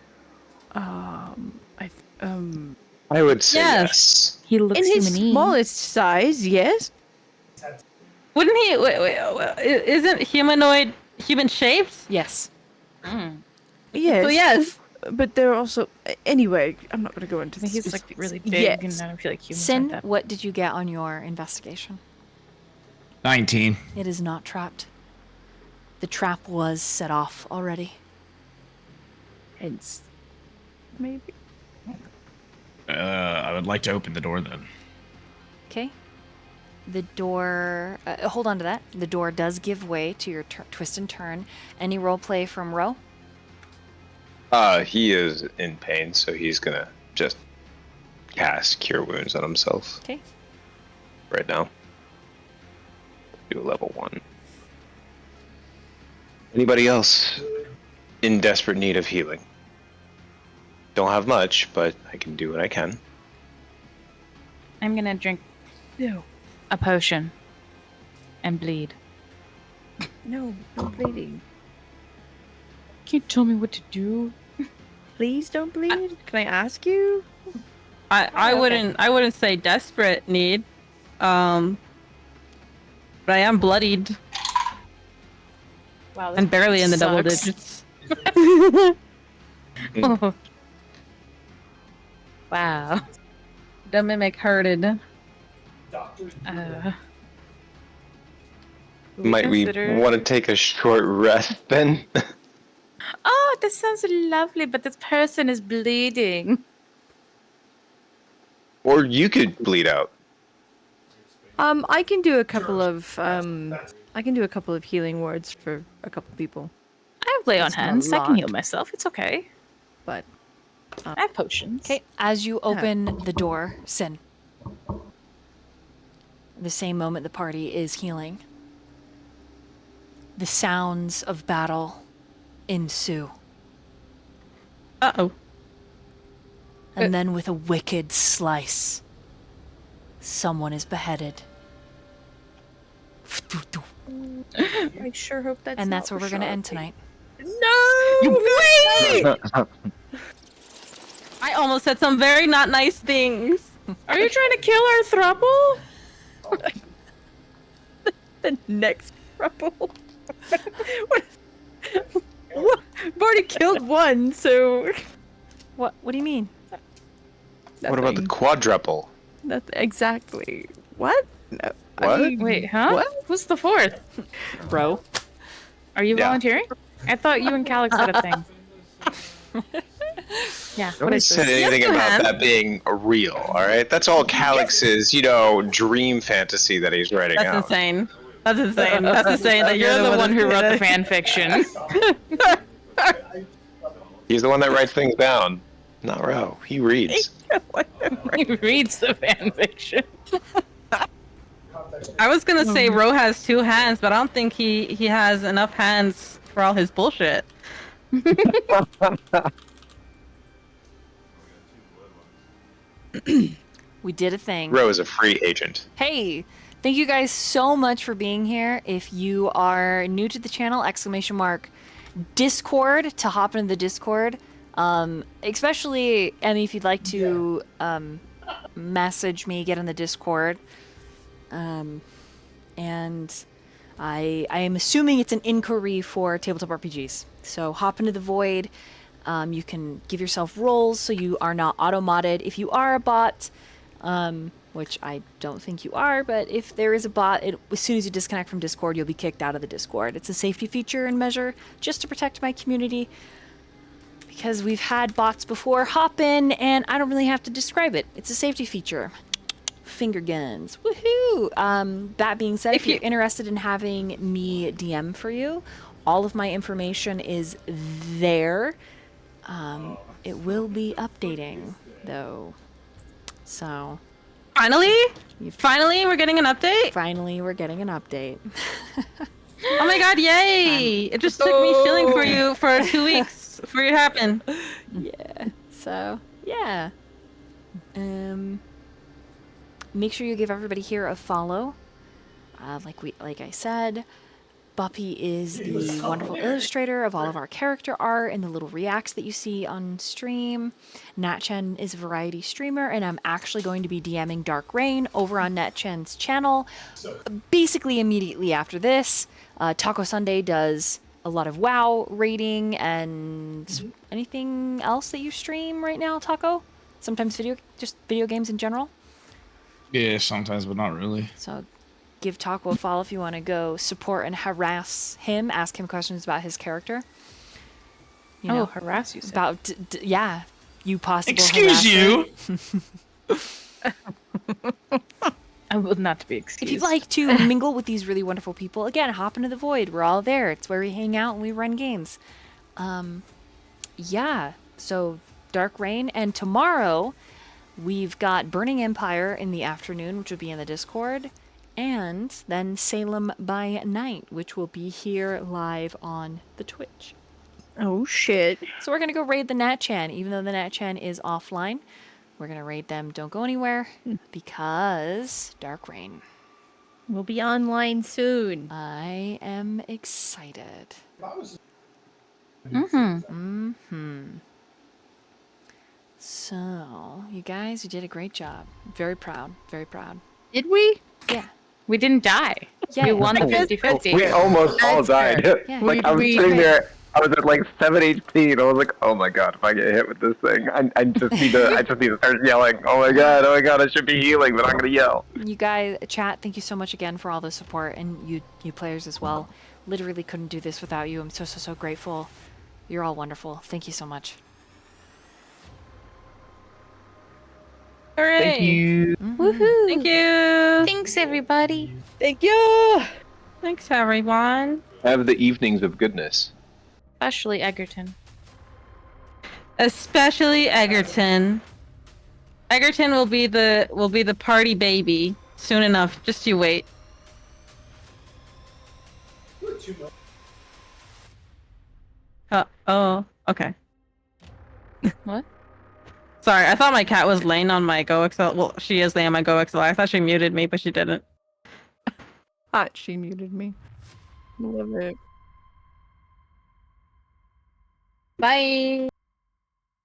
I would say Yes. yes. He looks in his human-y. smallest size, yes. Wouldn't he? Isn't humanoid human shaped? Yes. Yes. So yes. But they're also anyway. I'm not gonna go into I think he's like specifics. really big, Yes. and I don't feel like humans Sin, like that. what did you get on your investigation? 19. It is not trapped. The trap was set off already. Hence, maybe. I would like to open the door then. Okay. The door. Hold on to that. The door does give way to your twist and turn. Any role play from Roe? He is in pain, so he's gonna just cast Cure Wounds on himself Okay. right now. Do a level 1. Anybody else in desperate need of healing? Don't have much, but I can do what I can. I'm gonna drink No, a potion and bleed. no bleeding. Can you tell me what to do? Please don't bleed. Can I ask you? I wouldn't say desperate need. But I am bloodied Wow, and barely in the double sucks. digits. Wow. The mimic hurted. Doctors. Might we consider- want to take a short rest then? Oh, this sounds lovely, but this person is bleeding. Or you could bleed out. I can do a couple of healing words for a couple people, I have lay on It's not a hands. I can lot. heal myself. It's okay. but I have potions. Okay. As you open the door, Sin. The same moment the party is healing, the sounds of battle ensue. Uh-oh. And then with a wicked slice, someone is beheaded. I sure hope that's. And not that's where we're going to Rashad. end tonight. No! Wait! I almost said some very not nice things. Are you trying to kill our throuple? The next throuple. What? I've already killed one, so What do you mean? What about the quadruple? That's exactly what? No, What? Wait, huh? What? Who's the fourth? Bro. Are you Yeah. volunteering? I thought you and Calix had a thing. Yeah. What Nobody is said this? anything Yes, about man. that being real, all right? That's all Calix's, dream fantasy that he's writing That's out. insane. That's insane. That's insane that You're the one who wrote the fan. fan fiction. He's the one that writes things down. Not Roe. He reads. He reads the fan fiction. I was gonna say Ro has 2 hands, but I don't think he has enough hands for all his bullshit. We did a thing. Roe is a free agent. Hey, thank you guys so much for being here. If you are new to the channel, !Discord to hop into the Discord. Especially, Emmy, if you'd like to message me, get in the Discord. And I am assuming it's an inquiry for tabletop RPGs. So hop into the void. You can give yourself roles so you are not auto-modded. If you are a bot, which I don't think you are, but if there is a bot, as soon as you disconnect from Discord, you'll be kicked out of the Discord. It's a safety feature and measure just to protect my community, because we've had bots before hop in and I don't really have to describe it. It's a safety feature. Finger guns. Woohoo! That being said, if you're interested in having me DM for you, all of my information is there. It will be updating, though. So... Finally, we're getting an update. Finally, we're getting an update. Oh my god, yay! It just took me shilling for you for 2 weeks for it to happen. Yeah. So, yeah. Make sure you give everybody here a follow. Like I said, Buppy is the wonderful illustrator of all of our character art and the little reacts that you see on stream. TheNatchan is a variety streamer, and I'm actually going to be DMing Dark Rain over on TheNatchan's channel basically immediately after this. Taco Sunday does a lot of WoW rating and anything else that you stream right now, Taco? Sometimes just video games in general? Yeah, sometimes, but not really. So give Taco a follow if you want to go support and harass him, ask him questions about his character. You know, harass you. Said. about you possible. Excuse you. I will not be excused. If you'd like to mingle with these really wonderful people, again, hop into the void. We're all there. It's where we hang out and we run games. Yeah. So Dark Rain, and tomorrow we've got Burning Empire in the afternoon, which will be in the Discord. And then Salem by Night, which will be here live on the Twitch. Oh, shit. So we're going to go raid the TheNatchan, even though the TheNatchan is offline. We're going to raid them. Don't go anywhere, because Dark Rain. We'll be online soon. I am excited. So, you guys, you did a great job. Very proud. Very proud. Did we? Yeah. We didn't die. Yeah. We won the 50-50. We almost all died. Yeah. Like, I was sitting there, I was at like 7 HP, and I was like, oh my god, if I get hit with this thing, I just need to start yelling, oh my god, I should be healing, but I'm gonna yell. You guys, chat, thank you so much again for all the support, and you players as well. Literally couldn't do this without you. I'm so grateful. You're all wonderful. Thank you so much. Hooray! Thank you. Woohoo! Thank you. Thanks, everybody. Thank you. Thanks, everyone. Have the evenings of goodness. Especially Egerton. Especially Egerton. Egerton will be the party baby soon enough. Just you wait. Oh, okay. What? Sorry, I thought my cat was laying on my GoXL. Well, she is laying on my GoXL. I thought she muted me, but she didn't. Thought she muted me. Love it. Bye.